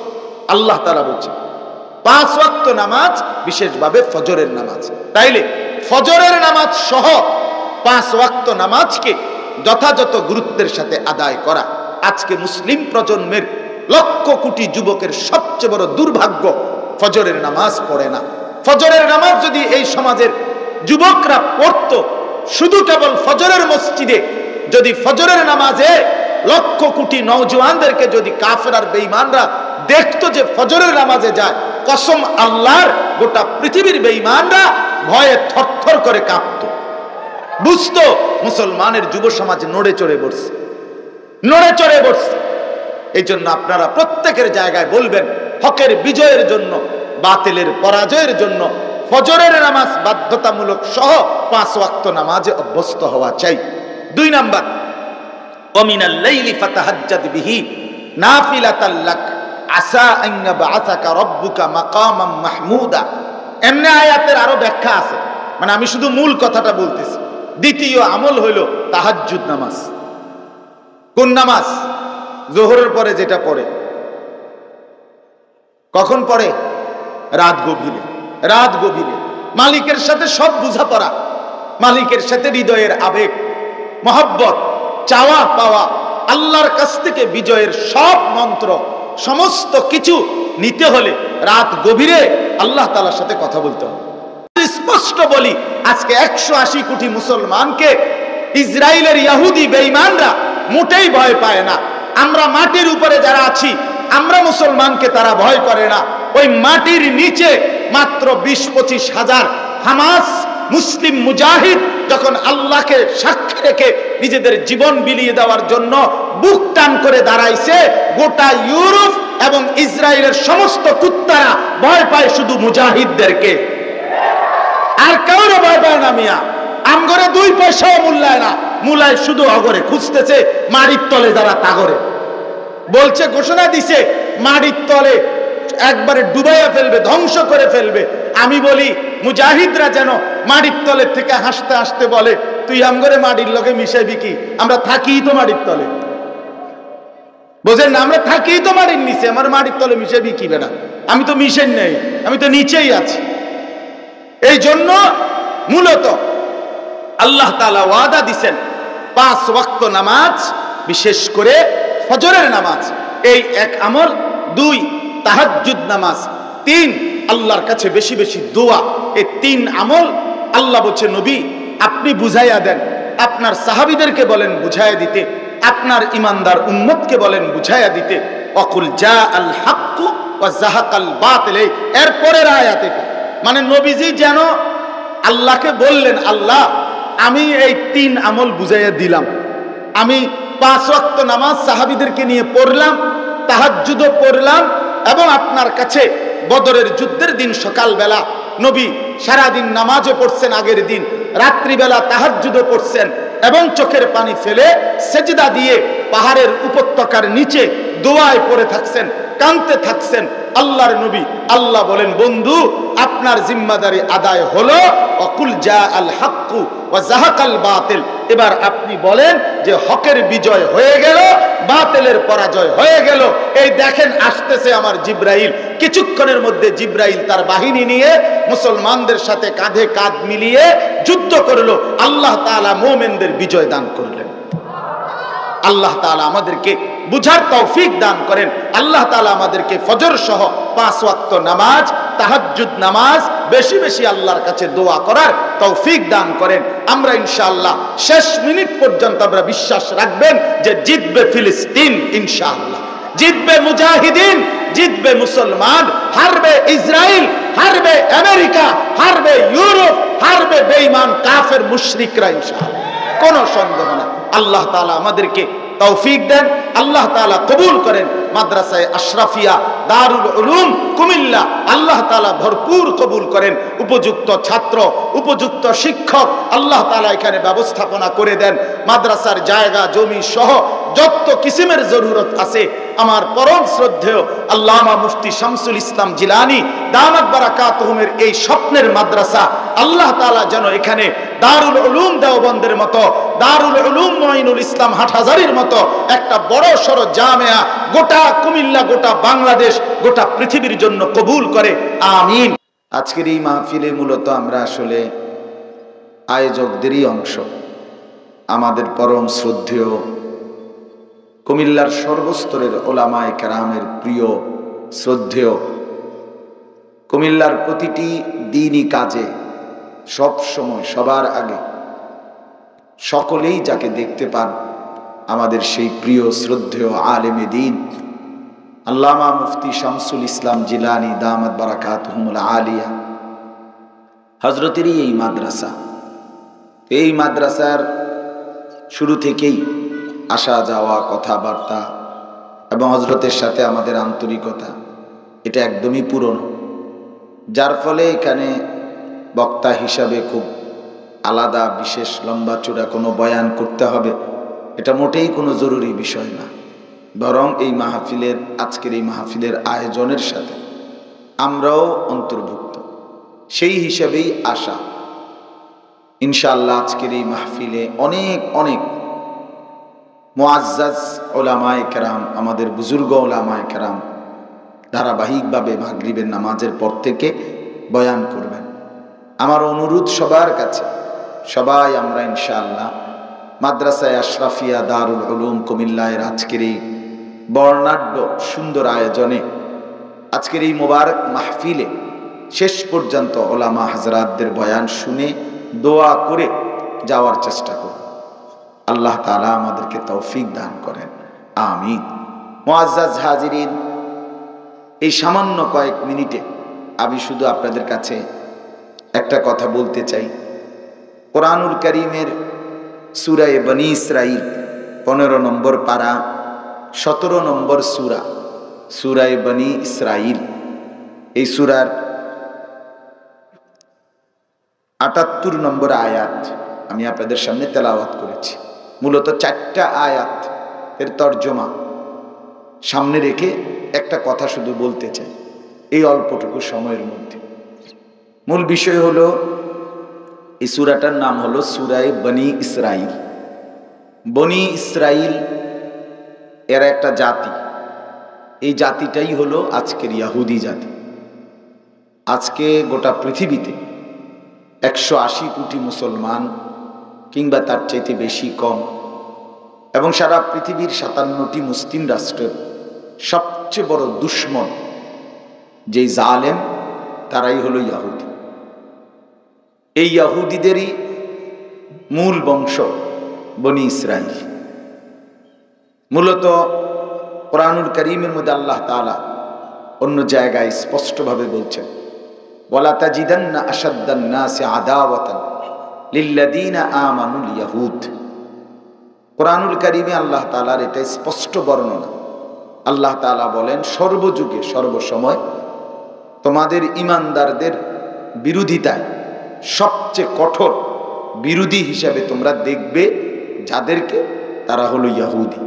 আল্লাহ তাআলা বলছেন 5 ওয়াক্ত নামাজ, বিশেষভাবে ফজরের নামাজ। তাইলে ফজরের নামাজ সহ 5 ওয়াক্ত নামাজকে যথাযথ গুরুত্বের সাথে আদায় করা আজকে মুসলিম প্রজন্মের লক্ষ কোটি যুবকের সবচেয়ে বড় দুর্ভাগ্য। ফজরের নামাজ পড়ে না। ফজরের নামাজ যদি এই সমাজের যুবকরা পড়তো, শুধু কেবল ফজরের মসজিদে যদি ফজরের নামাজে লক্ষ কোটি নওজওয়ানদেরকে যদি কাফের আর বেঈমানরা দেখতো যে ফজরের নামাজে যায়, কসম আল্লাহর, গোটা পৃথিবীর বেঈমানরা ভয়ে থরথর করে কাঁপতো, বুঝতো মুসলমানের যুব সমাজ নড়ে চড়ে বসছে, নড়ে চড়ে বসছে। এই জন্য আপনারা প্রত্যেকের জায়গায় বলবেন, হকের বিজয়ের জন্য, বাতিলের পরাজয়ের জন্য ফজরের নামাজ বাধ্যতামূলক সহ 5 ওয়াক্ত নামাজে অভ্যস্ত হওয়া চাই। 2 নাম্বার, ওয়ামিনাল লাইলি ফাতাহাজ্জাদ বিহি নাফিলাতাল লাক আসা আন ইয়াবআসাকা রাব্বুকা মাকামাম মাহমুদা। এমনি আয়াতের আরো ব্যাখ্যা আছে, মানে আমি শুধু মূল কথাটা বলতেছি। দ্বিতীয় আমল হইল তাহাজ্জুদ নামাজ। কোন নামাজ? যোহরের পরে যেটা পড়ে। কখন পড়ে? রাত গভীরে। রাত গভীরে মালিকের সাথে সব বোঝাপড়া, মালিকের সাথে হৃদয়ের আবেগ, মহব্বত, চাওয়া পাওয়া, আল্লাহর কাছ থেকে বিজয়ের সব মন্ত্র, সমস্ত কিছু নিতে হলে রাত গভীরে আল্লাহ তাআলার সাথে কথা বলতে হবে। স্পষ্ট বলি, আজকে 180 কোটি মুসলমানকে ইসরায়েলের ইহুদি বেঈমানরা মোটেই ভয় পায় না। আমরা মাটির উপরে যারা আছি, আমরা মুসলমানকে তারা ভয় করে না। ওই মাটির নিচে মাত্র 20-25 হাজার হামাস মুসলিম মুজাহিদ যখন আল্লাহকে সাক্ষী রেখে নিজেদের জীবন বিলিয়ে দেওয়ার জন্য বুক টান করে দাঁড়াইছে, গোটা ইউরোপ এবং ইসরায়েলের সমস্ত কুত্তারা ভয় পায় শুধু মুজাহিদদেরকে, আর কাউরে ভয় পায় না। মিয়া আমগরে 2 পয়সাও মূল্যায় না, মূলায় শুধু অগরে খুঁজতেছে মাটির তলে যারা তাগরে বলছে, ঘোষণা দিছে মাটির তলে একবারে ডুবাইয়া ফেলবে, ধ্বংস করে ফেলবে। আমি বলি মুজাহিদরা যেন মাটির তলের থেকে হাসতে হাসতে বলে, তুই আমগরে মাটির লগে মিশাইবি কি? আমরা থাকি তো মাটির তলে, বোঝেন না? আমরা থাকি তো মাটির নিচে, আমার মাটির তলে মিশাইবি কি বেটা? আমি তো মিশেন নেই, আমি তো নিচেই আছি। এই জন্য মূলত আল্লাহ তাআলা ওয়াদা দিছেন 5 ওয়াক্ত নামাজ, বিশেষ করে ফজরের নামাজ, এই 1 আমল। 2 তাহাজ্জুদ নামাজ। 3 আল্লাহর কাছে বেশি বেশি দোয়া। এই 3 আমল আল্লাহ বলছে, নবী আপনি বুঝাইয়া দেন, আপনার সাহাবীদেরকে বলেন বুঝাইয়া দিতে, আপনার ইমানদার উম্মতকে বলেন বুঝাইয়া দিতে। ওয়াকুল জা আল হাক্কু ওয়া যাহাকাল বাতিল। এর পরের আয়াতে মানে নবীজি যেন আল্লাহকে বললেন, আল্লাহ আমি এই 3 আমল বুঝাইয়া দিলাম, আমি 5 ওয়াক্ত নামাজ সাহাবীদেরকে নিয়ে পড়লাম, তাহাজ্জুদও পড়লাম, এবং আপনার কাছে বদরের যুদ্ধের দিন সকালবেলা নবী সারাদিন নামাজও পড়ছেন, আগের দিন রাত্রিবেলা তাহাজ্জুদও পড়ছেন, এবং চোখের পানি ফেলে সেজদা দিয়ে পাহাড়ের উপত্যকার নিচে দোয়ায় পড়ে থাকছেন, কাঁদতে থাকছেন। আল্লাহর নবী, আল্লাহ বলেন, বন্ধু আপনার জিম্মাদারি আদায় হলো, অকুল জা আল হাক্কু ওয়া জাহাকাল বাতিল। এবার আপনি বলেন যে হকের বিজয় হয়ে গেল, বাতিলের পরাজয় হয়ে গেল। এই দেখেন আসতেছে আমার জিব্রাইল। কিছুক্ষণের মধ্যে জিব্রাইল তার বাহিনী নিয়ে মুসলমানদের সাথে কাঁধে কাঁধ মিলিয়ে যুদ্ধ করলো। আল্লাহ তাআলা মুমিনদের বিজয় দান করলেন। আল্লাহ তাআলা আমাদেরকে বুঝার তৌফিক দান করেন। আল্লাহ তাআলা আমাদেরকে ফজর সহ 5 ওয়াক্ত নামাজ, তাহাজ্জুদ নামাজ, বেশি বেশি আল্লাহর কাছে দোয়া করার তৌফিক দান করেন। আমরা ইনশাআল্লাহ শেষ মিনিট পর্যন্ত আমরা বিশ্বাস রাখবেন যে জিতবে ফিলিস্তিন, ইনশাআল্লাহ জিতবে মুজাহিদিন, জিতবে মুসলমান, হারবে ইসরায়েল, হারবে আমেরিকা, হারবে ইউরোপ, হারবে বেঈমান কাফের মুশরিকরা, ইনশাআল্লাহ, কোনো সন্দেহ না। আল্লাহ তাআলা আমাদেরকে তৌফিক দেন, আল্লাহ তাআলা কবুল করেন। মাদ্রাসায়ে আশরাফিয়া দারুল উলুম কুমিল্লা আল্লাহ তাআলা ভরপুর কবুল করেন। উপযুক্ত ছাত্র, উপযুক্ত শিক্ষক আল্লাহ তাআলা এখানে ব্যবস্থাপনা করে দেন। মাদ্রাসার জায়গা জমি সহ যত কিসিমের জরুরত আছে, আমার পরম শ্রদ্ধেয় আল্লামা মুফতি শামসুল ইসলাম জিলানী দামাত বারাকাতুহুমের এই স্বপ্নের মাদ্রাসা আল্লাহ তাআলা যেন এখানে দারুল উলুম দেওবন্দের মতো, দারুল উলুম মুঈনুল ইসলাম হাটহাজারীর মতো একটা বড় সড় জামিয়া গোটা কুমিল্লা, গোটা বাংলাদেশ, গোটা পৃথিবীর জন্য কবুল করে, আমিন। আজকের এই মাহফিলে মূলত আমরা আসলে আয়োজকদেরই অংশ। আমাদের পরম শ্রদ্ধেয় কুমিল্লার সর্বস্তরের ওলামায়ে কেরামের প্রিয় শ্রদ্ধেয়, কুমিল্লার প্রতিটি দ্বীনি কাজে সব সময় সবার আগে সকলেই যাকে দেখতে পান, আমাদের সেই প্রিয় শ্রদ্ধেয় আলেমে দ্বীন আল্লামা মুফতি শামসুল ইসলাম জিলানী দামাত বারাকাতুহুমুল আলিয়া হযরতেরই এই মাদ্রাসা। এই মাদ্রাসার শুরু থেকেই আসা যাওয়া, কথাবার্তা এবং হযরতের সাথে আমাদের আন্তরিকতা এটা একদমই পুরনো, যার ফলে এখানে বক্তা হিসাবে খুব আলাদা বিশেষ লম্বা চূড়া কোনো বয়ান করতে হবে এটা মোটেই কোনো জরুরি বিষয় না। বরং এই মাহফিলের, আজকের এই মাহফিলের আয়োজনের সাথে আমরাও অন্তর্ভুক্ত, সেই হিসাবেই আসা। ইনশাআল্লাহ আজকের এই মাহফিলে অনেক অনেক মুআজ্জাজ উলামায়ে কেরাম, আমাদের বুজুর্গ উলামায়ে কেরাম ধারাবাহিকভাবে মাগরিবের নামাজের পর থেকে বয়ান করবেন। আমার অনুরোধ সবার কাছে, সবাই আমরা ইনশাআল্লাহ মাদ্রাসায়ে আশরাফিয়া দারুল উলুম কুমিল্লার আজকের এই বর্ণাঢ্য সুন্দর আয়োজনে, আজকের এই মোবারক মাহফিলে শেষ পর্যন্ত ওলামা হযরতদের বয়ান শুনে দোয়া করে যাওয়ার চেষ্টা করব। আল্লাহ তাআলা আমাদেরকে তৌফিক দান করেন, আমিন। মুআজ্জাজ হাজিরিন, এই সামান্য কয়েক মিনিটে আমি শুধু আপনাদের কাছে একটা কথা বলতে চাই। কোরআনুল কারীমের সূরা বনী ইসরাঈল 15 নম্বর পারা 17 নম্বর সূরা, সূরা বনী ইসরাঈল, এই সূরার 78 নম্বর আয়াত আমি আপনাদের সামনে তেলাওয়াত করেছি। মূলত 4টা আয়াত এর তর্জমা সামনে রেখে একটা কথা শুধু বলতে চাই এই অল্পটুকু সময়ের মধ্যে। মূল বিষয় হলো, এই সূরাটার নাম হলো সূরা বনী ইসরাঈল। বনী ইসরাঈল এরা একটা জাতি, এই জাতিটাই হলো আজকের ইহুদি জাতি। আজকে গোটা পৃথিবীতে 180 কোটি মুসলমান কিংবা তার চাইতে বেশি কম, এবং সারা পৃথিবীর 57টি মুসলিম রাষ্ট্রের সবচেয়ে বড় দুশ্মন যে জালেম, তারাই হলো ইহুদি। এই ইহুদিদেরই মূল বংশ বনী ইসরাঈল। মূলত কোরআনুল কারীমের মধ্যে আল্লাহ তাআলা অন্য জায়গায় স্পষ্টভাবে বলছেন, ওয়ালা তাজিদান্না আশাদ্দান নাসি আদাওয়াতান লিল্লাযীনা আমানুল ইয়াহুদ। কোরআনুল কারীমে আল্লাহ তাআলার এটা স্পষ্ট বর্ণনা। আল্লাহ তাআলা বলেন, সর্বযুগে সর্বসময় তোমাদের ঈমানদারদের বিরোধিতায় সবচেয়ে কঠোর বিরোধী হিসাবে তোমরা দেখবে যাদেরকে, তারা হলো ইয়াহুদি।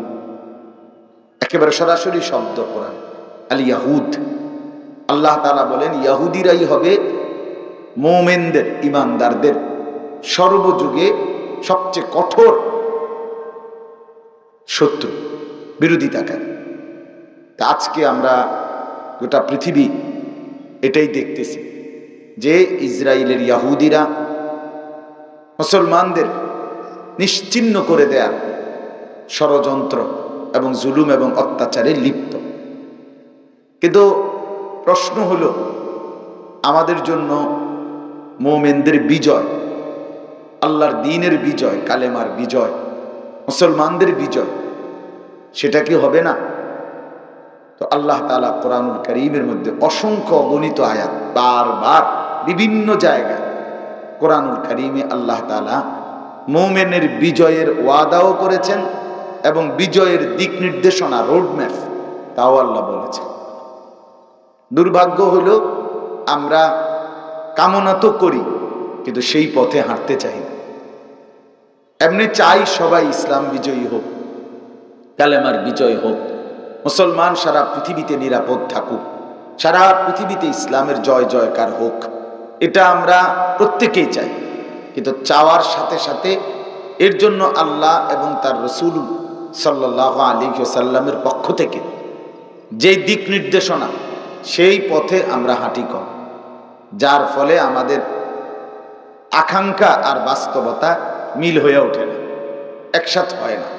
একেবারে সরাসরি শব্দ কোরআন, আল ইয়াহুদ। আল্লাহ তাআলা বলেন ইয়াহুদিরাই হবে মুমিনদের, ঈমানদারদের সর্বযুগে সবচেয়ে কঠোর শত্রু, বিরোধিতাকারী। তা আজকে আমরা গোটা পৃথিবী এটাই দেখতেছি যে ইসরায়েলের ইয়াহুদিরা মুসলমানদের নিশ্চিহ্ন করে দেয়ার ষড়যন্ত্র এবং জুলুম এবং অত্যাচারে লিপ্ত। কিন্তু প্রশ্ন হলো, আমাদের জন্য মুমিনদের বিজয়, আল্লাহর দ্বীনের বিজয়, কালেমার বিজয়, মুসলমানদের বিজয়, সেটা কি হবে না? তো আল্লাহ তাআলা কোরআনুল কারীমের মধ্যে অসংখ্য অগণিত আয়াত, বারবার বিভিন্ন জায়গায় কোরআনুল কারীমে আল্লাহ তাআলা মুমিনের বিজয়ের ওয়াদাও করেছেন এবং বিজয়ের দিক নির্দেশনা, রোডম্যাপ, তাও আল্লাহ বলেছেন। দুর্ভাগ্য হলো আমরা কামনা তো করি কিন্তু সেই পথে হাঁটতে চাই না। এমনি চাই সবাই ইসলাম বিজয়ী হোক, কালেমার বিজয় হোক, মুসলমান সারা পৃথিবীতে নিরাপদ থাকুক, সারা পৃথিবীতে ইসলামের জয় জয়কার হোক, এটা আমরা প্রত্যেকেই চাই। কিন্তু চাওয়ার সাথে সাথে এর জন্য আল্লাহ এবং তার রাসূল সাল্লাল্লাহু আলাইহি ওয়াসাল্লামের পক্ষ থেকে যে দিক নির্দেশনা, সেই পথে আমরা হাঁটি কম, যার ফলে আমাদের আকাঙ্ক্ষা আর বাস্তবতা মিল হয়ে ওঠে না, একসাথে হয় না।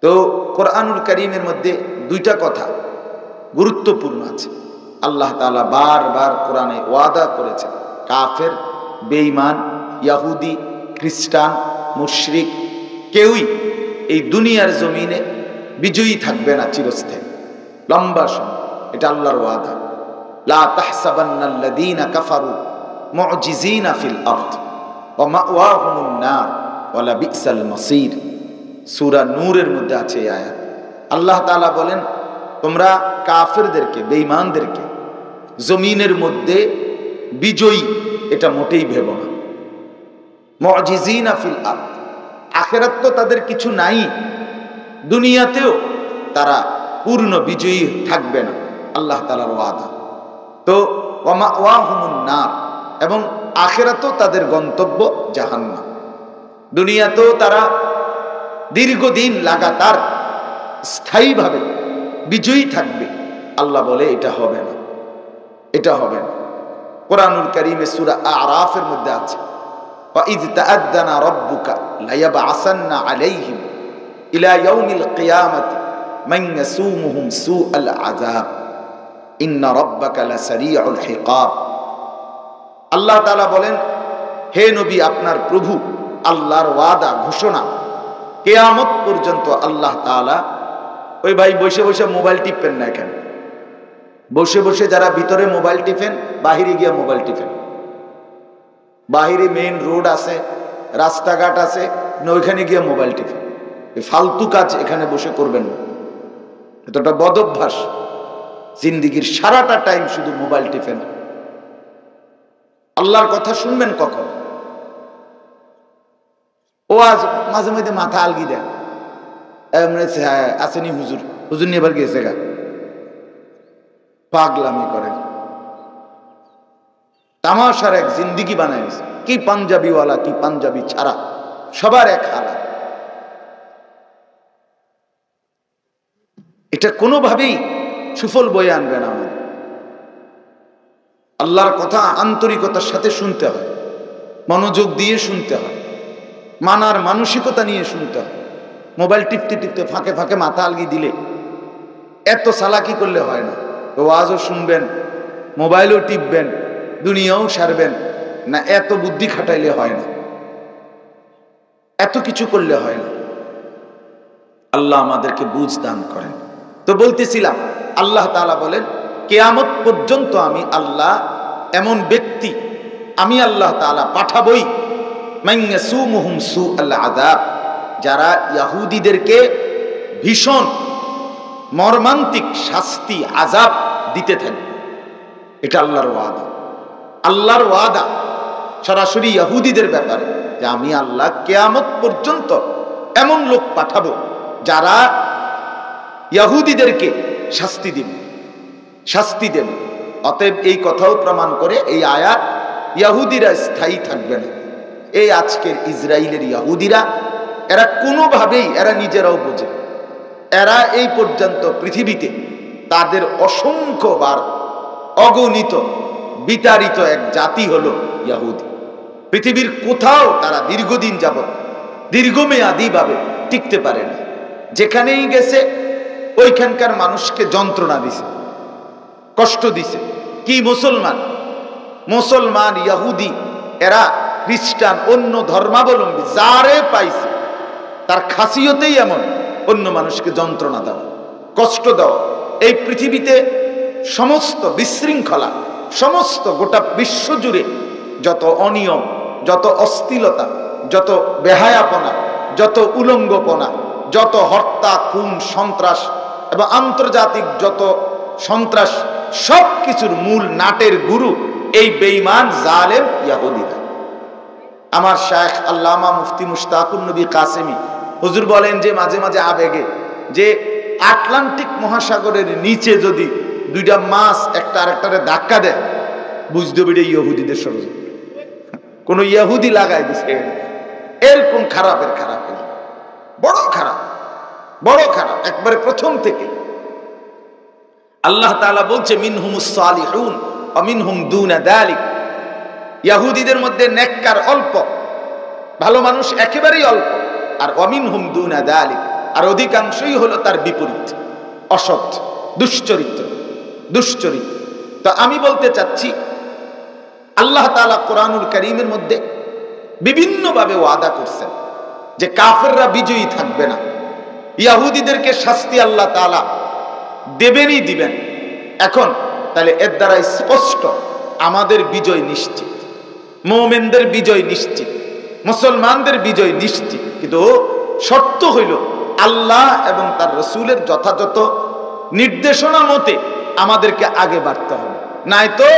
তো কোরআনুল কারীমের মধ্যে দুইটা কথা গুরুত্বপূর্ণ আছে। আল্লাহ তাআলা বারবার কোরআনে ওয়াদা করেছেন, কাফের, বেঈমান, ইয়াহুদি, খ্রিস্টান, মুশরিক কেউই এই দুনিয়ার জমিনে বিজয়ী থাকবে না চিরস্থায়ী, লম্বা সময়। এটা আল্লাহর ওয়াদা। লা তাহসাবান্নাল্লাযীনা কাফারু মুজিজিনা ফিল আরদ ওয়া মাওয়াহুমুন নার ওয়া লা বিসাল মাসীর। সূরা নূরের মধ্যে আছে এই আয়াত। আল্লাহ তাআলা বলেন, তোমরা কাফেরদেরকে, বেঈমানদেরকে জমিনের মধ্যে বিজয়ী এটা মোটেই ভেবো না। মুজিজিনা ফিল আরদ, আখিরাত তো তাদের কিছু নাই, দুনিয়াতেও তারা পূর্ণ বিজয়ী থাকবে না, আল্লাহ তাআলার ওয়াদা। তো ওয়া মাওয়াহুমুন নার, এবং আখিরাতেও তাদের গন্তব্য জাহান্নাম। দুনিয়াতেও তারা দীর্ঘদিন লাগাতার স্থায়ীভাবে বিজয়ী থাকবে, আল্লাহ বলে এটা হবে না, এটা হবে না। কোরআনুল কারীমে সূরা আরাফের মধ্যে আছে, ওয়া ইয তাআযানা রাব্বুকা লায়াবআসান্না আলাইহিম ইলা ইয়াউমিল কিয়ামাতি মান ইয়াসুমুহুম সুআল আযাব ইন্না রাব্বাকা লাসারিউল হিকাব। আল্লাহ তাআলা বলেন, হে নবী, আপনার প্রভু আল্লাহর ওয়াদা, ঘোষণা, কিয়ামত পর্যন্ত আল্লাহ তাআলা, ওই ভাই বসে বসে মোবাইল টিপেন না, এখানে বসে বসে যারা ভিতরে মোবাইল টিপেন, বাহিরে গিয়া মোবাইল টিপেন। বাহিরে মেইন রোড আছে, রাস্তাঘাট আছে, ওইখানে গিয়ে মোবাইল টিপেন। এই ফালতু কাজ এখানে বসে করবেন না, এতটা বদ অভ্যাস। জিন্দিগির সারাটা টাইম শুধু মোবাইল টিপেন। আল্লাহর কথা শুনবেন কখন? ও আজ মাঝে মাঝে মাথা আলগি দেয়, আসেনি হুজুর, হুজুর নিয়ে এবার গেছে গা, পাগলামি করেন। তামাশার এক জিন্দিগি বানায় গেছে। কি পাঞ্জাবিওয়ালা, কি পাঞ্জাবি ছাড়া, সবার এক হালা। এটা কোনোভাবেই সুফল বয়ে আনবে না। আমাদের আল্লাহর কথা আন্তরিকতার সাথে শুনতে হয়, মনোযোগ দিয়ে শুনতে হয়, মানার মানসিকতা নিয়ে শুনতে হয়। মোবাইল টিপতে টিপতে ফাঁকে ফাঁকে মাথা আলগি দিলে, এত চালাকি করলে হয় না। ওয়াজও শুনবেন, মোবাইলও টিপবেন, দুনিয়াও সারবেন না, এত বুদ্ধি খাটাইলে হয় না, এত কিছু করলে হয় না। আল্লাহ আমাদেরকে বুঝ দান করেন। তো বলতেছিলাম, আল্লাহ তাআলা বলেন, কিয়ামত পর্যন্ত আমি আল্লাহ এমন ব্যক্তি, আমি আল্লাহ তাআলা পাঠাবই, মান ইয়াসুমুহুম সুআল আযাব, যারা ইহুদিদেরকে ভীষণ মর্মান্তিক শাস্তি আযাব দিতে থাকবে। এটা আল্লাহর ওয়াদা। আল্লাহর ওয়াদা সরাসরি ইহুদিদের ব্যাপারে যে আমি আল্লাহ কিয়ামত পর্যন্ত এমন লোক পাঠাবো যারা ইহুদিদেরকে শাস্তি দেবে। অতএব এই কথাও প্রমাণ করে এই আয়াত ইহুদিরা স্থায়ী থাকবে না। এই আজকের ইসরায়েলের ইহুদিরা এরা কোনোভাবেই, এরা নিজেরাও বোঝে, এরা এই পর্যন্ত পৃথিবীতে তাদের অসংখ্যবার অগণিত বিতাড়িত এক জাতি হলো ইহুদি। পৃথিবীর কোথাও তারা দীর্ঘদিন যাবত দীর্ঘমেয়াদী ভাবে টিকতে পারে না। যেখানেই গেছে ওইখানকার মানুষকে যন্ত্রণা দিছে, কষ্ট দিছে। কি মুসলমান ইহুদি, এরা খ্রিস্টান, অন্য ধর্মাবলম্বী যারে পাইছে তার খাসিয়তেই এমন অন্য মানুষকে যন্ত্রণা দেওয়া, কষ্ট দেওয়া। এই পৃথিবীতে সমস্ত বিশৃঙ্খলা, সমস্ত গোটা বিশ্ব জুড়ে যত অনিয়ম, যত অশ্লীলতা, যত বেহায়াপনা, যত উলঙ্গপনা, যত হত্যা, খুন, সন্ত্রাস এবং আন্তর্জাতিক যত সন্ত্রাস, সব কিছুর মূল নাটের গুরু এই বেঈমান জালেম ইহুদিরা। আমার শায়েখ আল্লামা মুফতি মুশতাকুন নবী কাসেমি হুজুর বলেন যে মাঝে মাঝে আবেগে, যে আটলান্টিক মহাসাগরের নিচে যদি দুইটা মাছ একটা আরেকটারে ধাক্কা দেয়, বুঝতে পেরে ইহুদিদের ষড়যন্ত্র, কোন ইহুদি লাগাই দিছে। এরকম খারাপের খারাপ, বড় খারাপ একবারে প্রথম থেকে। আল্লাহ তাআলা বলছে মিনহুমুস সালিহুন ওয়া মিনহুম দুনা যালিক। ইহুদিদের মধ্যে নেককার অল্প, ভালো মানুষ একেবারেই অল্প, আর ওয়া মিনহুম দুনা যালিক, আর অধিকাংশই হলো তার বিপরীত, অসৎ, দুশ্চরিত্র। তো আমি বলতে চাচ্ছি, আল্লাহ তাআলা কোরআনুল কারীমের মধ্যে বিভিন্নভাবে ওয়াদা করছেন যে কাফেররা বিজয়ী থাকবে না, ইহুদিদেরকে শাস্তি আল্লাহ তাআলা দিবেন। এখন তাহলে এর দ্বারা স্পষ্ট আমাদের বিজয় নিশ্চিত, মুমিনদের বিজয় নিশ্চিত, মুসলমানদের বিজয় নিশ্চিত। কিন্তু শর্ত হইল আল্লাহ এবং তার রাসূলের যথাযথ নির্দেশনা মতে আমাদেরকে আগে বাড়তে হবে, নয়তো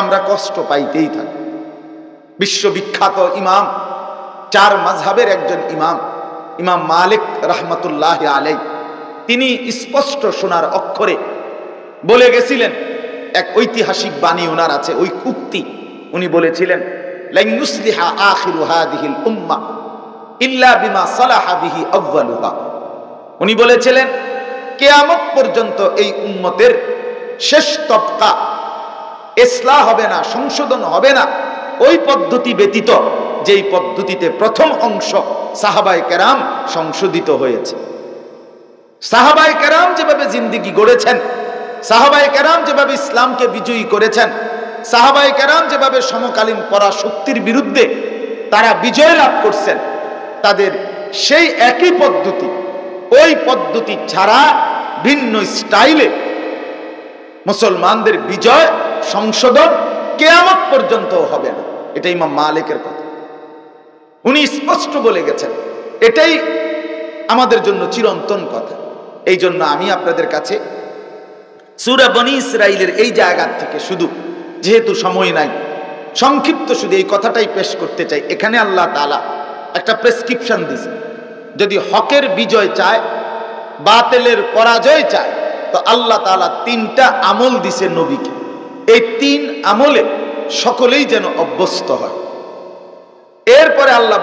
আমরা কষ্ট পাইতেই থাকি। বিশ্ববিখ্যাত ইমাম, চার মাযহাবের একজন ইমাম মালিক রাহমাতুল্লাহ আলাইহি, তিনি স্পষ্ট সোনার অক্ষরে বলে গেছিলেন, এক ঐতিহাসিক বাণী ওনার আছে, ওই উক্তি উনি বলেছিলেন, লান ইউসলিহা আখিরু হাদিহিল উম্মাহ ইল্লা বিমা সালাহা বিহি আউয়ালুহা। উনি বলেছিলেন কিয়ামত পর্যন্ত এই উম্মতের শেষ তবকা ইসলাহ হবে না, সংশোধন হবে না ওই পদ্ধতি ব্যতীত যেই পদ্ধতিতে প্রথম অংশ সাহাবায়ে কেরাম সংশোধিত হয়েছে। সাহাবায়ে কেরাম যেভাবে জিন্দেগি গড়েছেন, সাহাবায়ে কেরাম যেভাবে ইসলামকে বিজয়ী করেছেন, সাহাবায়ে কেরাম যেভাবে সমকালীন পরাশক্তির বিরুদ্ধে তারা বিজয় লাভ করছেন, তাদের সেই একই পদ্ধতি, ওই পদ্ধতি ছাড়া ভিন্ন স্টাইলে মুসলমানদের বিজয় সংশোধন কিয়ামত পর্যন্ত হবে না। এটা ইমাম মালিকের কথা, উনি স্পষ্ট বলে গেছেন। এটাই আমাদের জন্য চিরন্তন কথা। এই জন্য আমি আপনাদের কাছে সূরা বনী ইসরাঈলের এই জায়গা থেকে শুধু, যেহেতু সময় নাই, সংক্ষিপ্ত শুধু এই কথাটাই পেশ করতে চাই। এখানে আল্লাহ তাআলা একটা প্রেসক্রিপশন দিয়েছে, যদি হকের বিজয় চায়, বাতিলের পরাজয় চায়, তো আল্লাহ তাআলা তিনটা আমল দিছে নবীকে। এই তিন আমলে সকলেই যেন অভ্যস্ত হয়। এরপরে আল্লাহ